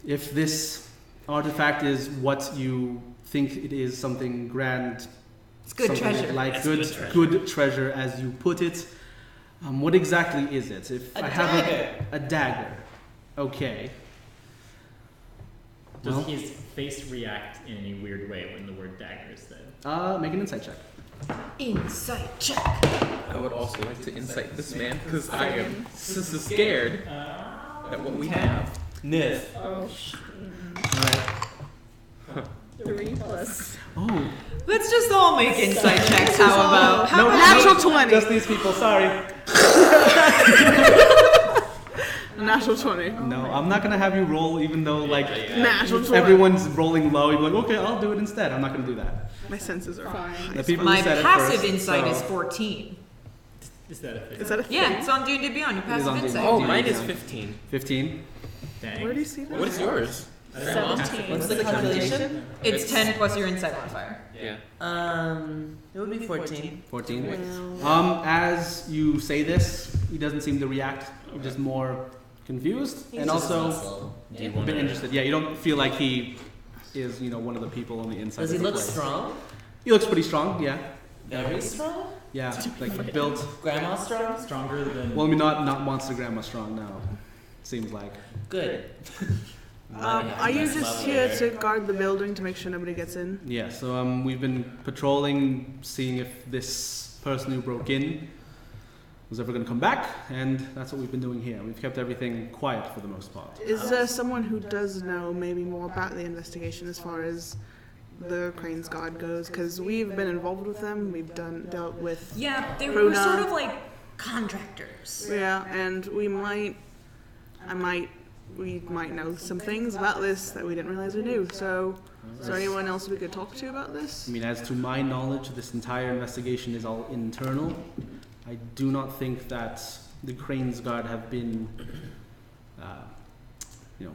if this artifact is what you think it is, something grand, it's good treasure. Like good treasure, as you put it. What exactly is it? If I have a dagger. Okay. Does his face react in any weird way when the word dagger is said? Make an insight check. Insight check. I would also like to insight this man because I am scared at what we have. Nith. Oh, Alright. 3 plus. Oh. Let's just all make insight checks. How about? No, natural 20. Just these people, sorry. Natural 20. No, I'm not gonna have you roll, even though Natural 20. everyone's rolling low. You're like, okay, I'll do it instead. I'm not gonna do that. My senses are fine. The people My who said it passive first, insight so- is 14. Is that a thing? Is that a thing? Yeah, it's on D&D Beyond. Your It is on passive D&D. insight. Oh, mine is 15. 15. Dang. Where do you see that? What is yours? 17. What's the calculation? It's 10 plus your insight modifier. Yeah. It would be 14. 14. As you say this, he doesn't seem to react. He's just more confused and also Do you a want bit to interested. Yeah, you don't feel like he is, one of the people on the inside. Does he of the look place. strong? He looks pretty strong. Yeah. Very strong? Yeah, like built. Grandma strong? Stronger than. Well, I mean, not monster grandma strong now. Seems like. Good. Are you just here to guard the building to make sure nobody gets in? Yeah. So we've been patrolling, seeing if this person who broke in was ever going to come back, and that's what we've been doing here. We've kept everything quiet for the most part. Is there someone who does know maybe more about the investigation as far as the Crane's God goes? Because we've been involved with them. We've dealt with. Yeah, they were Runa. sort of like contractors. Yeah, and we might know some things about this that we didn't realize we knew. So, is there anyone else we could talk to about this? I mean, as to my knowledge, this entire investigation is all internal. I do not think that the Crane's Guard have been,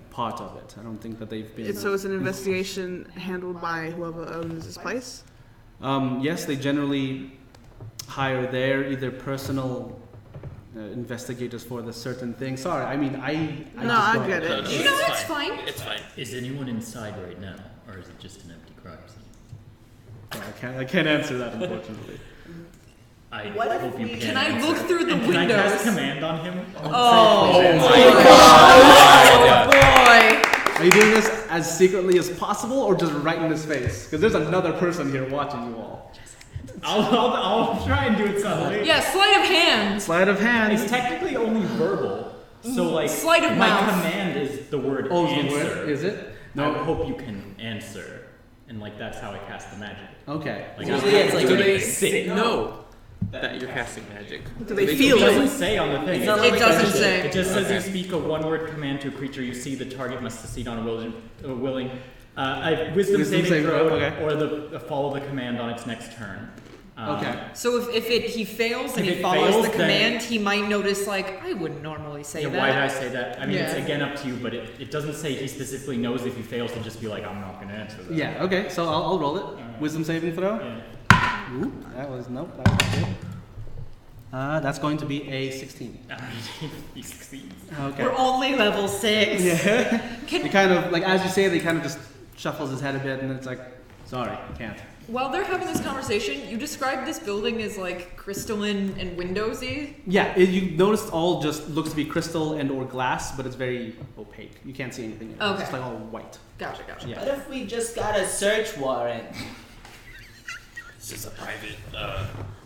part of it. I don't think that they've been. So it's an investigation handled by whoever owns this place? Yes, they generally hire their either personal investigators for the certain thing. Sorry, I mean, I get it. No, that's fine. It's fine. Is anyone inside right now, or is it just an empty crime scene? I can't answer that, unfortunately. I hope you can. Can I answer. look through the Can I cast windows? command on him? Oh boy! Are you doing this as secretly as possible, or just right in his face? Because there's another person here watching you all. I'll try and do it subtly. Yeah, sleight of hand. Sleight of hand. It's technically only verbal, so Sleight of my mouth. command is the word Oh, is answer. the word? Is it? I would hope you can answer, and that's how I cast the magic. Okay. Like, Usually it's like Do a they basic say no? that you're casting magic. Do they feel It it? doesn't say on the thing. It doesn't say. It just says Okay. you speak a one-word command to a creature you see. The target must succeed on a willing wisdom saving throw, okay. or follow the command on its next turn. Okay. So if he fails and If he it follows fails, the then- command, he might notice like I wouldn't normally say Yeah, that. why did I say that? I mean, it's Yeah. again up to you, but it doesn't say he specifically knows if he fails to just be like, I'm not going to answer that. Yeah, okay, so I'll roll it. Wisdom saving throw. Yeah. Ooh, that was not good. That's going to be a 16. He succeeds. Okay. We're only level 6. Yeah. Can- He kind of, like, as you say, they kind of just shuffles his head a bit, and then it's like, sorry, can't. While they're having this conversation, you described this building as like crystalline and windowsy. Yeah, you noticed all just looks to be crystal and or glass, but it's very opaque. You can't see anything in it. Okay. It's just like all white. Gotcha. Yeah. What if we just got a search warrant? It's just a private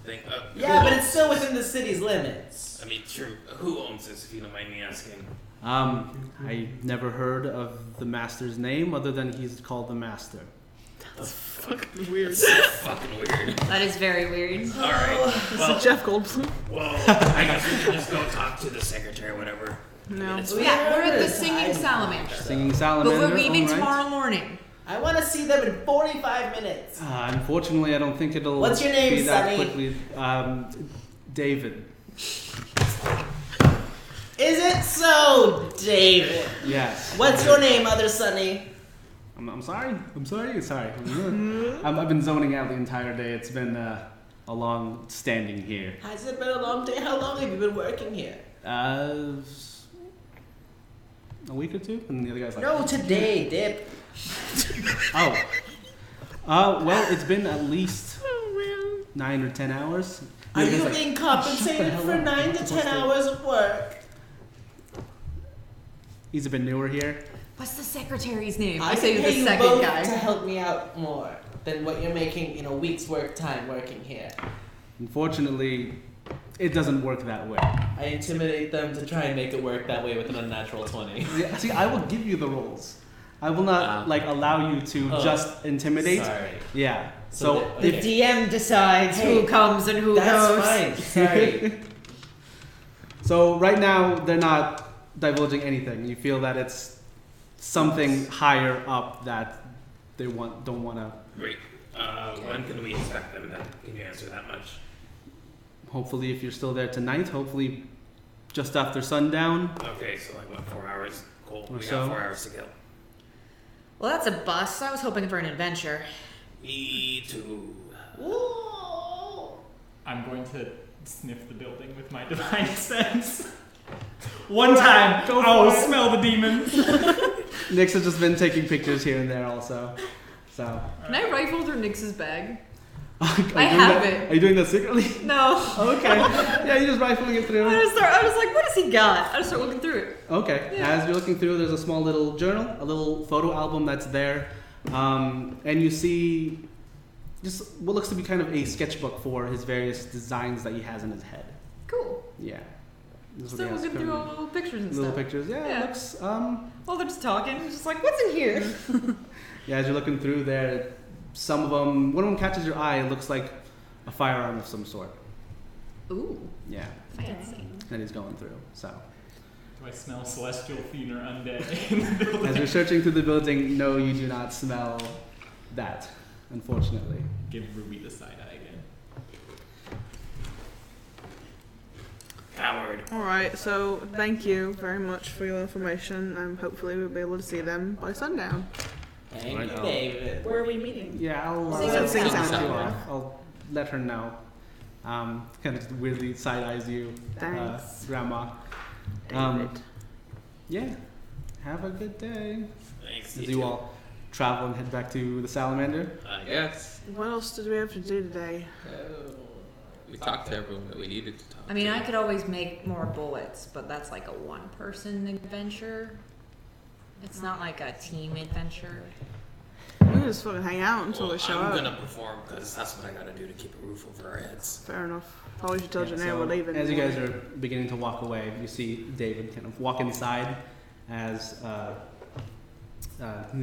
thing. Yeah, but it's still within the city's limits. I mean, true. Who owns this, if you don't mind me asking? I never heard of the master's name other than he's called the master. Fucking weird. It's so fucking weird. That is very weird. All right. This Well, is Jeff Goldblum. I guess we can just go talk to the secretary or whatever. No. It's Yeah, we're at the this. singing salamander. Singing But salamander. we're leaving all right. tomorrow morning. I want to see them in 45 minutes. Unfortunately, I don't think it'll What's your name, be that Sonny? quickly. David. Is it so, David? Yes. What's your name, other Sonny? I'm sorry. Sorry. I've been zoning out the entire day. It's been a long standing here. Has it been a long day? How long have you been working here? A week or two, and the other guy's like, No, today, Dip. oh. Well, it's been at least 9 or 10 hours. The Are other guy's you like, being "Shut the compensated hell for up. 9 I'm to not 10 supposed to." hours of work? He's a bit newer here. What's the secretary's name? I say can the pay you second both guy. to help me out more than what you're making in a week's work time working here. Unfortunately, it doesn't work that way. I intimidate them to try and make it work that way with an unnatural 20. Yeah, see, I will give you the rolls. I will not allow you to just intimidate. Sorry. Yeah. So So the- The Okay. DM decides Hey, who comes and who That's goes. fine. Sorry. So right now they're not divulging anything. You feel that it's something higher up that they don't want to. Great. When can we expect them then? Can you answer that much? Hopefully, if you're still there tonight, hopefully just after sundown. Okay, so like what, 4 hours? Cool. Or We so. got 4 hours to kill. Well, that's a bust. I was hoping for an adventure. Me too. I'm going to sniff the building with my divine sense. One time, I will smell the demons. Nix has just been taking pictures here and there also. So. Can I rifle through Nix's bag? Are you doing have that- it. Are you doing that secretly? No. Okay. Yeah, you're just rifling it through. I was like, what has he got? I just start looking through it. Okay. Yeah. As you're looking through, there's a small little journal, a little photo album that's there, and you see just what looks to be kind of a sketchbook for his various designs that he has in his head. Cool. Yeah. This is what Start he has looking through all currently. the little pictures and Little stuff. pictures. Yeah, Yeah. it looks. While they're just talking, it's just like, what's in here? Yeah, as you're looking through there, some of them, one of them catches your eye. It looks like a firearm of some sort. Ooh, Yeah, Fancy. that he's going through. So, Do I smell celestial fiend or undead in the building? as you're searching through the building, no, you do not smell that, unfortunately. Give Ruby the side eye again. Coward. Alright, so thank you very much for your information, and hopefully we'll be able to see them by sundown. Thank Right you, on. David. Where are we meeting? Yeah, I'll Sing I'll sound. you off. I'll let her know. Kind of just weirdly side eyes you, Thanks. Grandma. David. Yeah, have a good day. Thanks. As you all travel and head back to the Salamander. I guess. What else did we have to do today? We talked to everyone that we needed to talk I mean, to. I could always make more bullets, but that's like a one-person adventure. It's not like a team adventure. We can just fucking hang out until they show I'm up. gonna perform because that's what I gotta do to keep a roof over our heads. Fair enough. Probably should tell Yeah, Janae so we're leaving. as you guys are beginning to walk away, you see David kind of walk inside as the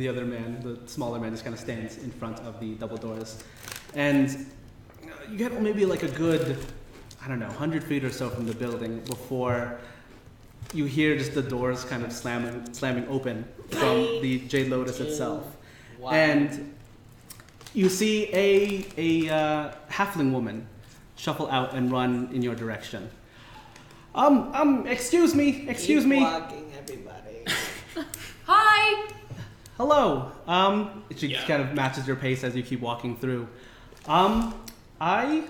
other man, the smaller man, just kind of stands in front of the double doors. And you get maybe like a good I don't know, 100 feet or so from the building before you hear just the doors kind of slamming open from the Jade Lotus itself. Wow. And you see a halfling woman shuffle out and run in your direction. Excuse me. Keep walking, everybody. Hi. Hello. She kind of matches your pace as you keep walking through. I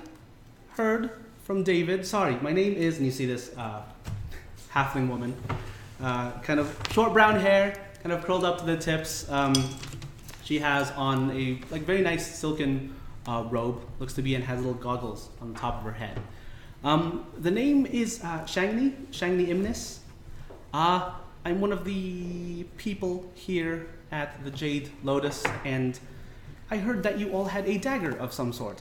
heard from David. Sorry, my name is, and you see this halfling woman, kind of short brown hair, kind of curled up to the tips. She has on a very nice silken robe. Looks to be and has little goggles on the top of her head. The name is Shangni Imnis. I'm one of the people here at the Jade Lotus, and I heard that you all had a dagger of some sort.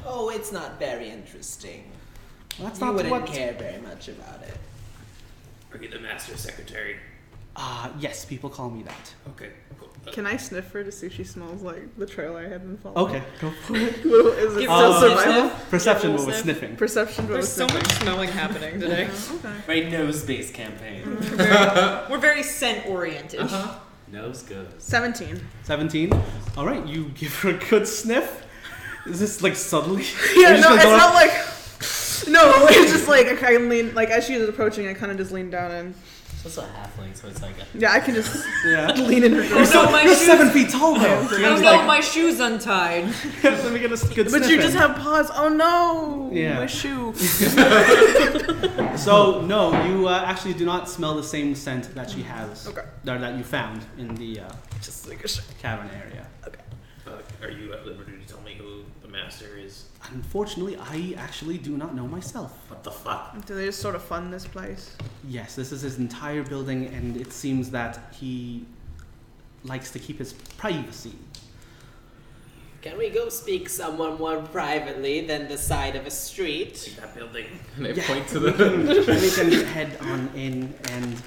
Oh, it's not very interesting. Well, that's You not wouldn't what... care very much about it. Are you the master secretary? Yes, people call me that. Okay, cool. Can I sniff her to see if she smells like the trail I had been following? Okay, go for it. Is it Give still her a survival? Perception Give her a with sniff. sniffing. Perception, but There's with so sniffing. much smelling happening today. Okay. Very nose-based campaign. We're very scent oriented. Nose goes. 17. 17. All right, you give her a good sniff. Is this subtly? Yeah, You're just no, gonna it's go not up- like. No, it's just I can lean, as she is approaching, I kind of just lean down and. It's also a halfling, so it's like a... Yeah, I can just Yeah. lean in her Oh direction. no, my You're shoes. 7 feet tall though. Oh no, my shoe's untied. Let me get a good But sniff you just in. have paws. Oh no! Yeah. My shoe. So no, you actually do not smell the same scent that she has. Okay. Or that you found in the Just like a sh- cavern area. Are you at liberty to tell me who the master is? Unfortunately, I actually do not know myself. What the fuck? Do they just sort of fund this place? Yes, this is his entire building, and it seems that he likes to keep his privacy. Can we go speak someone more privately than the side of a street? Take that building. And I Yeah. point to We the. can head on in and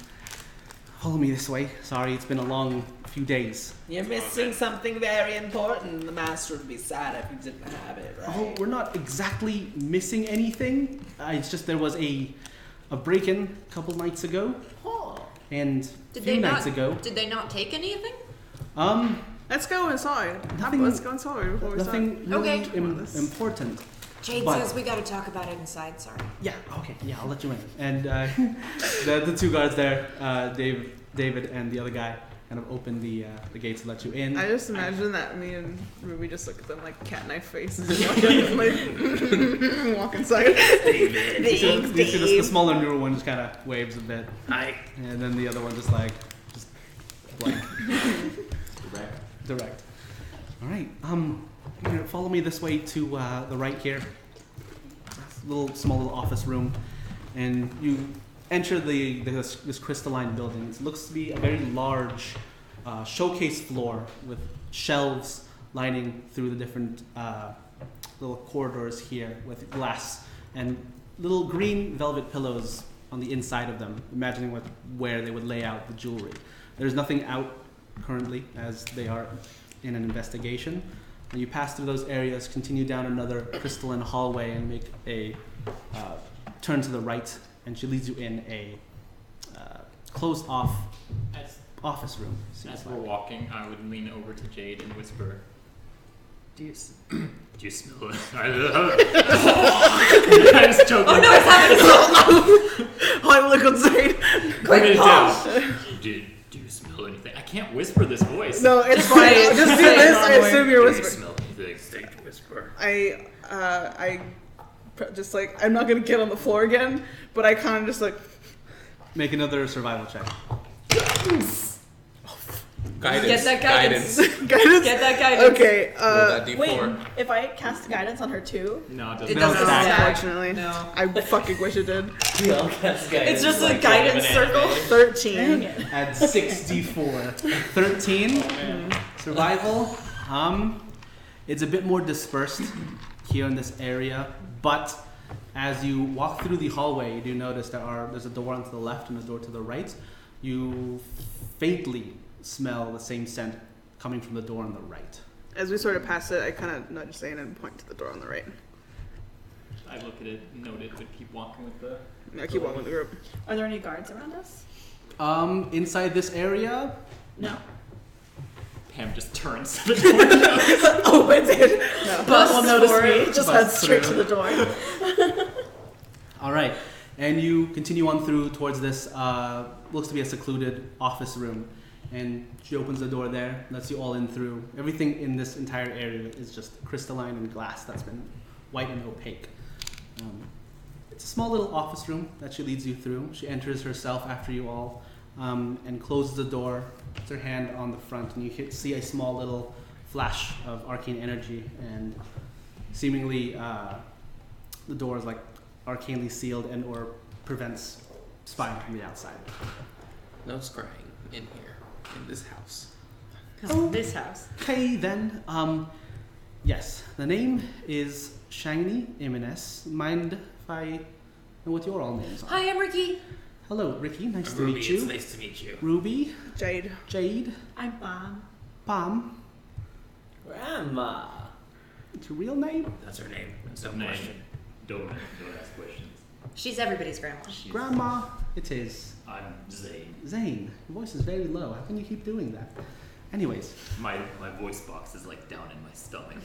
follow me this way. Sorry, it's been a long few days. You're missing something very important. The master would be sad if you didn't have it, right? Oh, we're not exactly missing anything. It's just there was a break-in a couple nights ago, Oh. and a Did few they nights not? ago. Did they not take anything? Let's go inside. Nothing- Let's go inside before we Nothing start. really Okay. important. Jade But- says we gotta talk about it inside. Sorry. Yeah, okay, yeah, I'll let you in. And the two guards there, David and the other guy, kind of open the gates to let you in. I just imagine that me and Ruby just look at them like cat knife faces and walk, in, walk inside. David. You see the smaller, newer one just kind of waves a bit, Hi. and then the other one just blank. Direct. All right. You're gonna follow me this way to the right here. Small little office room, and you enter this crystalline building. It looks to be a very large showcase floor with shelves lining through the different little corridors here with glass and little green velvet pillows on the inside of them, imagining where they would lay out the jewelry. There's nothing out currently, as they are in an investigation. And you pass through those areas, continue down another crystalline hallway, and make a turn to the right, and she leads you in a closed off office room. As we're walking, I would lean over to Jade and whisper, Do you smell it? I just choked. Oh no, it's happening! Oh, I look inside. Bring it down. Do you smell anything? I can't whisper this voice. No, it's Just fine. say it. Just do Say it this. I normally. assume you're Do you whispering. smell anything? Distinct whisper. Just I'm not gonna get on the floor again, but I kind of just Make another survival check. Guidance. Get that guidance. guidance. Get that guidance. Okay. Roll that D4. Wait, if I cast guidance on her too? No, it It doesn't. doesn't stack. stack. Unfortunately, No. I fucking wish it did. We all cast guidance. It's just a like guidance an circle. anime. 13. At 64. 13. Survival. It's a bit more dispersed here in this area, but as you walk through the hallway, you do notice there's a door on to the left and a door to the right. You faintly smell the same scent coming from the door on the right. As we sort of pass it, I kind of nudge Zane and point to the door on the right. I look at it, note it, but keep walking with the. Yeah, keep on with the group. Are there any guards around us? Inside this area, No. Pam just turns to the door. Opens it. No. But will notice me. Just Bust heads straight through. to the door. all right, and you continue on through towards this looks to be a secluded office room, and she opens the door there, lets you all in through. Everything in this entire area is just crystalline and glass that's been white and opaque. It's a small little office room that she leads you through. She enters herself after you all and closes the door, puts her hand on the front, and you see a small little flash of arcane energy, and seemingly the door is like arcanely sealed and or prevents spying from the outside. No scrying in here, in this house. This house. Okay then, yes, the name is Shiny Imines. Mind if I know what your all names are? Hi, I'm Ricky. Hello, Ricky, nice to Ruby, meet you. it's nice to meet you. Ruby, Jade. Jade, I'm Bomb. Palm. Grandma. What's your real name? That's her name. That's no Name. question. Don't ask questions. She's everybody's grandma. She's, Grandma, it is. I'm Zane. Zane, your voice is very low. How can you keep doing that? Anyways, My voice box is like down in my stomach.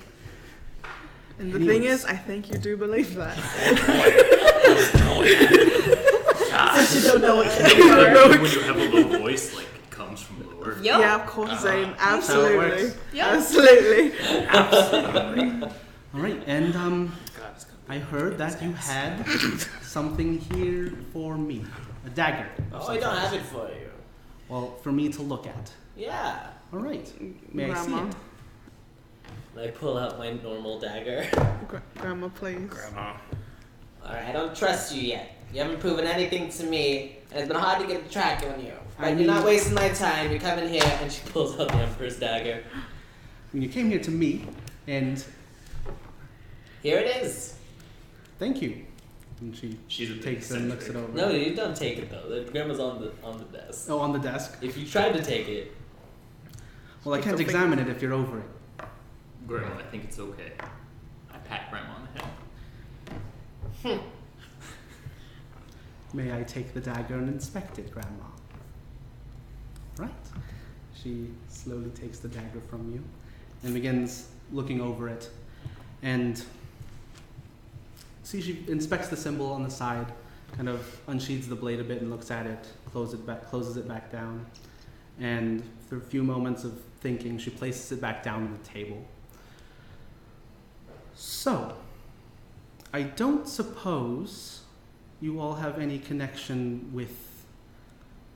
And the thing is, I think you do believe that. Since you don't know what When you have a low voice, like it comes from lower. Yo. Yeah, of course, Zane. how it Absolutely. works. Yep. Absolutely. all right, and God, it's gonna be I heard that you had something here for me, a dagger. of Oh, some I don't sort. have it for you. Well, for me to look at. Yeah. All right, may I see Grandma. it? I pull out my normal dagger. Grandma, please. Grandma. Alright, I don't trust you yet. You haven't proven anything to me, and it's been hard to get a track on you. But I you're not mean- wasting my time. You're coming here, and she pulls out the Emperor's dagger. When you came here to me, and Here it is. thank you. And she She's a bit takes it and looks it eccentric. over. No, you don't take it though. The grandma's on the desk. Oh, on the desk. If you tried to take it, Well, I can't examine it if you're over it. Grandma, I think it's okay. I pat Grandma on the head. May I take the dagger and inspect it, Grandma? Right. She slowly takes the dagger from you and begins looking over it. And see, she inspects the symbol on the side, kind of unsheathes the blade a bit and looks at it, closes it back down. And after a few moments of thinking, she places it back down on the table. So, I don't suppose you all have any connection with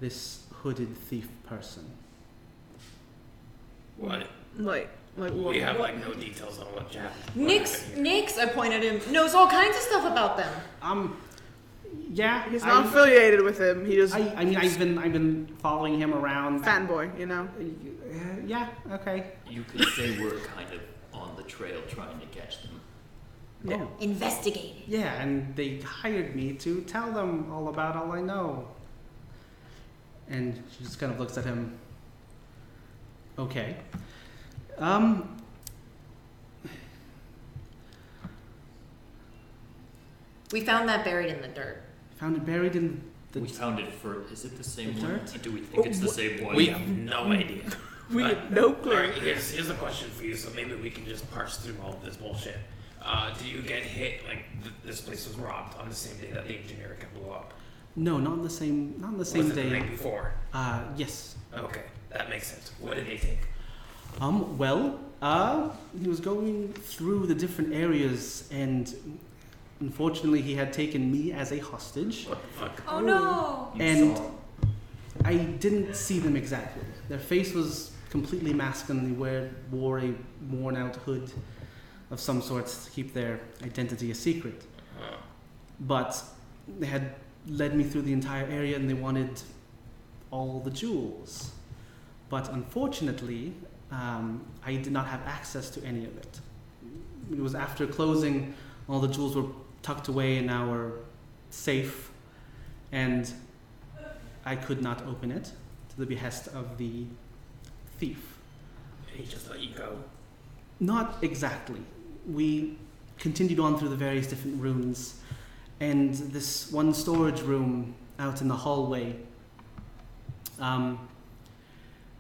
this hooded thief person. What? Like what? We have like no details on what happened. Nix, I pointed him, knows all kinds of stuff about them. Yeah, He's not affiliated with him. He just I mean, I've been following him around. fanboy, you know. Yeah. Okay. You could say we're kind of on the trail trying to catch them. Yeah. Investigating. Yeah, and they hired me to tell them all about all I know. And she just kind of looks at him. Okay. We found that buried in the dirt. Found it buried in the. We found it for. Is it the same The one? dirt? Do we think it's the same one? We have no idea. We But- have no All clue. right, here's a question for you, so maybe we can just parse through all of this bullshit. Do you get hit, like, this place was robbed on the same day that the engineer blew up? No, not on the same. Not on the same Was it the day. night before? Yes. Okay, that makes sense. What did they take? Well, he was going through the different areas, and unfortunately, he had taken me as a hostage, What the fuck? Oh no! You and saw- I didn't see them exactly. Their face was completely masked, and they wore a worn-out hood of some sorts to keep their identity a secret. But they had led me through the entire area, and they wanted all the jewels. But unfortunately, I did not have access to any of it. It was after closing, all the jewels were tucked away in our safe, and I could not open it to the behest of the thief. He just let you go. Not exactly. We continued on through the various different rooms, and this one storage room out in the hallway.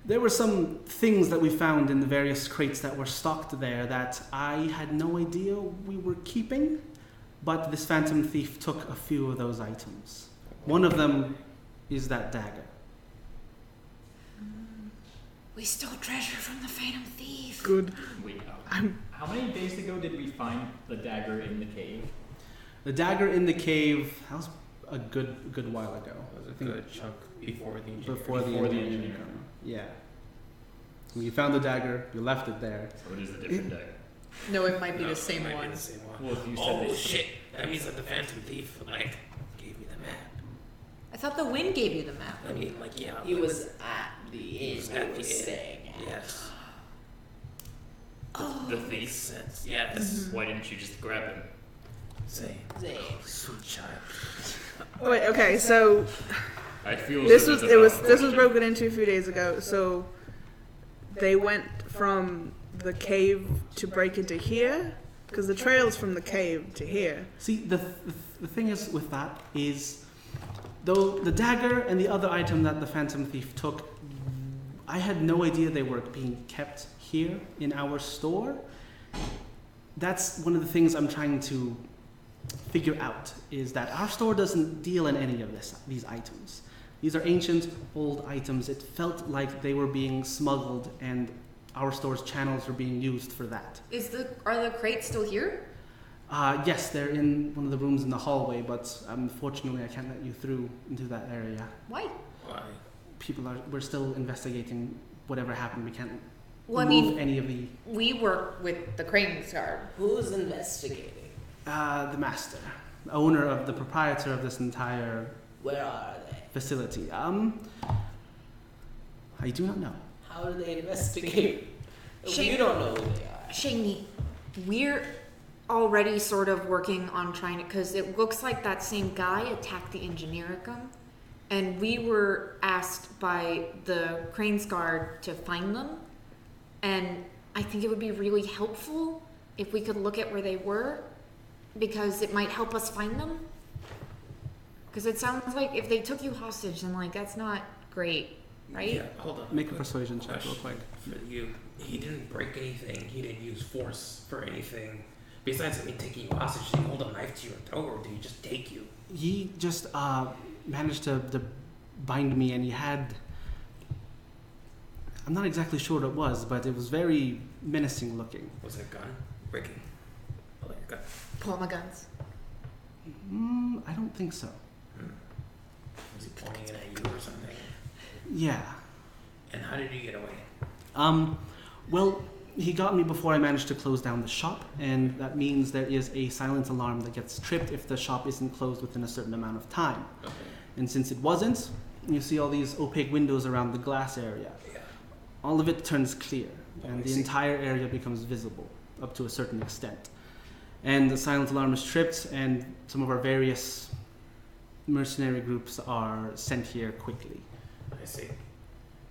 There were some things that we found in the various crates that were stocked there that I had no idea we were keeping, but this phantom thief took a few of those items. One of them is that dagger. We stole treasure from the Phantom Thief. Good. Wait, how many days ago did we find the dagger in the cave? The dagger in the cave, that was a good while ago. That was a good chunk before the engineer. Before the engineer. Yeah. When you found the dagger, you left it there. So it is a different dagger. No, it might be No, the same it might be one. the same one. Well, if you said Oh that- shit! That means that the Phantom Thief gave me the map. I thought the wind gave you the map. I mean, yeah. He was at the inn. was He at was the inn. staying at. Yes. Oh. The thief. Makes sense. Yes. Why didn't you just grab him? Say, Zane. sweet child. Wait, okay, so I feel this that was it's a valid this was question. broken into a few days ago. So they went from the cave to break into here, because the trail's from the cave to here. See, the thing is with that is, though the dagger and the other item that the Phantom Thief took, I had no idea they were being kept here in our store. That's one of the things I'm trying to figure out, is that our store doesn't deal in any of these items. These are ancient, old items. It felt like they were being smuggled and our store's channels were being used for that. Are the crates still here? Yes, they're in one of the rooms in the hallway, but unfortunately I can't let you through into that area. Why? Why? We're still investigating whatever happened. We can't Well, I move mean, any of the, we work with the Crane's Guard. Who's investigating? the master, the owner of the proprietor of this entire Where are they? facility. I do not know. How do they investigate? Shane- You don't know who they are. Shaney, we're already sort of working on trying to, because it looks like that same guy attacked the Engineericum, and we were asked by the Crane's Guard to find them, and I think it would be really helpful if we could look at where they were, because it might help us find them. Because it sounds like if they took you hostage, then that's not great, right? Yeah, hold on. Make a persuasion check real quick. For you, he didn't break anything. He didn't use force for anything. Besides, taking you hostage, did he hold a knife to your throat, or did he just take you? He just managed to bind me, and he had, I'm not exactly sure what it was, but it was very menacing looking. Was it a gun? Breaking. Oh, your gun. Pull out my guns. I don't think so. Was he pointing it at you or something? Yeah. And how did you get away? Well, he got me before I managed to close down the shop, and that means there is a silent alarm that gets tripped if the shop isn't closed within a certain amount of time. Okay. And since it wasn't, you see all these opaque windows around the glass area. Yeah. All of it turns clear, Oh, and I the see. entire area becomes visible up to a certain extent. And the silent alarm is tripped, and some of our various mercenary groups are sent here quickly. I see.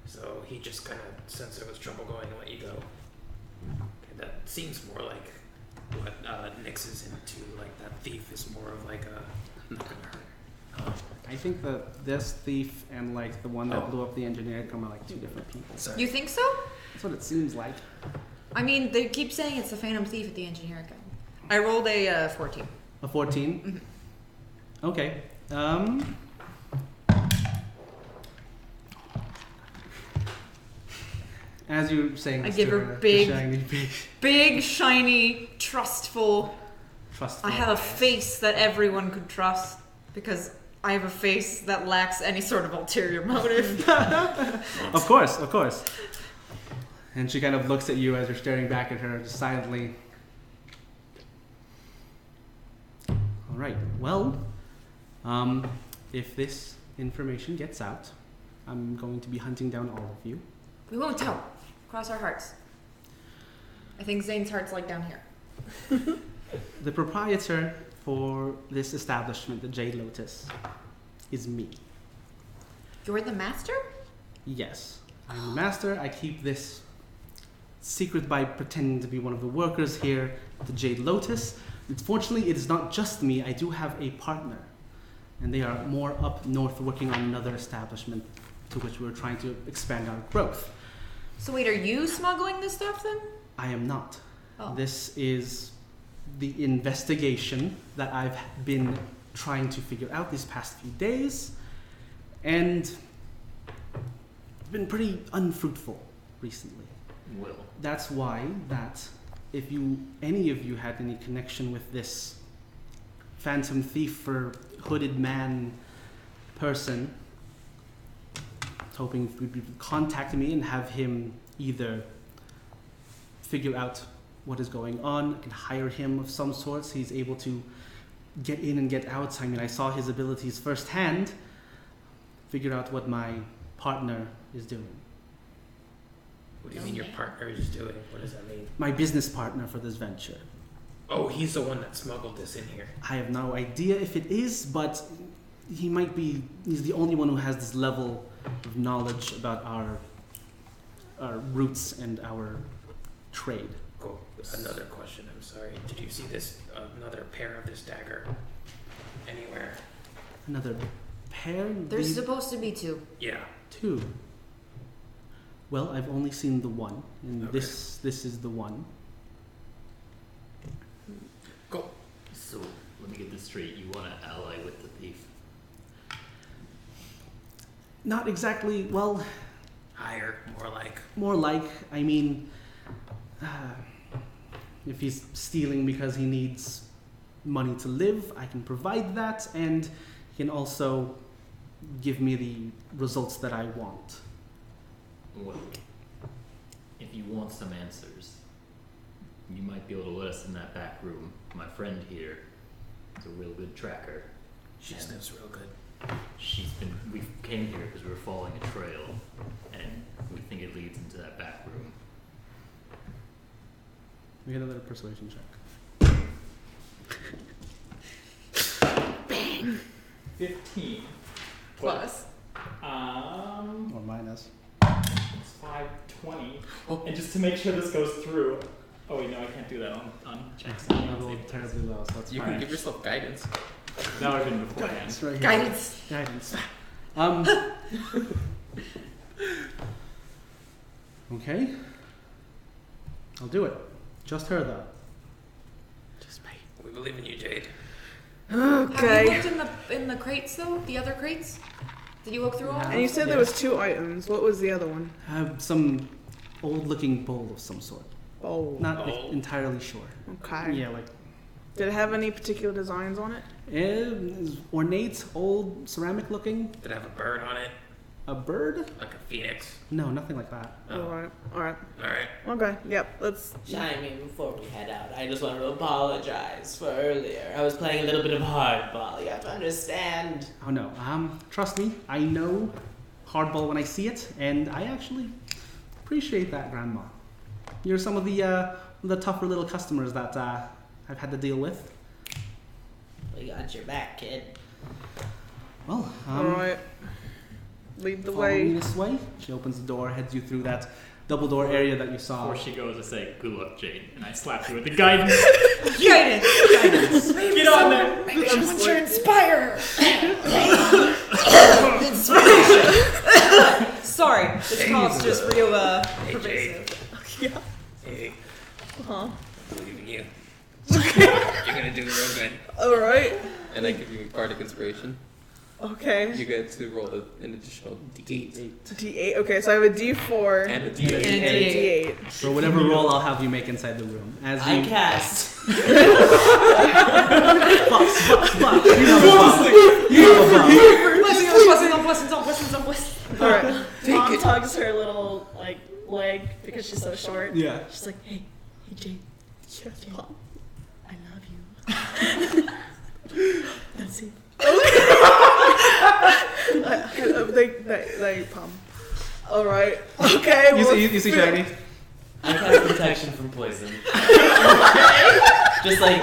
So he just kind of sensed there was trouble going and let you go. Okay, that seems more like what Nyx is into. That thief is more of a not gonna hurt. I think that this thief and the one that Oh. blew up the engineer come are two different people. Sorry. You think so? That's what it seems like. I mean, they keep saying it's the Phantom Thief at the Engineericum. I rolled a 14. A 14? Mhm. Okay. As you're saying I this give to her the big- shiny, Big, shiny, trustful. trustful I have a eyes. face that everyone could trust because I have a face that lacks any sort of ulterior motive. Of course, of course. And she kind of looks at you as you're staring back at her, just silently. All right. Well, if this information gets out, I'm going to be hunting down all of you. We won't tell. Cross our hearts. I think Zane's heart's down here. The proprietor for this establishment, the Jade Lotus, is me. You're the master? Yes, I'm the master. I keep this secret by pretending to be one of the workers here at the Jade Lotus. Unfortunately, it is not just me. I do have a partner, and they are more up north working on another establishment to which we're trying to expand our growth. So wait, are you smuggling this stuff then? I am not. Oh. This is the investigation that I've been trying to figure out these past few days, and it's been pretty unfruitful recently. Well, That's why that if any of you had any connection with this phantom thief or hooded man person, I was hoping you'd be contacting me and have him either figure out what is going on. I can hire him of some sorts. He's able to get in and get out. I mean, I saw his abilities firsthand. Figure out what my partner is doing. What do you mean your partner is doing? What does that mean? My business partner for this venture. Oh, he's the one that smuggled this in here. I have no idea if it is, but he might be. He's the only one who has this level of knowledge about our roots and our trade. Cool. Another question. I'm sorry. Did you see this? Another pair of this dagger anywhere? Another pair? There's supposed to be two. Yeah. Two. Well, I've only seen the one, and Okay. this is the one. Cool. so let me get this straight. You want to ally with the thief? Not exactly. Well, Higher, more like. more like. I mean, if he's stealing because he needs money to live, I can provide that, and he can also give me the results that I want. Well, if you want some answers, you might be able to let us in that back room. My friend here is a real good tracker. She And sniffs real good. we came here because we were following a trail, and we think it leads into that back room. We get another persuasion check. 15. Plus. Or minus. It's 520. And just to make sure this goes through. Oh wait, no, I can't do that on checks. I rolled terribly low, so that's You fine. can give yourself guidance. That would have been beforehand. Guidance, right here. Guidance. Guidance. Okay. I'll do it. Just her though. Just me. We believe in you, Jade. Have you Okay. looked in the crates though? The other crates? Did you look through all? And you said there was 2 items. What was the other one? Some old-looking bowl of some sort. Oh. Not Oh. entirely sure. Okay. Yeah, like Did it have any particular designs on it? ornate, old, ceramic-looking. Did it have a bird on it? A bird? Like a phoenix? No, nothing like that. Oh. Alright. Alright. Alright. Okay. Yep. Let's. Chiming before we head out, I just want to apologize for earlier. I was playing a little bit of hardball. You have to understand. Oh no. Trust me, I know hardball when I see it, and I actually appreciate that, Grandma. You're some of the tougher little customers that I've had to deal with. We got your back, kid. Well, Alright. Lead the follow me way. this way. She opens the door, heads you through that double door area that you saw. Before she goes, I say, "Good luck, Jade," and I slap you with the guidance. Guidance. Get on there. Maybe she wants to inspire her. Sorry, this call's just real Hey, pervasive. Jade. Hey, Huh. I believe in you. You're gonna do real good. Alright. And I give you bardic inspiration. Okay. You get to roll an additional D8. D8. Okay, so I have a D4 And a And D8. a D8. For whatever roll I'll have you make inside the room. As you I cast. box. You have a box. You have a box. Alright. Mom tugs her little leg because she's so short. Yeah. She's like, hey Jade, Yes, Mom. I love you. That's it. They Palm. Alright. Okay. You well, see Shaggy? I cast protection from poison. Just like,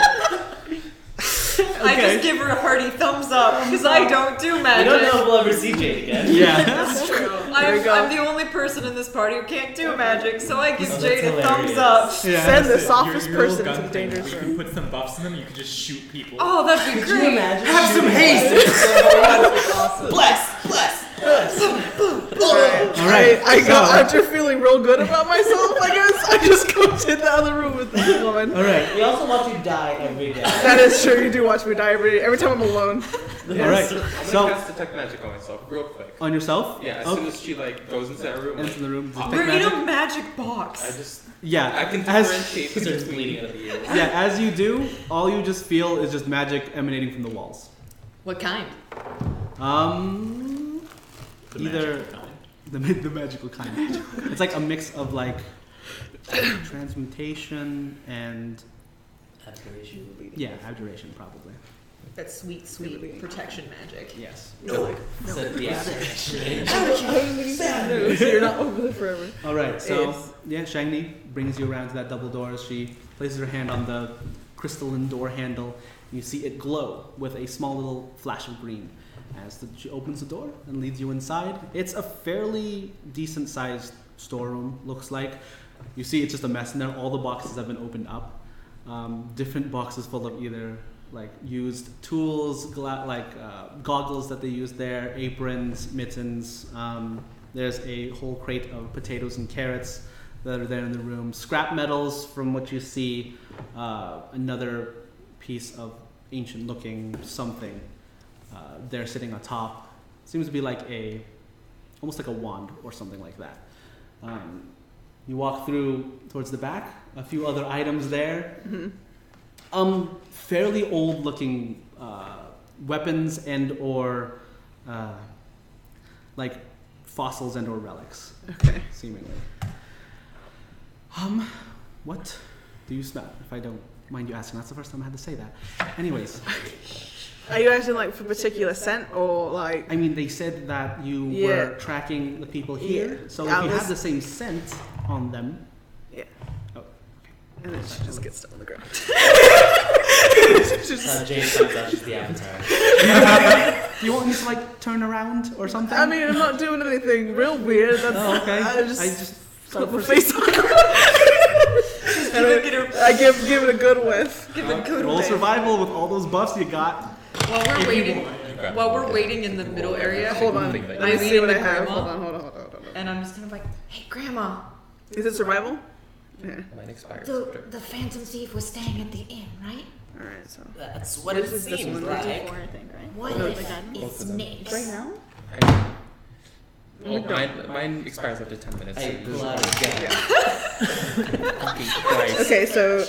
I just give her a hearty thumbs up because I don't do I magic. don't know if we'll ever see Jade again. Yeah. That's true. I'm the only person in this party who can't do magic, so I give Oh, Jade a that's thumbs hilarious. up. Yeah. Send the Your softest little person gun to the thing, dangerous you room. can put some buffs in them. You can just shoot people. Oh, that'd be Could you great. imagine? Have some haste. Bless. All right. I go so- after feeling real good about myself, I guess. I just go to the other room with this woman. all right. We also watch you die every day. That is true. You do watch me die every time I'm alone. All right. I'm gonna So cast detect magic on myself real quick. on yourself. Yeah, as Okay. soon as she like goes into that room, Into the room. We're We're Detect in magic. a magic box. I just Yeah. I can as differentiate He starts between bleeding out of the ears. yeah, as you do, all you just feel is just magic emanating from the walls. What kind? Either the magical kind. It's like a mix of like transmutation and Abjuration. yeah, abjuration probably. That sweet, sweet protection magic. Yes. Said the abjuration. So you're not over there forever. All right. So Yes. yeah, Shangni brings you around to that double door. She places her hand on the crystalline door handle. You see it glow with a small little flash of green as she opens the door and leads you inside. It's a fairly decent sized storeroom, looks like. You see it's just a mess in there. All the boxes have been opened up. Different boxes full of either like used tools, goggles that they use there, aprons, mittens. There's a whole crate of potatoes and carrots that are there in the room. Scrap metals from what you see. Another piece of ancient looking something. They're sitting on top. Seems to be like almost like a wand or something like that. You walk through towards the back. A few other items there. Fairly old looking weapons and or like fossils and or relics. Okay. Seemingly. What do you smell? If I don't mind you asking, that's the first time I had to say that. Anyways. Are you acting like for particular scent or like? I mean, they said that you Yeah. were tracking the people here, Yeah. so Yeah, if you this- have the same scent on them. Yeah. Oh, And then she just gets down on the ground. Jane finds out she's the avatar. do you want me to like turn around or something? I mean, I'm not doing anything real weird. That's, Oh, okay. I just start put my proceed- face on. I give it a good whiff. Give a good Roll whiff. survival with all those buffs you got. While we're waiting in the middle area, Hold on. I'm Let me see leading what the I have. grandma, Hold on. and I'm just kind of like, hey, grandma. Is it survival? Yeah. mine expires. The Phantom Thief was staying at the inn, right? All right. So. That's what This it is this seems one. like. I think, right? What No, if both it's of them. Nick's? Right now? Mine expires after 10 minutes. I pull out a gun. Fucking Christ. Okay. So.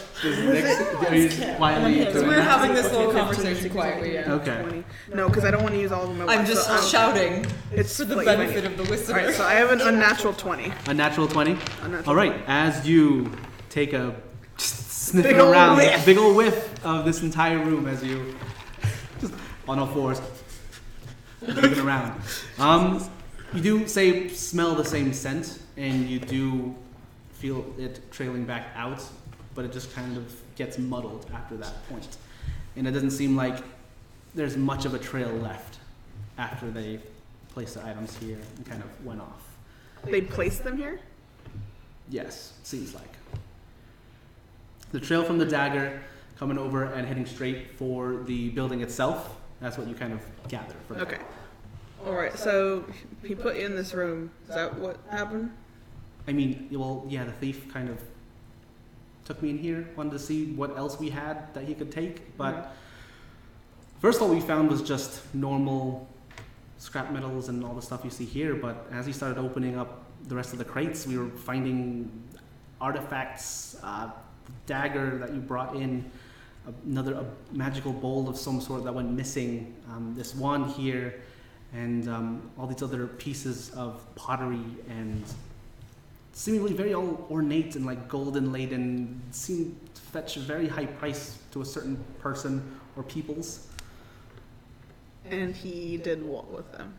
Quietly. We're having this little conversation quietly, yeah. Okay. 20. No, because I don't want to use all of my. I'm ones, just so I'm- shouting It's for the like benefit of the All listener. right. So I have an unnatural 20. A natural 20. Unnatural All right. As you take a sniffing Big ol' around, whiff. big old whiff of this entire room as you just on all fours moving around. You do smell the same scent, and you do feel it trailing back out, but it just kind of gets muddled after that point. And it doesn't seem like there's much of a trail left after they placed the items here and kind of went off. They placed them here. Yes, seems like. The trail from the dagger coming over and heading straight for the building itself. That's what you kind of gather from Okay. that. All right. So he put you in this room. Is that what happened? I mean, well, yeah, the thief kind of took me in here, wanted to see what else we had that he could take, but first all we found was just normal scrap metals and all the stuff you see here, but as he started opening up the rest of the crates, we were finding artifacts, dagger that you brought in, a magical bowl of some sort that went missing, this wand here, and all these other pieces of pottery and seemingly very all ornate and like golden laden, seem to fetch a very high price to a certain person or peoples. And he did what with them?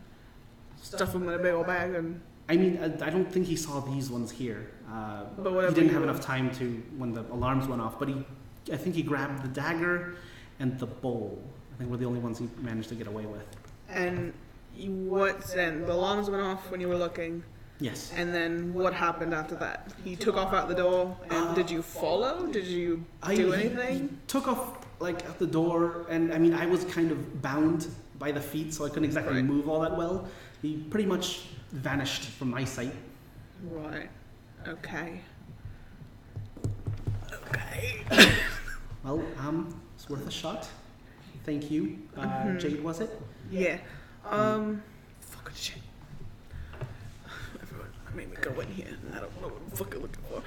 Stuff them in a big old bag and. I mean, I don't think he saw these ones here. But he whatever didn't you have want. enough time to when the alarms went off. But I think he grabbed the dagger and the bowl. I think were the only ones he managed to get away with. And What's in? The alarms went off when you were looking, Yes. and then what happened after that? He took off out the door, and did you follow? Did you do anything? Took off like at the door, and I mean I was kind of bound by the feet, so I couldn't exactly move all that well. He pretty much vanished from my sight. Right. Okay. Okay. Well, it's worth a shot. Thank you. Jade, was it? Yeah. Fucking shit. Everyone made me go in here, and I don't know what I'm fucking looking for.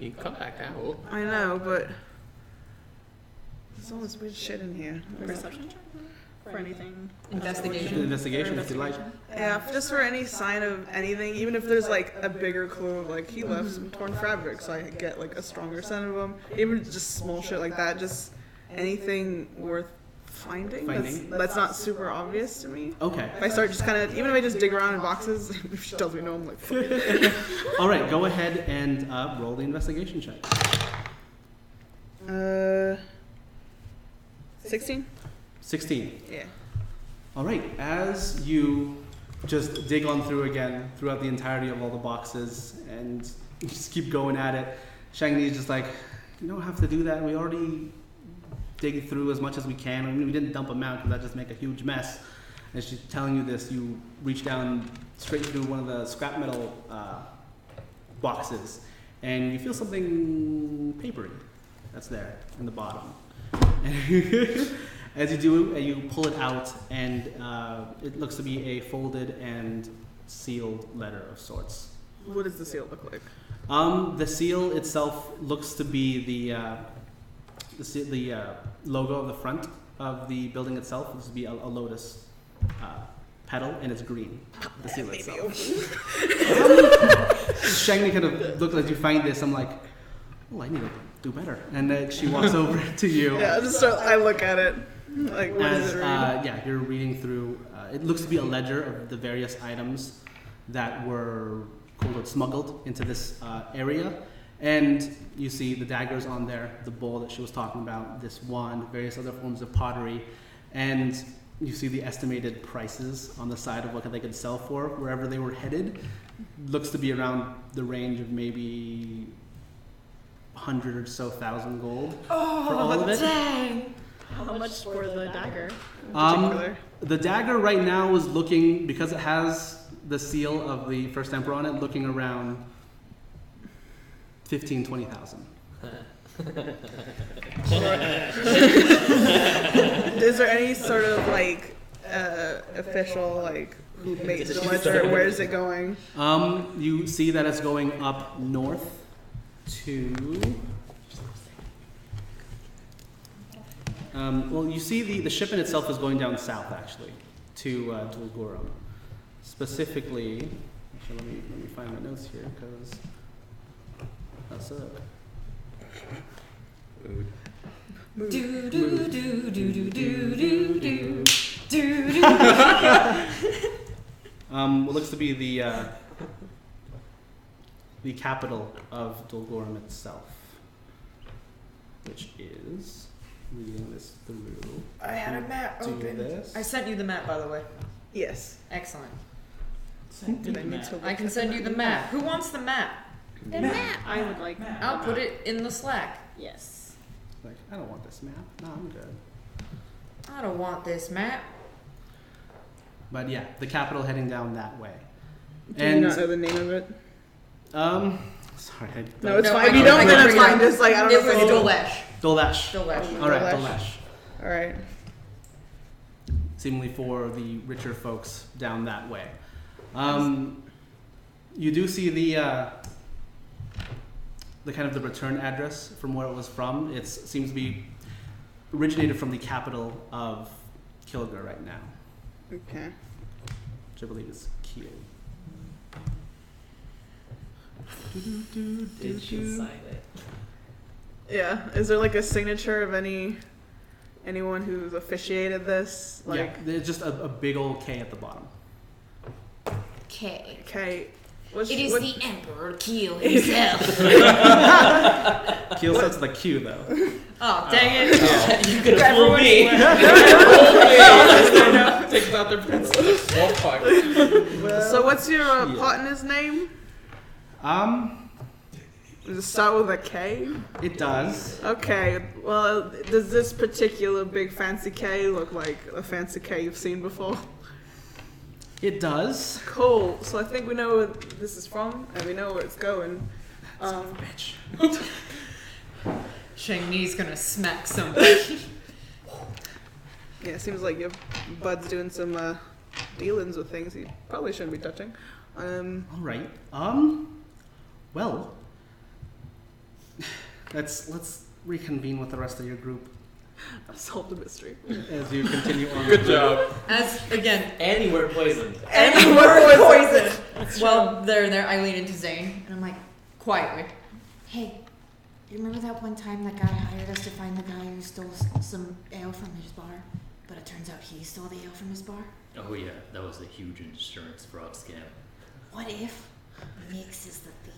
You come back out. I know, but there's all this weird shit in here. Perception check for anything. Investigation, if you like. Yeah, just for any sign of anything, even if there's like a bigger clue of like he left some torn fabric, so I get like a stronger scent of him. Even just small shit like that, just anything worth finding. That's not super obvious to me. Okay. If I start just kind of, even if I just dig around in boxes, if she tells me no, I'm like, fuck it. All right, go ahead and roll the investigation check. 16? 16. Yeah. All right, as you just dig on through again throughout the entirety of all the boxes and you just keep going at it, Shangni is just like, you don't have to do that. We already dig through as much as we can. I mean, we didn't dump them out because that just make a huge mess. And she's telling you this, you reach down straight through one of the scrap metal boxes and you feel something papery that's there in the bottom. And as you do, you pull it out, and it looks to be a folded and sealed letter of sorts. What does the seal look like? The seal itself looks to be the logo of the front of the building itself. Looks to be a lotus petal, and it's green. The seal itself. Shangni kind of looks as you find this. I'm like, oh, I need to do better. And then she walks over to you. Yeah, I look at it. Like, what does it read? Yeah, you're reading through. It looks to be a ledger of the various items that were smuggled into this area. And you see the daggers on there, the bowl that she was talking about, this wand, various other forms of pottery. And you see the estimated prices on the side of what they could sell for wherever they were headed. Looks to be around the range of maybe 100 or so thousand gold for all of it. Dang! How much for the dagger? The dagger right now is looking, because it has the seal of the first emperor on it, looking around 15,000, 20,000. Is there any sort of like official like who made the ledger? Where is it going? You see that it's going up north to. Well, you see the shipment itself is going down south, actually, to Dulgurum. Specifically, actually, let me find my notes here, because that's it. What looks to be the capital of Dulgurum itself, which is. Reading this through. I had a map open. This. I sent you the map, by the way. Yes. Excellent. Did I need to I can send you the map. Who wants the map? The map. I would like. I'll put it in the Slack. Yes. Like, I don't want this map. No, I'm good. I don't want this map. But yeah, the capital heading down that way. Do you not know the name of it? Sorry. No, it's No, fine. I If you can- don't, I then can it's bring it fine. up. Just like, I don't It know. was if Dolesh. Dolesh. Dolesh. All right, Dolesh. Dolesh. All right. Seemingly for the richer folks down that way. You do see the kind of the return address from where it was from. It seems to be originated from the capital of Kilgar right now, Okay. which I believe is Kiel. Did she sign it? Yeah. Is there like a signature of anyone who's officiated this? Like, Yeah, there's just a big old K at the bottom. K. okay. It is the Emperor Keel himself. Keel starts with a Q though. Oh, dang it. You could have fooled me. Takes out their pencil. So what's your partner's name? Does it start with a K? It does. Okay, well, does this particular big fancy K look like a fancy K you've seen before? It does. Cool. So I think we know where this is from, and we know where it's going. Bitch. Shang-Ni's gonna smack somebody. Yeah, it seems like your bud's doing some dealings with things he probably shouldn't be touching. All right. Well, let's reconvene with the rest of your group I've solved the mystery. as you continue on. Good job. As, again, And you were poisoned. and we're poisoned. Well, there, I lean into Zane, and I'm like, quietly. Hey, you remember that one time that guy hired us to find the guy who stole some ale from his bar? But it turns out he stole the ale from his bar? Oh yeah, that was a huge insurance fraud scam. What if Mix is the thief?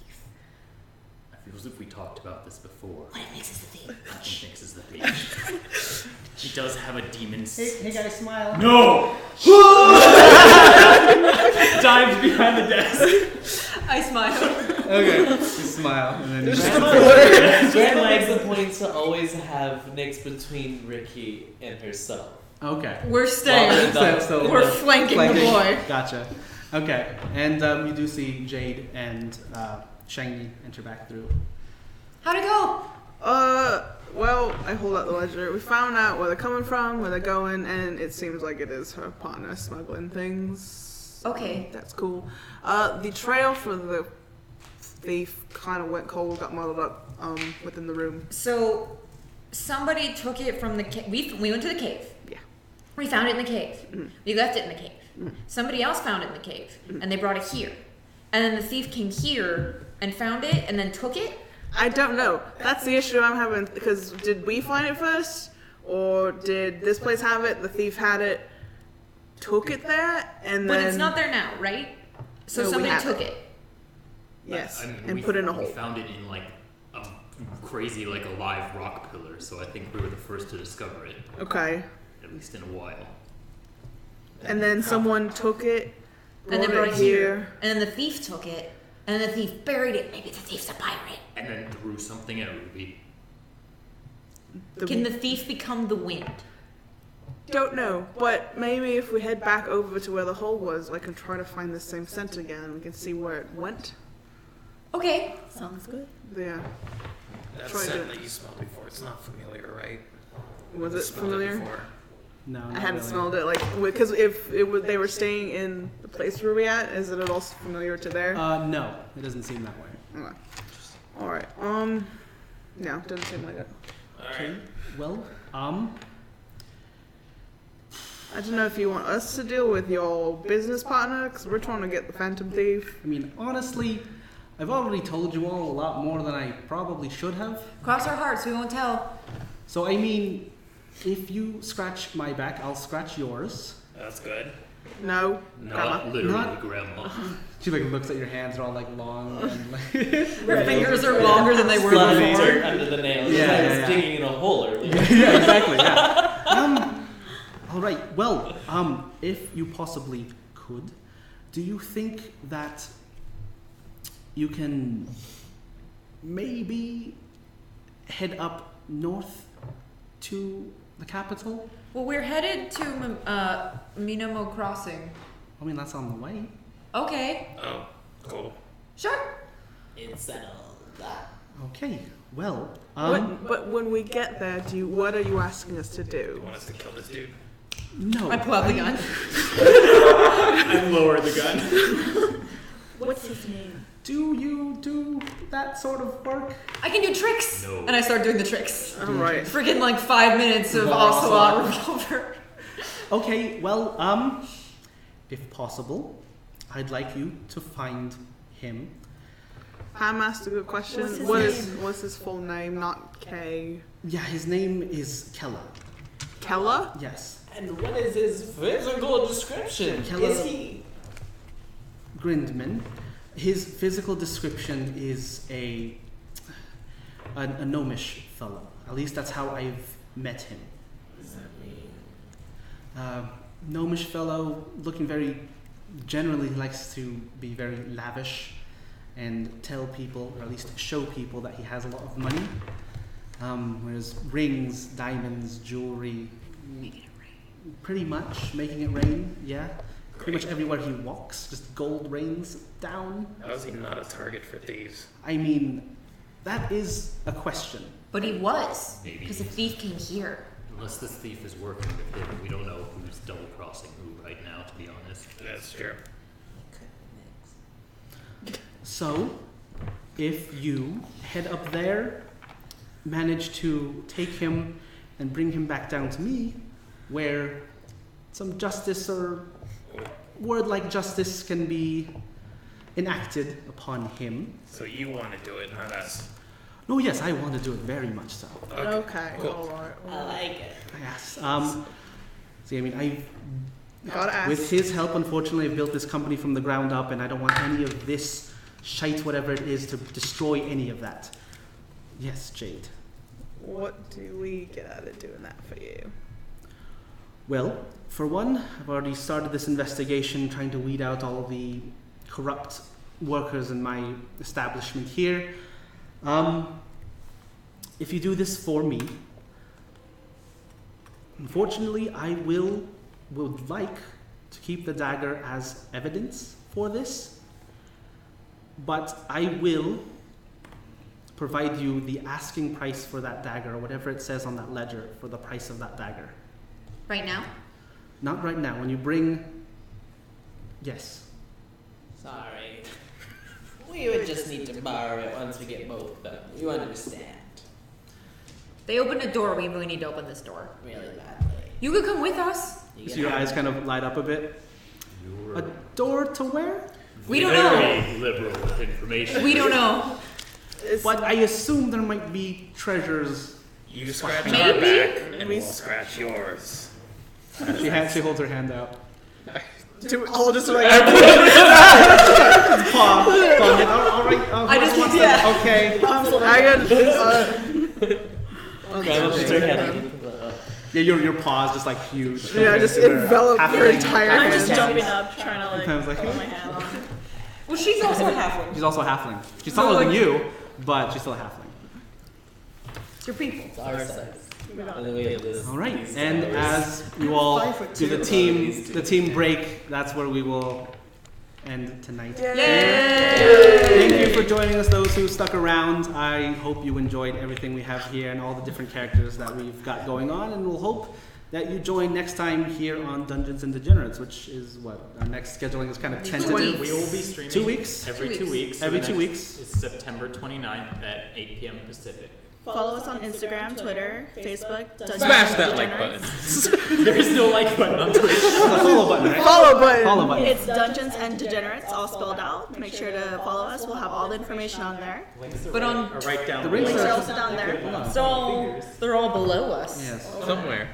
I feel as if we talked about this before. What if Mix is the thief? I think Mix is the thief. He does have a demon. Hey guys, smile. No! Dives behind the desk. I smile. Okay. You smile and then you Grand likes the point to always have Nyx between Ricky and herself. Okay. We're staying. So We're flanking the boy. Gotcha. Okay. And you do see Jade and Shang-Ni enter back through. How'd it go? Well, I hold out the ledger. We found out where they're coming from, where they're going, and it seems like it is her partner smuggling things. Okay. That's cool. The trail for the thief kind of went cold, got muddled up within the room. So, somebody took it from the cave. We went to the cave. Yeah. We found it in the cave. Mhm. We left it in the cave. Mhm. Somebody else found it in the cave, and they brought it here. And then the thief came here and found it, and then took it. I don't know. That's the issue I'm having, because did we find it first? Or did this place have it, the thief had it, took it there, and But then... it's not there now, right? So No, we somebody have took it. it. Yes, I mean, and we- put it in a We hole. found it in like a crazy, like a live rock pillar. So I think we were the first to discover it, Okay. at least in a while. And then someone took it, And then brought it here. And then the thief took it. And then the thief buried it. Maybe the thief's a pirate. And then threw something at Ruby. Can the thief become the wind? Don't know, but maybe if we head back over to where the hole was, I can try to find the same scent again. We can see where it went. Okay. Sounds good. Yeah. That Try scent to- that you smelled before, it's not familiar, right? Was You it smelled familiar? before. No, I not hadn't really. smelled it, like, because if it was, they were staying in the place where we at, is it at all familiar to there? No, it doesn't seem that way. Okay. Alright, no, doesn't seem like it. Okay. Well, I don't know if you want us to deal with your business partner, because we're trying to get the Phantom Thief. I mean, honestly, I've already told you all a lot more than I probably should have. Cross our hearts. We won't tell. So, I mean, if you scratch my back, I'll scratch yours. That's good. No. Not literally, Not- Grandma. She like looks at your hands; they're all like long and like. Your fingers are longer than they were Fluffy before. dirt under the nails. Yeah, I yeah, was yeah. digging in a hole earlier. Yeah, exactly. Yeah. All right. Well, if you possibly could, do you think that you can maybe head up north to the capital? Well, we're headed to Minamo Crossing. I mean, that's on the way. Okay. Oh, cool. Sure. It's settled. Okay. Well, But when we get there, what are you asking us to You do? want us to kill this dude? no. I pull out the gun. I lower the gun. What's his name? Do you do that sort of work? I can do tricks. No. And I start doing the tricks. Alright. Freaking like 5 minutes of Ocelot revolver. Okay. Well, if possible, I'd like you to find him. Pam asked a good question. What's his full name? Not K. Yeah, his name is Kella. Kella? Yes. And what is his physical description? Hello. Is he? Grindman. His physical description is a gnomish fellow. At least that's how I've met him. What does that mean? Gnomish fellow, looking very, generally likes to be very lavish and tell people, or at least show people, that he has a lot of money. Whereas rings, diamonds, jewelry, pretty much making it rain, yeah. Pretty much everywhere he walks, just gold rains down. How is he not a target for thieves? I mean, that is a question. But he was, Maybe. because a thief came here. Unless this thief is working with him, we don't know who's double crossing who right now, to be honest. That's true. Okay, next. So, if you head up there, manage to take him and bring him back down to me, where some justice or word like justice can be enacted upon him. So you want to do it, not us. No, yes, I want to do it very much so. Okay. Cool. All right. I like it. Yes. See, I mean, Gotta ask. with his help, unfortunately, I've built this company from the ground up, and I don't want any of this shite, whatever it is, to destroy any of that. Yes, Jade. What do we get out of doing that for you? Well, for one, I've already started this investigation trying to weed out all the corrupt workers in my establishment here. If you do this for me, unfortunately, I would like to keep the dagger as evidence for this, but I will provide you the asking price for that dagger, or whatever it says on that ledger for the price of that dagger. Right now? Not right now. When you bring... Yes. Sorry. We would just need to borrow it once we get both done. You understand. They opened a door, we really need to open this door. Really badly. You could come with us. You So get your out. eyes kind of light up a bit. A door to where? We don't know. Very liberal with information. We don't know. But I assume there might be treasures. You scratch Maybe. our back, and we'll scratch yours. She holds her hand out. I'll just like Paw. All right. I just Okay. I Yeah, your paw is just like huge. yeah, just envelop her entire I'm hand. just jumping up, trying to like I was like, put my hand on. Well, she's also a halfling. She's also a halfling. She's taller than you, but she's still a halfling. It's your people. It's our size. And then we have this. All right. And as you all do the team break, that's where we will end tonight. Thank you for joining us, those who stuck around. I hope you enjoyed everything we have here and all the different characters that we've got going on, and we'll hope that you join next time here on Dungeons and Degenerates, which is what our next scheduling is kind of tentative. We will be streaming 2 weeks. every 2 2 weeks. Every The 2 next weeks. is September 29th at 8 p.m. Pacific. Follow us on Instagram, Twitter, Facebook. Smash that like button. There's no like button on Twitch. The follow button, right? Follow button. Follow button. It's Dungeons and Degenerates, all spelled out. Make sure to follow us. We'll have all the information on there. But on Or write down The the rings Links are- are also down there. so they're all below us. Yes. Somewhere.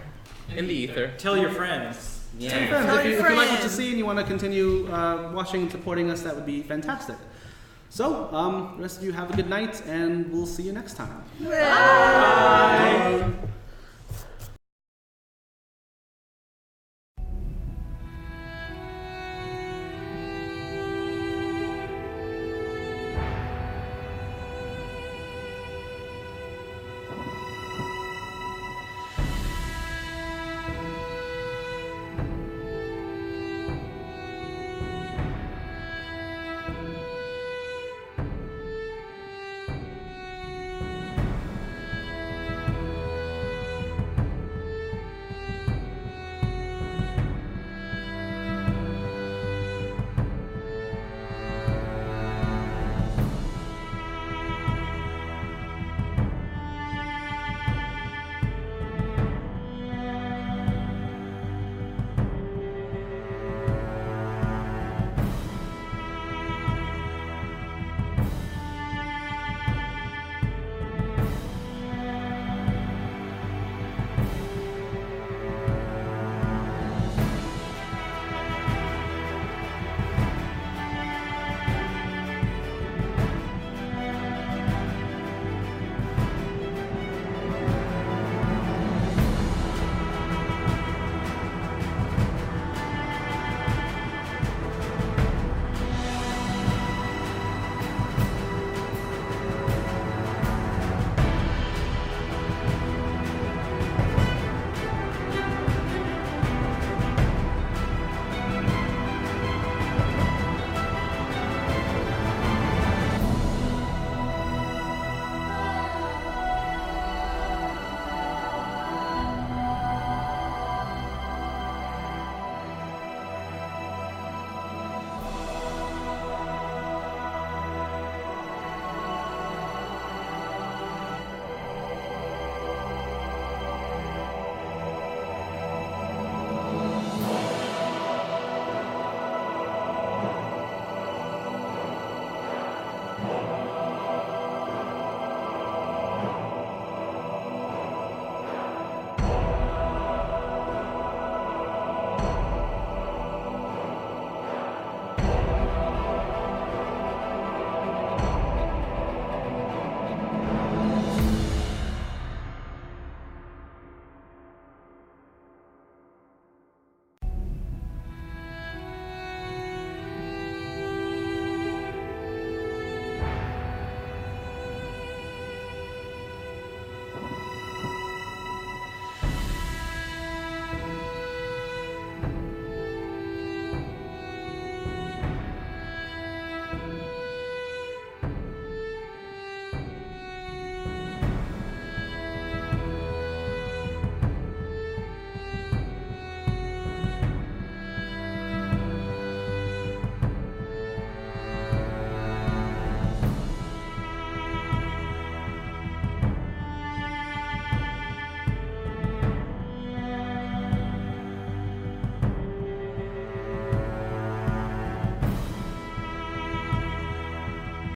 In the ether. Tell your friends. Yeah. Friends, Tell if you your like what you friends. see and you want to continue watching and supporting us, that would be fantastic. So, the rest of you have a good night, and we'll see you next time. Bye. Bye.